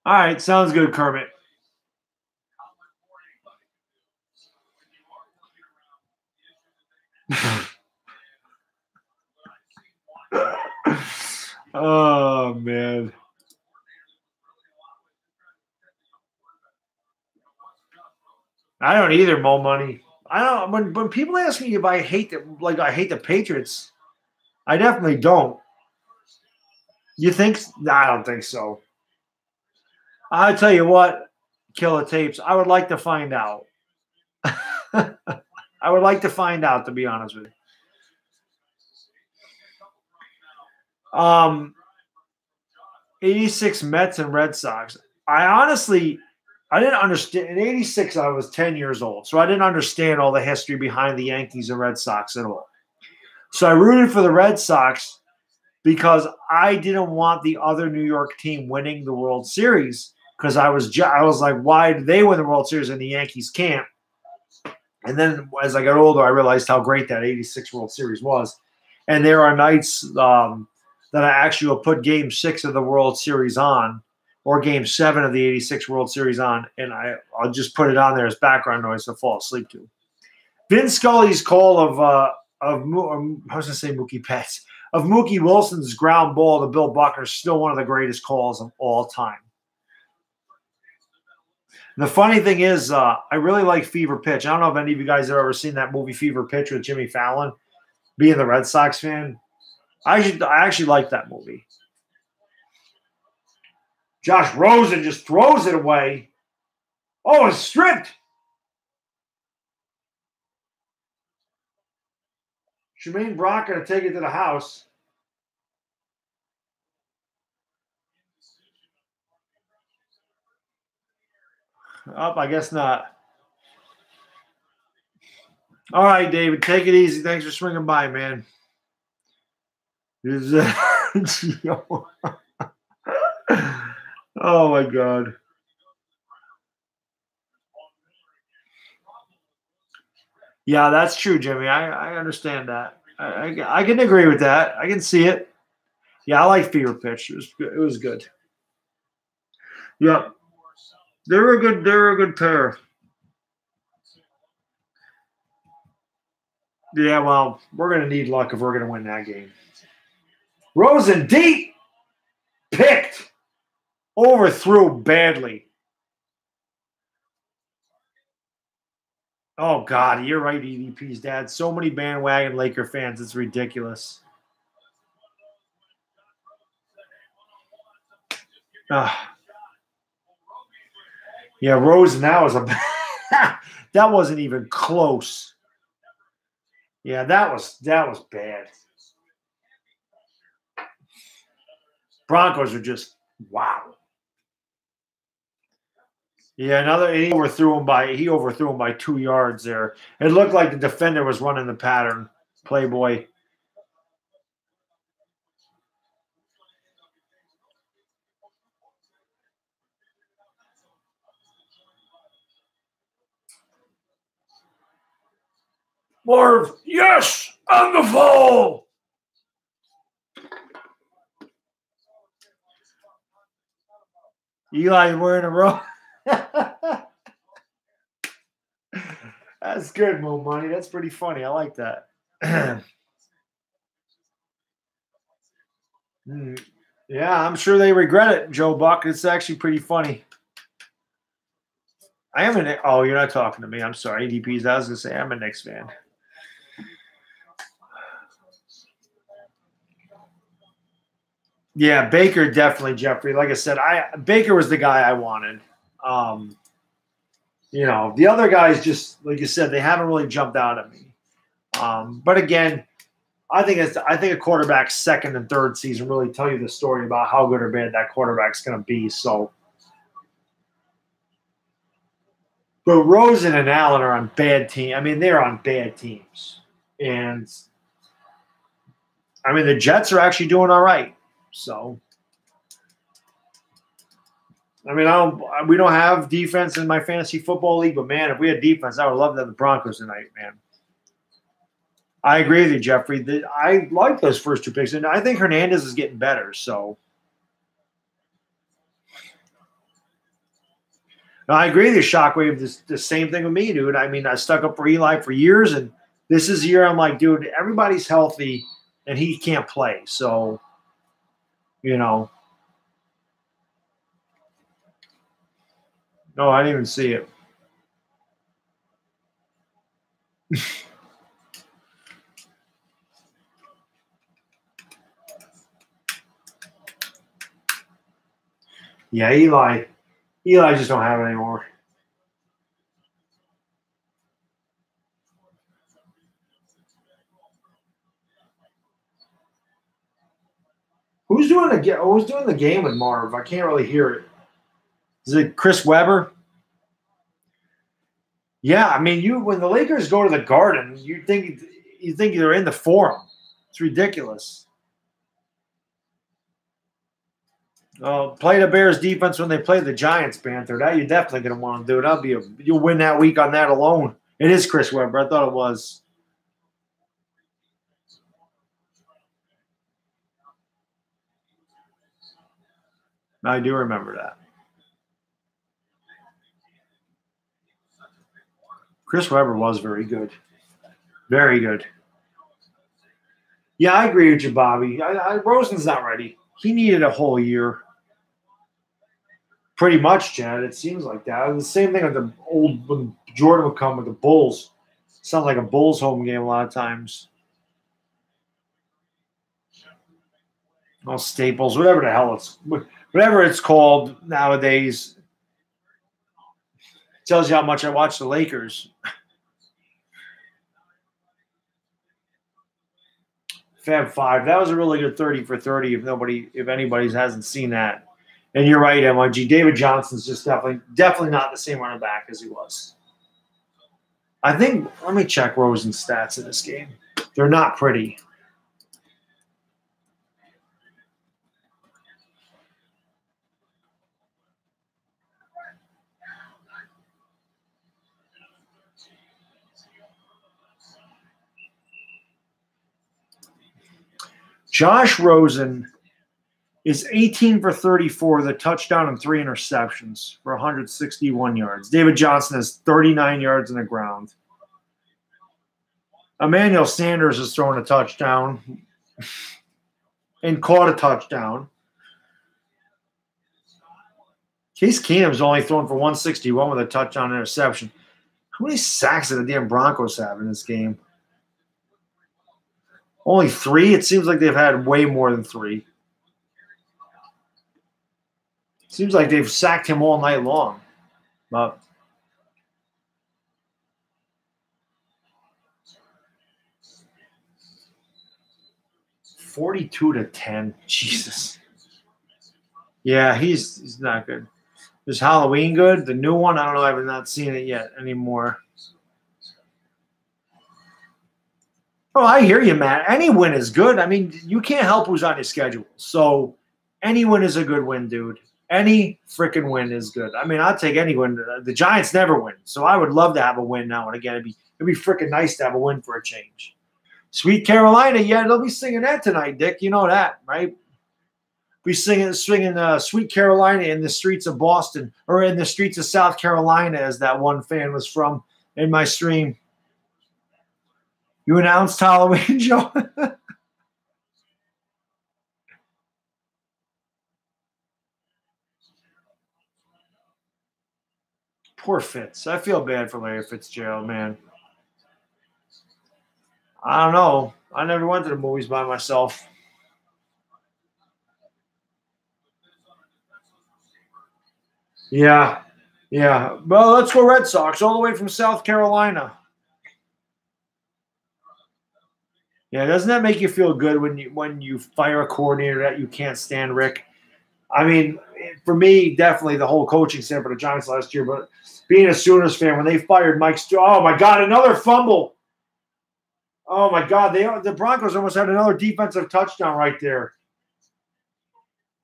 A: All right, sounds good, Kermit. Oh, man. I don't either, Mo Money. I don't. When people ask me if I hate the Patriots, I definitely don't. You think? No, I don't think so. I'll tell you what, Killer Tapes. I would like to find out. I would like to find out, to be honest with you. 86 Mets and Red Sox. I didn't understand. In 86, I was 10 years old, so I didn't understand all the history behind the Yankees and Red Sox at all. So I rooted for the Red Sox because I didn't want the other New York team winning the World Series because I was like, why do they win the World Series and the Yankees can't? And then as I got older, I realized how great that 86 World Series was. And there are nights that I actually will put Game 6 of the World Series on or Game 7 of the 86 World Series on, and I'll just put it on there as background noise to fall asleep to. Vin Scully's call I was going to say Mookie Betts, of Mookie Wilson's ground ball to Bill Buckner is still one of the greatest calls of all time. The funny thing is, I really like Fever Pitch. I don't know if any of you guys have ever seen that movie Fever Pitch with Jimmy Fallon. Being the Red Sox fan, I actually like that movie. Josh Rosen just throws it away. Oh, it's stripped. Jermaine Brock going to take it to the house. Oh, I guess not. All right, David, take it easy. Thanks for swinging by, man. Oh, my God. Yeah, that's true, Jimmy. I understand that. I can agree with that. I can see it. Yeah, I like Fever Pitch. It was good. Yep. They're a good pair. Yeah, well, we're gonna need luck if we're gonna win that game. Rosen deep picked. Overthrew badly. Oh God, you're right, EDP's dad. So many bandwagon Laker fans, it's ridiculous. Yeah, Rosen, that was that wasn't even close. Yeah, that was bad. Broncos are just wow. Yeah, he overthrew him by 2 yards there. It looked like the defender was running the pattern. Playboy. Marv, yes, on the fall. Eli wearing a robe. That's good, Mo Money. That's pretty funny. I like that. Yeah, I'm sure they regret it, Joe Buck. It's actually pretty funny. I am oh, you're not talking to me. I'm sorry. ADPs. I was going to say I'm a Knicks fan. Yeah, Baker definitely, Jeffrey. Like I said, Baker was the guy I wanted. The other guys just, like you said, they haven't really jumped out at me. But again, I think a quarterback's second and third season really tell you the story about how good or bad that quarterback's going to be. So, but Rosen and Allen are on bad teams. I mean, they're on bad teams, and I mean the Jets are actually doing all right. So, I mean, we don't have defense in my fantasy football league, but man, if we had defense, I would love to have the Broncos tonight, man. I agree with you, Jeffrey. I like those first two picks, and I think Hernandez is getting better. So, no, I agree with you, Shockwave. The same thing with me, dude. I mean, I stuck up for Eli for years, and this is the year I'm like, dude, everybody's healthy, and he can't play. So, No, I didn't even see it. Yeah, Eli just don't have it anymore. Who's doing the game with Marv? I can't really hear it. Is it Chris Webber? Yeah, I mean, when the Lakers go to the Garden, you think they're in the Forum. It's ridiculous. Play the Bears defense when they play the Giants, Panther. That you're definitely going to want to do. You'll win that week on that alone. It is Chris Webber. I thought it was. I do remember that. Chris Webber was very good. Very good. Yeah, I agree with you, Bobby. Rosen's not ready. He needed a whole year. Pretty much, Chad. It seems like that. The same thing with when Jordan would come with the Bulls. Sounds like a Bulls home game a lot of times. Well, Staples, whatever the hell whatever it's called nowadays. Tells you how much I watch the Lakers. Fab Five. That was a really good 30 for 30. If anybody hasn't seen that. And you're right, MIG. David Johnson's just definitely not the same running back as he was. I think, let me check Rosen's stats in this game. They're not pretty. Josh Rosen is 18 for 34 with a touchdown and 3 interceptions for 161 yards. David Johnson has 39 yards in the ground. Emmanuel Sanders has thrown a touchdown and caught a touchdown. Case Keenum's only thrown for 161 with a touchdown interception. How many sacks did the damn Broncos have in this game? Only 3? It seems like they've had way more than 3. Seems like they've sacked him all night long. But 42-10. Jesus. Yeah, he's not good. Is Halloween good? The new one? I don't know. I have not seen it yet anymore. Oh, I hear you, Matt. Any win is good. I mean, you can't help who's on your schedule. So any win is a good win, dude. Any freaking win is good. I mean, I'll take any win. The Giants never win. So I would love to have a win now and again. It'd be freaking nice to have a win for a change. Sweet Carolina, yeah, they'll be singing that tonight, Dick. You know that, right? Be swinging Sweet Carolina in the streets of Boston or in the streets of South Carolina, as that one fan was from in my stream. You announced Halloween, Joe? Poor Fitz. I feel bad for Larry Fitzgerald, man. I don't know. I never went to the movies by myself. Yeah. Yeah. Well, let's go Red Sox all the way from South Carolina. Yeah, doesn't that make you feel good when you fire a coordinator that you can't stand, Rick? I mean, for me, definitely the whole coaching staff for the Giants last year, but being a Sooners fan, when they fired Mike oh my God, another fumble. Oh my God, the Broncos almost had another defensive touchdown right there.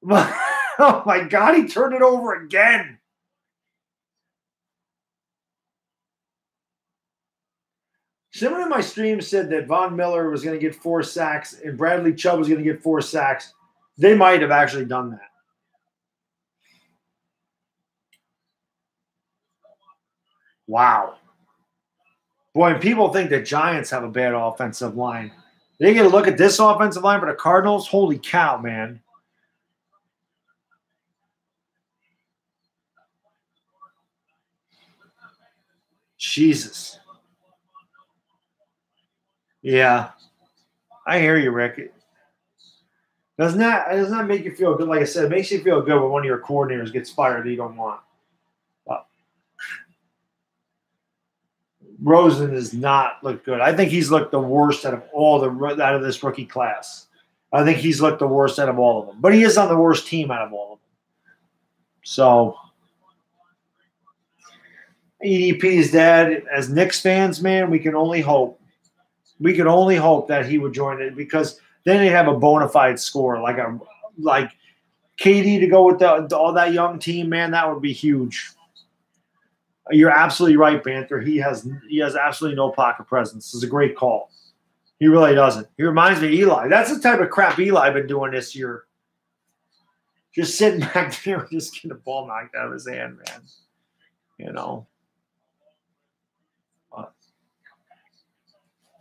A: Oh my God, he turned it over again. Someone in my stream said that Von Miller was going to get 4 sacks and Bradley Chubb was going to get 4 sacks. They might have actually done that. Wow. Boy, and people think that Giants have a bad offensive line. They get a look at this offensive line for the Cardinals. Holy cow, man. Jesus. Yeah, I hear you, Rick. It does not make you feel good. Like I said, it makes you feel good when one of your coordinators gets fired that you don't want. Rosen does not look good. I think he's looked the worst out of this rookie class. I think he's looked the worst out of all of them. But he is on the worst team out of all of them. So EDP's dad, as Knicks fans, man, we can only hope. We can only hope that he would join it, because then they'd have a bona fide score like KD to go with all that young team, man. That would be huge. You're absolutely right, Panther. He has absolutely no pocket presence. It's a great call. He really doesn't. He reminds me of Eli. That's the type of crap Eli been doing this year. Just sitting back there, just getting the ball knocked out of his hand, man. You know.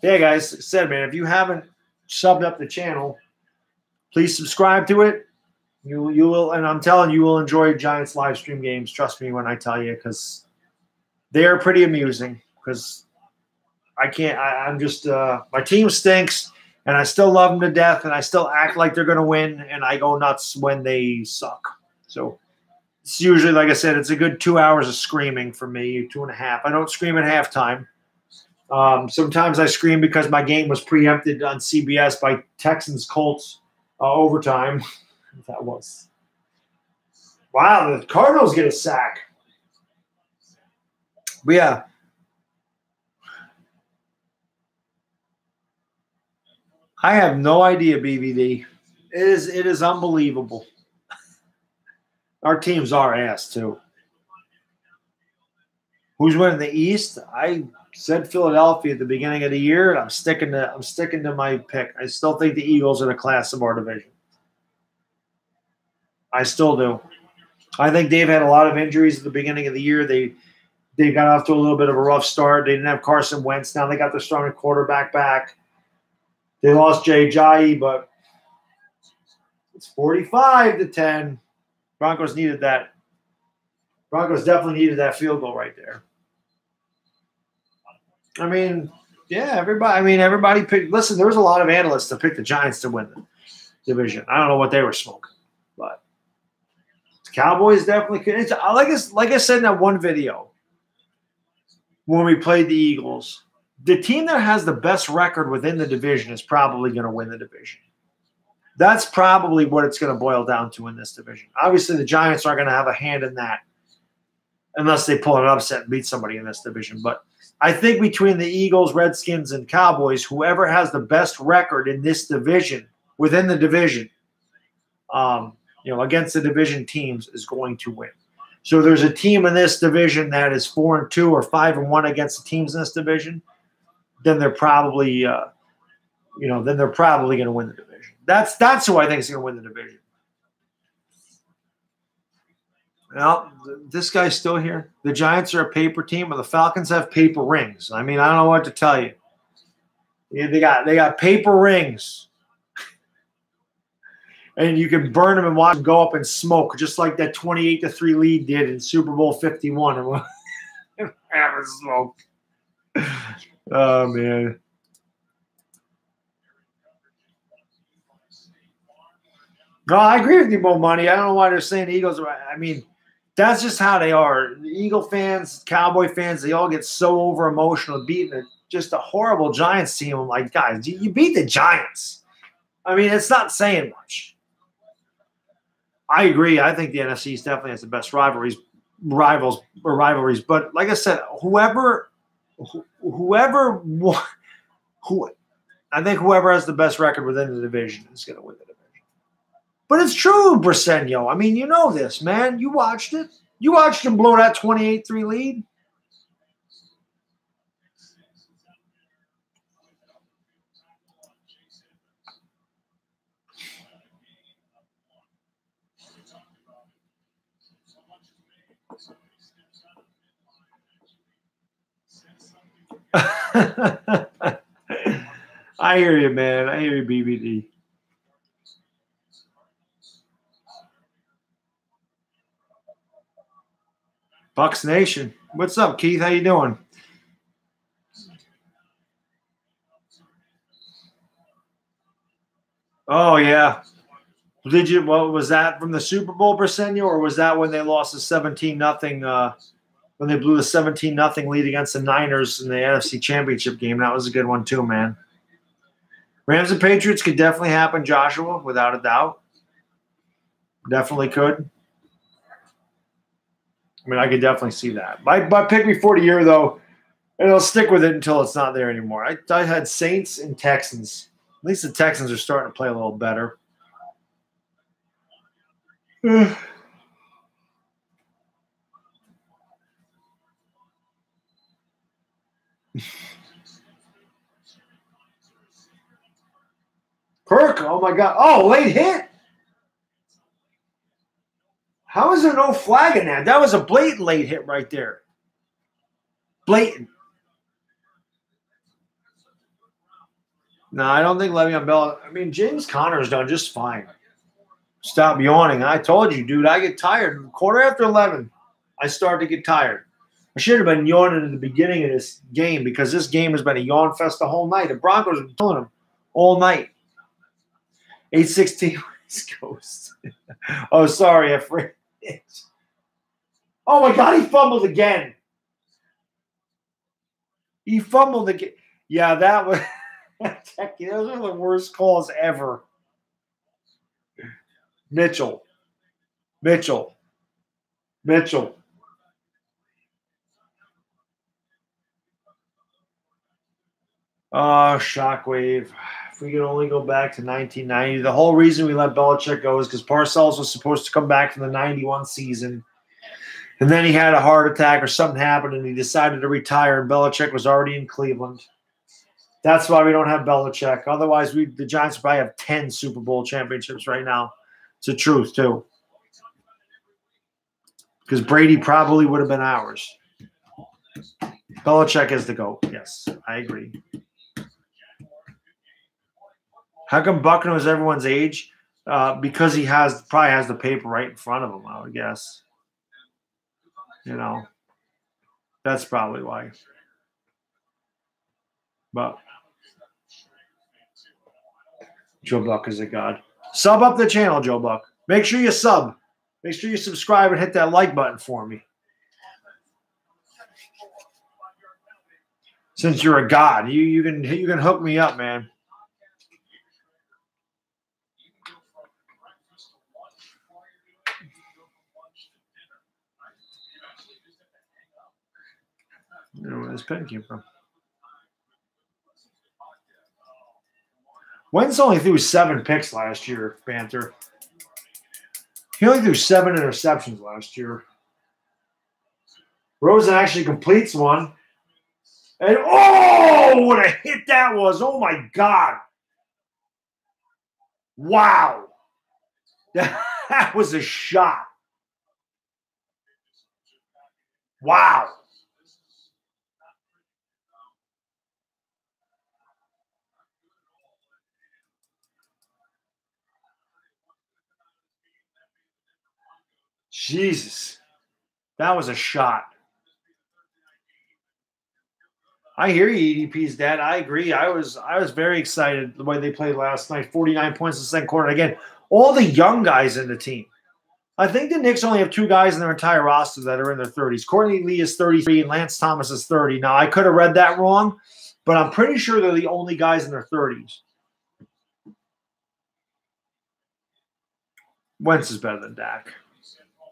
A: Yeah, guys, said, man, if you haven't subbed up the channel, please subscribe to it. You will, and I'm telling you, will enjoy Giants live stream games. Trust me when I tell you, because they are pretty amusing. Because I'm just my team stinks, and I still love them to death, and I still act like they're going to win, and I go nuts when they suck. So it's usually, like I said, it's a good 2 hours of screaming for me, 2.5. I don't scream at halftime. Sometimes I scream because my game was preempted on CBS by Texans-Colts overtime. That was. Wow, the Cardinals get a sack. But yeah. I have no idea, BBD. It is unbelievable. Our teams are ass too. Who's winning the East? I said Philadelphia at the beginning of the year, and I'm sticking to my pick. I still think the Eagles are the class of our division. I still do. I think they've had a lot of injuries at the beginning of the year. They got off to a little bit of a rough start. They didn't have Carson Wentz. Now they got their starting quarterback back. They lost Jay Ajayi, but it's 45-10. Broncos needed that. Broncos definitely needed that field goal right there. I mean, yeah, everybody picked. Listen, there was a lot of analysts that picked the Giants to win the division. I don't know what they were smoking, but the Cowboys definitely could. It's, like I said in that one video when we played the Eagles, the team that has the best record within the division is probably going to win the division. That's probably what it's going to boil down to in this division. Obviously, the Giants aren't going to have a hand in that unless they pull an upset and beat somebody in this division. But I think between the Eagles, Redskins, and Cowboys, whoever has the best record in this division, within the division, against the division teams, is going to win. So there's a team in this division that is 4-2 or 5-1 against the teams in this division, then they're probably, going to win the division. That's who I think is going to win the division. Well, this guy's still here. The Giants are a paper team, and the Falcons have paper rings. I mean, I don't know what to tell you. Yeah, they got paper rings, and you can burn them and watch them go up in smoke, just like that 28-3 lead did in Super Bowl 51. And have smoke. Oh man. No, I agree with you, Mo Money. I don't know why they're saying the Eagles. I mean, that's just how they are. The Eagle fans, Cowboy fans, they all get so over emotional beating just a horrible Giants team. I'm like, guys, you beat the Giants. I mean, it's not saying much. I agree. I think the NFC East definitely has the best rivalries. But like I said, whoever I think whoever has the best record within the division is going to win the division. But it's true, Briseño. I mean, you know this, man. You watched it. You watched him blow that 28-3 lead. I hear you, man. I hear you, BBD. Bucks Nation. What's up, Keith? How you doing? Oh yeah. Did you? What was that from the Super Bowl, Briseno, or was that when they lost the 17-0? When they blew the 17-0 lead against the Niners in the NFC Championship game? That was a good one too, man. Rams and Patriots could definitely happen, Joshua, without a doubt. Definitely could. I mean, I could definitely see that. My pick before the year, though, and I'll stick with it until it's not there anymore. I had Saints and Texans. At least the Texans are starting to play a little better. Kirk, oh my God. Oh, late hit. How is there no flag in that? That was a blatant late hit right there. Blatant. No, I don't think Le'Veon Bell. I mean, James Conner's done just fine. Stop yawning. I told you, dude, I get tired. Quarter after 11, I start to get tired. I should have been yawning at the beginning of this game because this game has been a yawn fest the whole night. The Broncos have been killing them all night. 8-16 West Coast. Oh, sorry, I forgot. Oh, my God, he fumbled again. He fumbled again. Yeah, that was – those are the worst calls ever. Mitchell. Oh, shockwave. If we could only go back to 1990. The whole reason we let Belichick go is because Parcells was supposed to come back from the 91 season. And then he had a heart attack or something happened and he decided to retire and Belichick was already in Cleveland. That's why we don't have Belichick. Otherwise, the Giants would probably have 10 Super Bowl championships right now. It's the truth, too. Because Brady probably would have been ours. Belichick is the GOAT. Yes, I agree. How come Buckner is everyone's age? Because he probably has the paper right in front of him, I would guess. You know, that's probably why. But Joe Buck is a god. Sub up the channel, Joe Buck. Make sure you sub. Make sure you subscribe and hit that like button for me. Since you're a god, you can hook me up, man. I don't know where this pen came from. Wentz only threw 7 picks last year, Panther. He only threw 7 interceptions last year. Rosen actually completes one. And, oh, what a hit that was. Oh, my God. Wow. That was a shot. Wow. Jesus. That was a shot. I hear you, EDP's dad. I agree. I was very excited the way they played last night. 49 points in the second quarter. Again, all the young guys in the team. I think the Knicks only have 2 guys in their entire roster that are in their 30s. Courtney Lee is 33 and Lance Thomas is 30. Now, I could have read that wrong, but I'm pretty sure they're the only guys in their 30s. Wentz is better than Dak.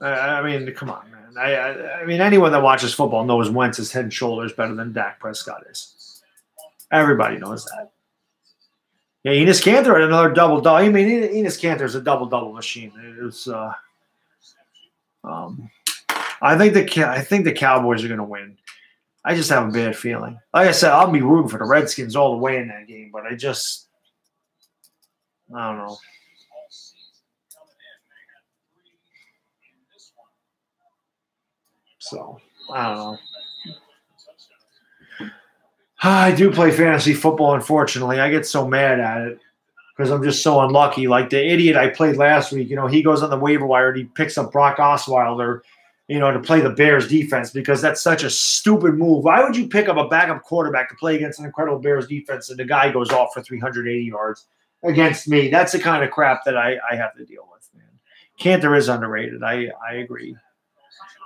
A: I mean, come on, man. I mean, anyone that watches football knows Wentz is head and shoulders better than Dak Prescott is. Everybody knows that. Yeah, Enes Kanter had another double-double. I mean, Enes Kanter is a double-double machine. It's I think the Cowboys are going to win. I just have a bad feeling. Like I said, I'll be rooting for the Redskins all the way in that game, but I don't know. So, I don't know. I do play fantasy football, unfortunately. I get so mad at it because I'm just so unlucky. Like the idiot I played last week, he goes on the waiver wire and he picks up Brock Osweiler, to play the Bears defense because that's such a stupid move. Why would you pick up a backup quarterback to play against an incredible Bears defense and the guy goes off for 380 yards? against me. That's the kind of crap that I have to deal with, man. Cantor is underrated. I agree.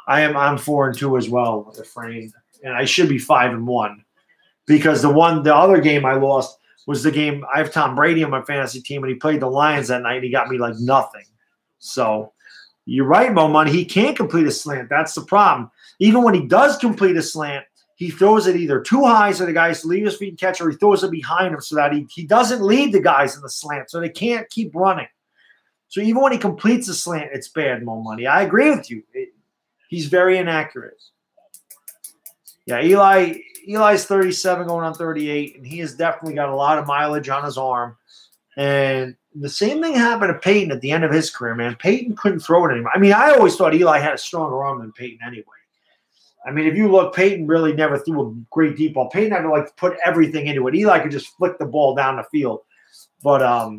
A: I'm 4-2 as well, Efrain, and I should be 5-1 because the other game I lost was the game. I have Tom Brady on my fantasy team, and he played the Lions that night, and he got me like nothing. So you're right, Mo Money. He can't complete a slant. That's the problem. Even when he does complete a slant, he throws it either too high so the guys leave his feet and catch, or he throws it behind him so that he doesn't lead the guys in the slant, so they can't keep running. So even when he completes a slant, it's bad, Mo Money. I agree with you. He's very inaccurate. Yeah, Eli's 37 going on 38, and he has definitely got a lot of mileage on his arm. And the same thing happened to Peyton at the end of his career, man. Peyton couldn't throw it anymore. I mean, I always thought Eli had a stronger arm than Peyton anyway. I mean, if you look, Peyton really never threw a great deep ball. Peyton had to like put everything into it. Eli could just flick the ball down the field. But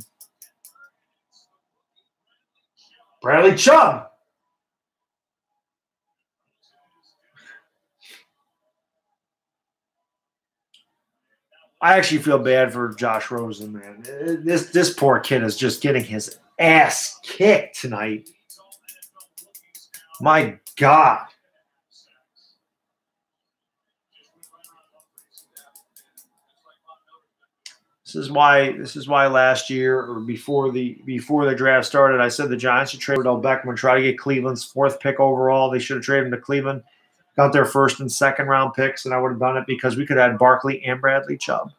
A: Bradley Chubb. I actually feel bad for Josh Rosen, man. This poor kid is just getting his ass kicked tonight. My God. This is why last year or before the draft started, I said the Giants should trade Odell Beckham and try to get Cleveland's 4th pick overall. They should have traded him to Cleveland, got their 1st and 2nd round picks, and I would have done it because we could have had Barkley and Bradley Chubb.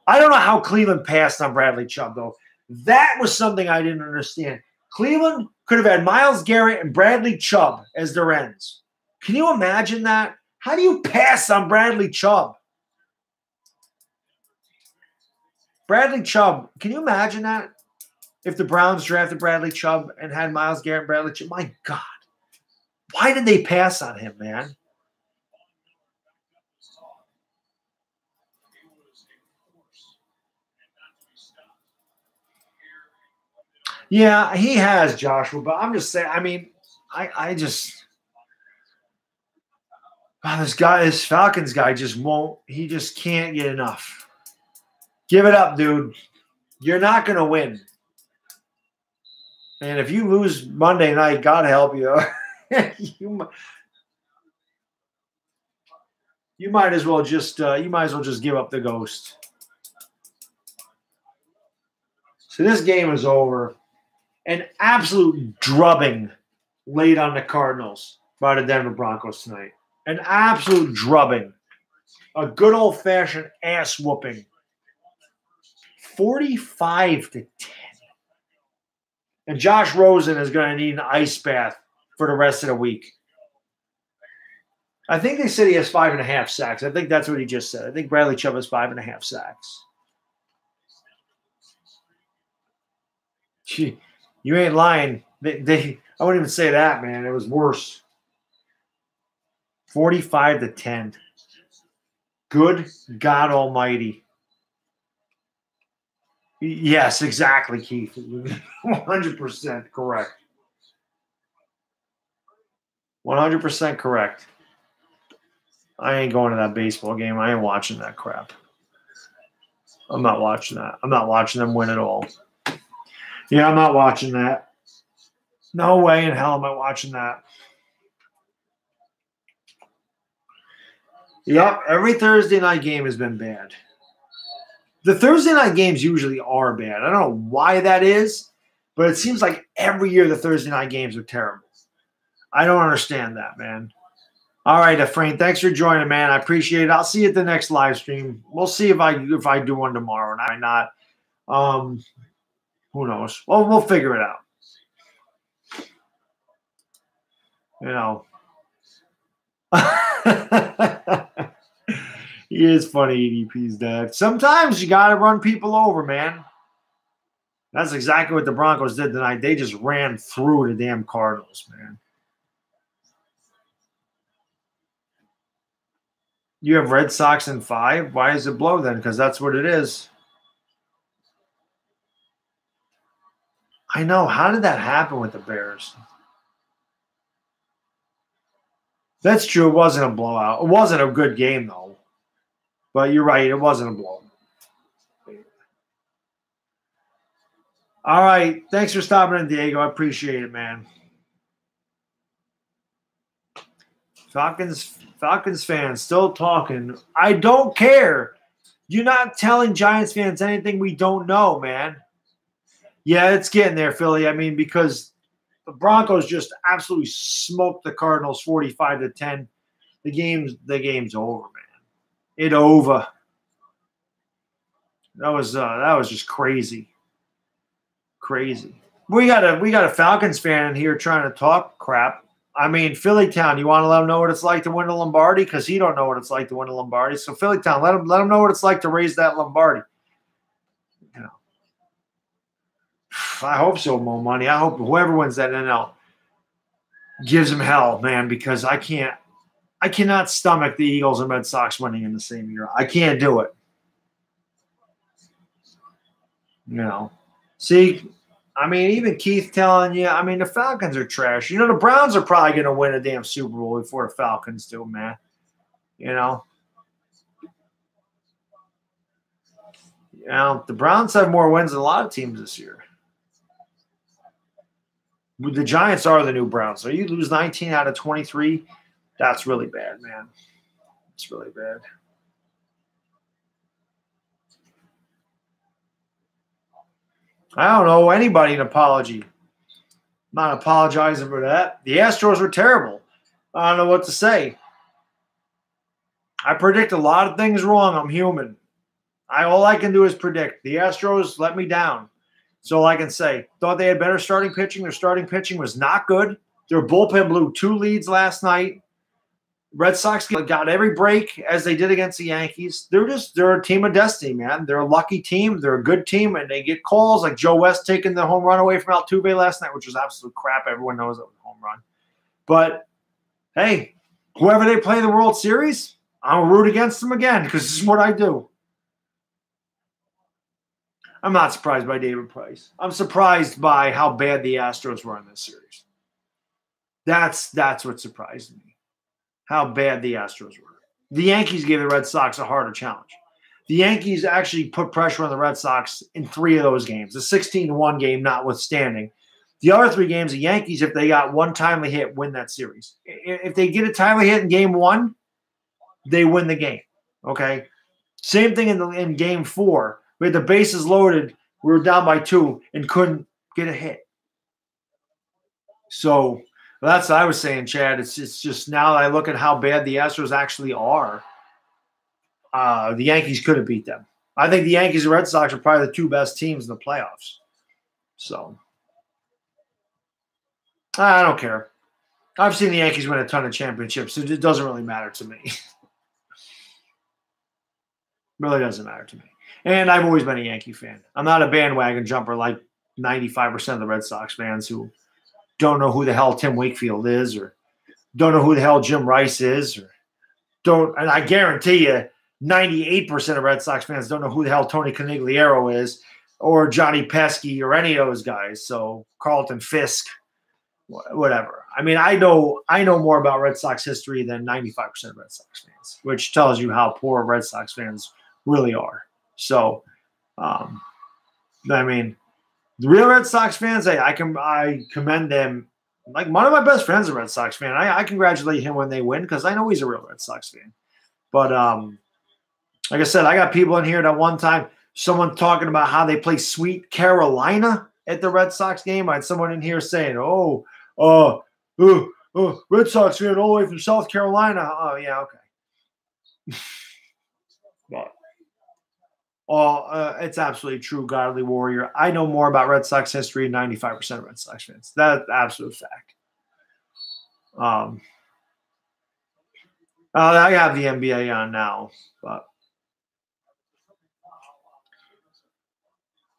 A: I don't know how Cleveland passed on Bradley Chubb, though. That was something I didn't understand. Cleveland could have had Myles Garrett and Bradley Chubb as their ends. Can you imagine that? How do you pass on Bradley Chubb? Bradley Chubb, can you imagine that? If the Browns drafted Bradley Chubb and had Myles Garrett and Bradley Chubb, my God. Why did they pass on him, man? Yeah, he has, Joshua, but I'm just saying, I mean, I just this Falcons guy just won't, he just can't get enough. Give it up, dude. You're not going to win. And if you lose Monday night, God help you. you might as well just give up the ghost. So this game is over. An absolute drubbing laid on the Cardinals by the Denver Broncos tonight. An absolute drubbing. A good old-fashioned ass whooping. 45-10. And Josh Rosen is going to need an ice bath for the rest of the week. I think they said he has 5.5 sacks. I think that's what he just said. I think Bradley Chubb has 5.5 sacks. Gee, you ain't lying. I wouldn't even say that, man. It was worse. 45-10. Good God Almighty. Yes, exactly, Keith. 100% correct. 100% correct. I ain't going to that baseball game. I ain't watching that crap. I'm not watching that. I'm not watching them win at all. Yeah, I'm not watching that. No way in hell am I watching that. Yep, every Thursday night game has been bad. The Thursday night games usually are bad. I don't know why that is, but it seems like every year the Thursday night games are terrible. I don't understand that, man. All right, Efrain, thanks for joining, man. I appreciate it. I'll see you at the next live stream. We'll see if I do one tomorrow, and I might not. Who knows? Well, we'll figure it out. You know. He is funny, EDP's dad. Sometimes you got to run people over, man. That's exactly what the Broncos did tonight. They just ran through the damn Cardinals, man. You have Red Sox in 5? Why is it blow then? Because that's what it is. I know. How did that happen with the Bears? That's true. It wasn't a blowout. It wasn't a good game, though. But you're right. It wasn't a blowout. All right. Thanks for stopping in, Diego. I appreciate it, man. Falcons fans still talking. I don't care. You're not telling Giants fans anything we don't know, man. Yeah, it's getting there, Philly. I mean, because the Broncos just absolutely smoked the Cardinals 45-10. The game's over, man. It over. That was just crazy. Crazy. We got a Falcons fan in here trying to talk crap. I mean, Philly Town, you want to let him know what it's like to win the Lombardi? Because he don't know what it's like to win the Lombardi. So Philly Town, let him know what it's like to raise that Lombardi. You know. I hope so, Mo Money. I hope whoever wins that NL gives him hell, man, because I cannot stomach the Eagles and Red Sox winning in the same year. I can't do it. You know. See, I mean, even Keith telling you, I mean, the Falcons are trash. You know, the Browns are probably going to win a damn Super Bowl before the Falcons do, man. You know? The Browns have more wins than a lot of teams this year. The Giants are the new Browns. So you lose 19 out of 23, that's really bad, man. It's really bad. I don't owe anybody an apology. I'm not apologizing for that. The Astros were terrible. I don't know what to say. I predict a lot of things wrong. I'm human. All I can do is predict. The Astros let me down. That's all I can say. Thought they had better starting pitching. Their starting pitching was not good. Their bullpen blew 2 leads last night. Red Sox got every break as they did against the Yankees. They're a team of destiny, man. They're a lucky team. They're a good team, and they get calls like Joe West taking the home run away from Altuve last night, which was absolute crap. Everyone knows it was a home run. But, hey, whoever they play in the World Series, I'll root against them again because this is what I do. I'm not surprised by David Price. I'm surprised by how bad the Astros were in this series. That's what surprised me. How bad the Astros were. The Yankees gave the Red Sox a harder challenge. The Yankees actually put pressure on the Red Sox in 3 of those games, the 16-1 game notwithstanding. The other 3 games, the Yankees, if they got one timely hit, win that series. If they get a timely hit in game 1, they win the game. Okay? Same thing in game 4. We had the bases loaded. We were down by 2 and couldn't get a hit. So that's what I was saying, Chad. It's just now that I look at how bad the Astros actually are, the Yankees could have beat them. I think the Yankees and Red Sox are probably the 2 best teams in the playoffs. So I don't care. I've seen the Yankees win a ton of championships, so it doesn't really matter to me. Really doesn't matter to me. And I've always been a Yankee fan. I'm not a bandwagon jumper like 95% of the Red Sox fans who don't know who the hell Tim Wakefield is or don't know who the hell Jim Rice is and I guarantee you 98% of Red Sox fans don't know who the hell Tony Conigliaro is or Johnny Pesky or any of those guys. So Carlton Fisk, whatever. I mean, I know more about Red Sox history than 95% of Red Sox fans, which tells you how poor Red Sox fans really are. So, I mean, the real Red Sox fans, I commend them. Like one of my best friends is a Red Sox fan. I congratulate him when they win because I know he's a real Red Sox fan. But like I said, I got people in here that one time someone talking about how they play Sweet Carolina at the Red Sox game. I had someone in here saying, Red Sox fan all the way from South Carolina. Oh, yeah, okay. But it's absolutely true, Godly Warrior. I know more about Red Sox history than 95% of Red Sox fans. That's absolute fact. I have the NBA on now, but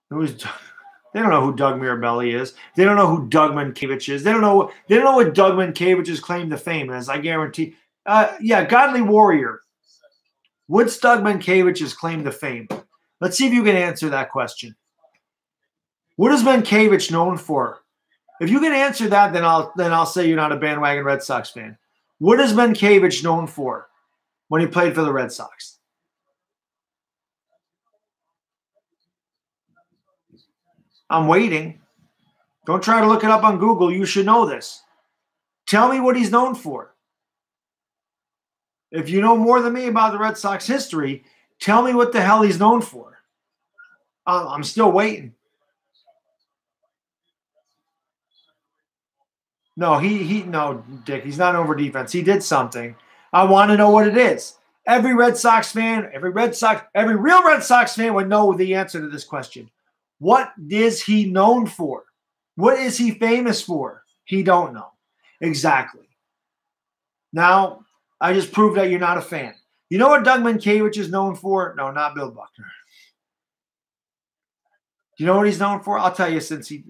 A: they don't know who Doug Mirabelli is. They don't know who Doug Mankiewicz is. They don't know what Doug Mankiewicz's claim to fame is. I guarantee. Yeah, Godly Warrior. What's Doug Mankiewicz's claim to fame? Let's see if you can answer that question. What is Mankiewicz known for? If you can answer that, then I'll say you're not a bandwagon Red Sox fan. What is Mankiewicz known for when he played for the Red Sox? I'm waiting. Don't try to look it up on Google. You should know this. Tell me what he's known for. If you know more than me about the Red Sox history, tell me what the hell he's known for. I'm still waiting. No, no, Dick, he's not over defense. He did something. I want to know what it is. Every real Red Sox fan would know the answer to this question. What is he known for? What is he famous for? He don't know. Exactly. Now, I just proved that you're not a fan. You know what Doug Mankiewicz is known for? No, not Bill Buckner. Do you know what he's known for? I'll tell you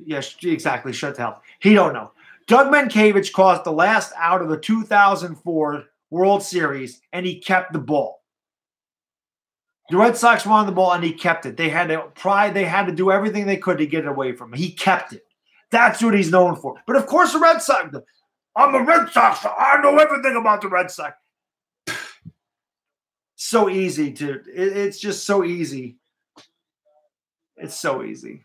A: yes, exactly. Shut the hell. He don't know. Doug Mankiewicz caused the last out of the 2004 World Series, and he kept the ball. The Red Sox wanted the ball, and he kept it. They had to do everything they could to get it away from him. He kept it. That's what he's known for. But of course, the Red Sox. I'm a Red Sox. I know everything about the Red Sox. So easy to. It's just so easy. It's so easy.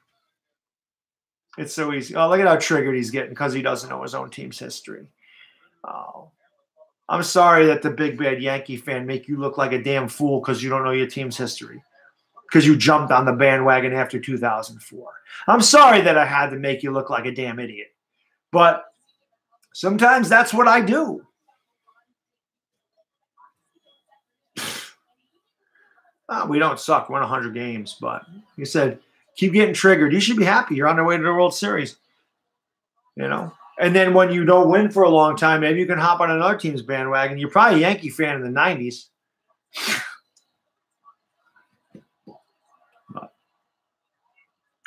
A: It's so easy. Oh, look at how triggered he's getting because he doesn't know his own team's history. Oh, I'm sorry that the big bad Yankee fan make you look like a damn fool because you don't know your team's history. Because you jumped on the bandwagon after 2004. I'm sorry that I had to make you look like a damn idiot. But sometimes that's what I do. We don't suck. Won 100 games. But you said, keep getting triggered. You should be happy. You're on the way to the World Series. You know? And then when you don't win for a long time, maybe you can hop on another team's bandwagon. You're probably a Yankee fan in the 90s. But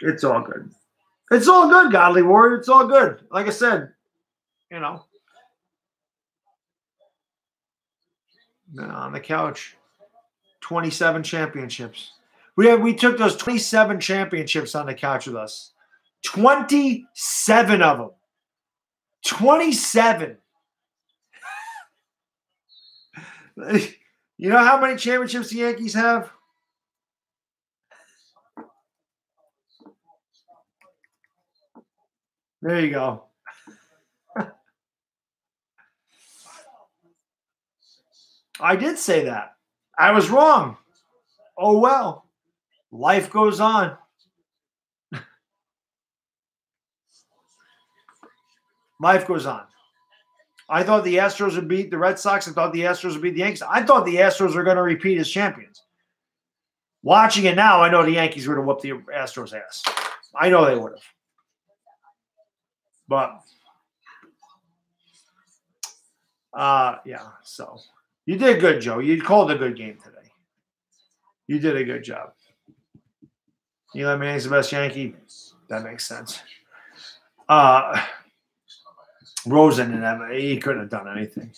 A: it's all good. It's all good, Godly Warrior. It's all good. Like I said, you know. On the couch. 27 championships. We took those 27 championships on the couch with us. 27 of them. 27. You know how many championships the Yankees have? There you go. I did say that. I was wrong. Oh, well. Life goes on. Life goes on. I thought the Astros would beat the Red Sox. I thought the Astros would beat the Yankees. I thought the Astros were going to repeat as champions. Watching it now, I know the Yankees would have whooped the Astros' ass. I know they would have. But, yeah, so you did good, Joe. You called a good game today. You did a good job. Eli Manning's the best Yankee. That makes sense. Rosen and Emma, he couldn't have done anything.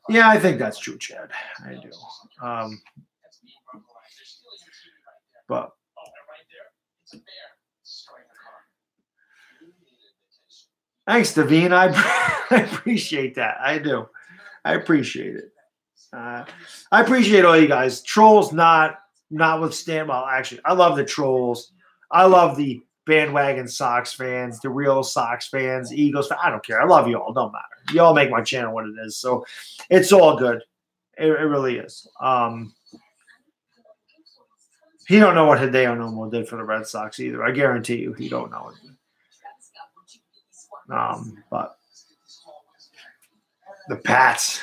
A: Yeah, I think that's true, Chad. I do. But thanks, Devine. I appreciate that. I do. I appreciate it. I appreciate all you guys. Trolls notwithstanding. Well, actually, I love the trolls. I love the bandwagon Sox fans, the real Sox fans, Eagles fans. I don't care. I love you all. Don't matter. You all make my channel what it is. So it's all good. It really is. He don't know what Hideo Nomo did for the Red Sox either. I guarantee you he don't know it. But the Pats.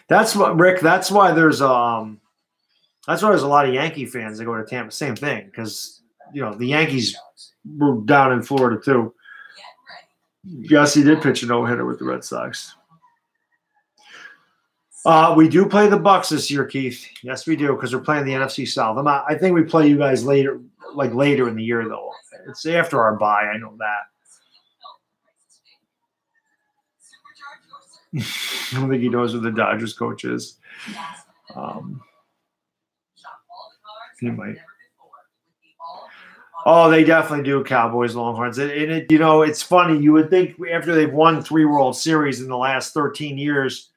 A: That's what, Rick. That's why there's a lot of Yankee fans that go to Tampa. Same thing, because the Yankees were down in Florida too. Yes, he did pitch a no-hitter with the Red Sox. We do play the Bucks this year, Keith. Yes, we do, because we're playing the NFC South. I think we play you guys later in the year though. It's after our bye. I know that. I don't think he knows who the Dodgers coach is. He might. Oh, they definitely do, Cowboys, Longhorns. It's funny. You would think after they've won 3 World Series in the last 13 years,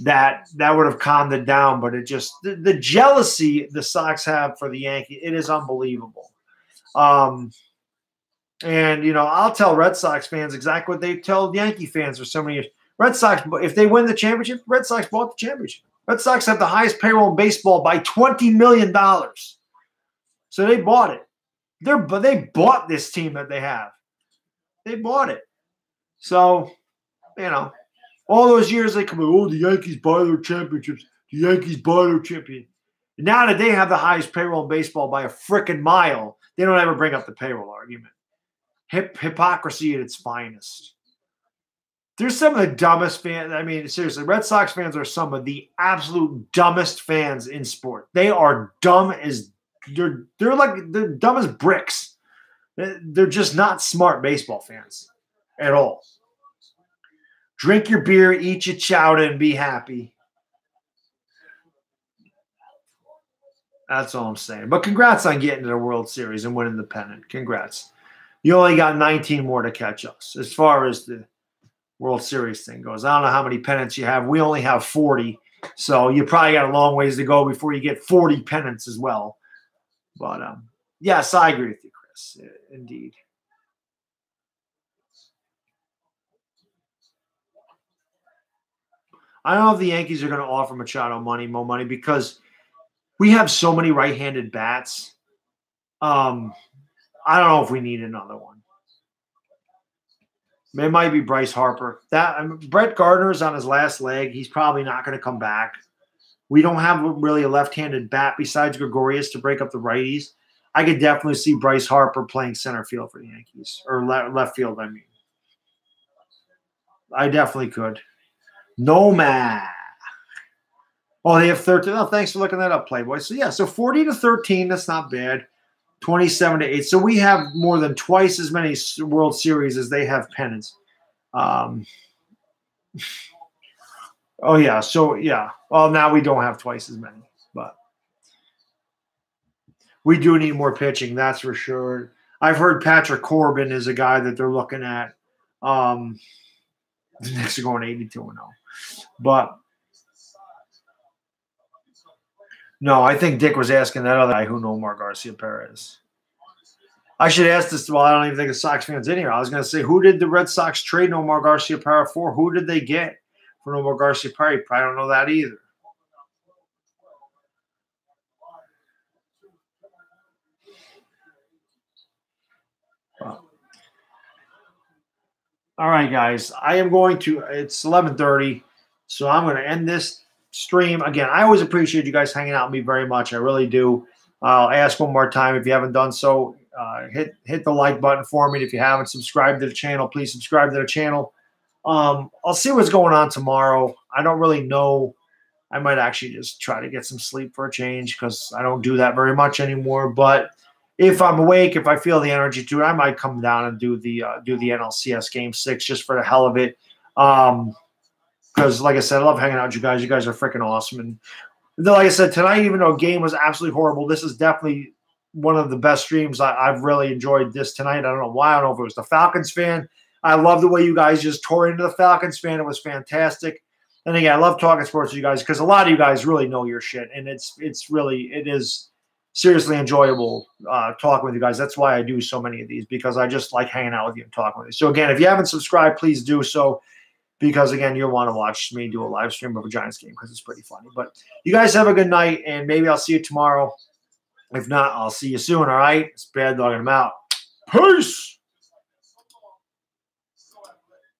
A: that would have calmed it down. But it just the jealousy the Sox have for the Yankees, it is unbelievable. And I'll tell Red Sox fans exactly what they tell Yankee fans for so many years. Red Sox, if they win the championship, Red Sox bought the championship. Red Sox have the highest payroll in baseball by $20 million. So they bought it. They bought this team that they have. They bought it. So, all those years they come, the Yankees buy their championships. The Yankees buy their champion. Now that they have the highest payroll in baseball by a freaking mile, they don't ever bring up the payroll argument. Hypocrisy at its finest. There's some of the dumbest fans. I mean, seriously, Red Sox fans are some of the absolute dumbest fans in sport. They are dumb as they're dumb as bricks. They're just not smart baseball fans at all. Drink your beer, eat your chowder, and be happy. That's all I'm saying. But congrats on getting to the World Series and winning the pennant. Congrats. You only got 19 more to catch us as far as the World Series thing goes. I don't know how many pennants you have. We only have 40. So you probably got a long ways to go before you get 40 pennants as well. But, yes, I agree with you, Chris. Indeed. I don't know if the Yankees are going to offer Machado more money because we have so many right-handed bats. I don't know if we need another one. It might be Bryce Harper. Brett Gardner's on his last leg. He's probably not going to come back. We don't have really a left-handed bat besides Gregorius to break up the righties. I could definitely see Bryce Harper playing center field for the Yankees, or left field, I mean. I definitely could. Nomad. Oh, they have 13. Oh, thanks for looking that up, Playboy. So, yeah, so 40-13, that's not bad. 27-8. So we have more than twice as many World Series as they have pennants. Oh, yeah. So, yeah. Well, now we don't have twice as many. But we do need more pitching, that's for sure. I've heard Patrick Corbin is a guy that they're looking at. The Knicks are going 82-0. But no, I think Dick was asking that other guy who Nomar Garcia Perez. I should ask this. Well, I don't even think the Sox fans in here. I was going to say, who did the Red Sox trade Nomar Garcia Perez for? Who did they get for Nomar Garcia Perez? Probably don't know that either. Well, all right, guys. I am going to. It's 11:30, so I'm going to end this stream. Again, I always appreciate you guys hanging out with me very much. I really do. I'll ask one more time if you haven't done so. Hit the like button for me. If you haven't subscribed to the channel, please subscribe to the channel. I'll see what's going on tomorrow. I don't really know. I might actually just try to get some sleep for a change because I don't do that very much anymore. But if I'm awake, if I feel the energy to it, I might come down and do the NLCS Game 6 just for the hell of it. Because, like I said, I love hanging out with you guys. You guys are freaking awesome. And like I said, tonight, even though the game was absolutely horrible, this is definitely one of the best streams. I've really enjoyed this tonight. I don't know why. I don't know if it was the Falcons fan. I love the way you guys just tore into the Falcons fan. It was fantastic. And again, I love talking sports with you guys because a lot of you guys really know your shit. And it is seriously enjoyable talking with you guys. That's why I do so many of these, because I just like hanging out with you and talking with you. So again, if you haven't subscribed, please do so. Because, again, you'll want to watch me do a live stream of a Giants game because it's pretty funny. But you guys have a good night, and maybe I'll see you tomorrow. If not, I'll see you soon, all right? It's Bad Dogging them out. Peace!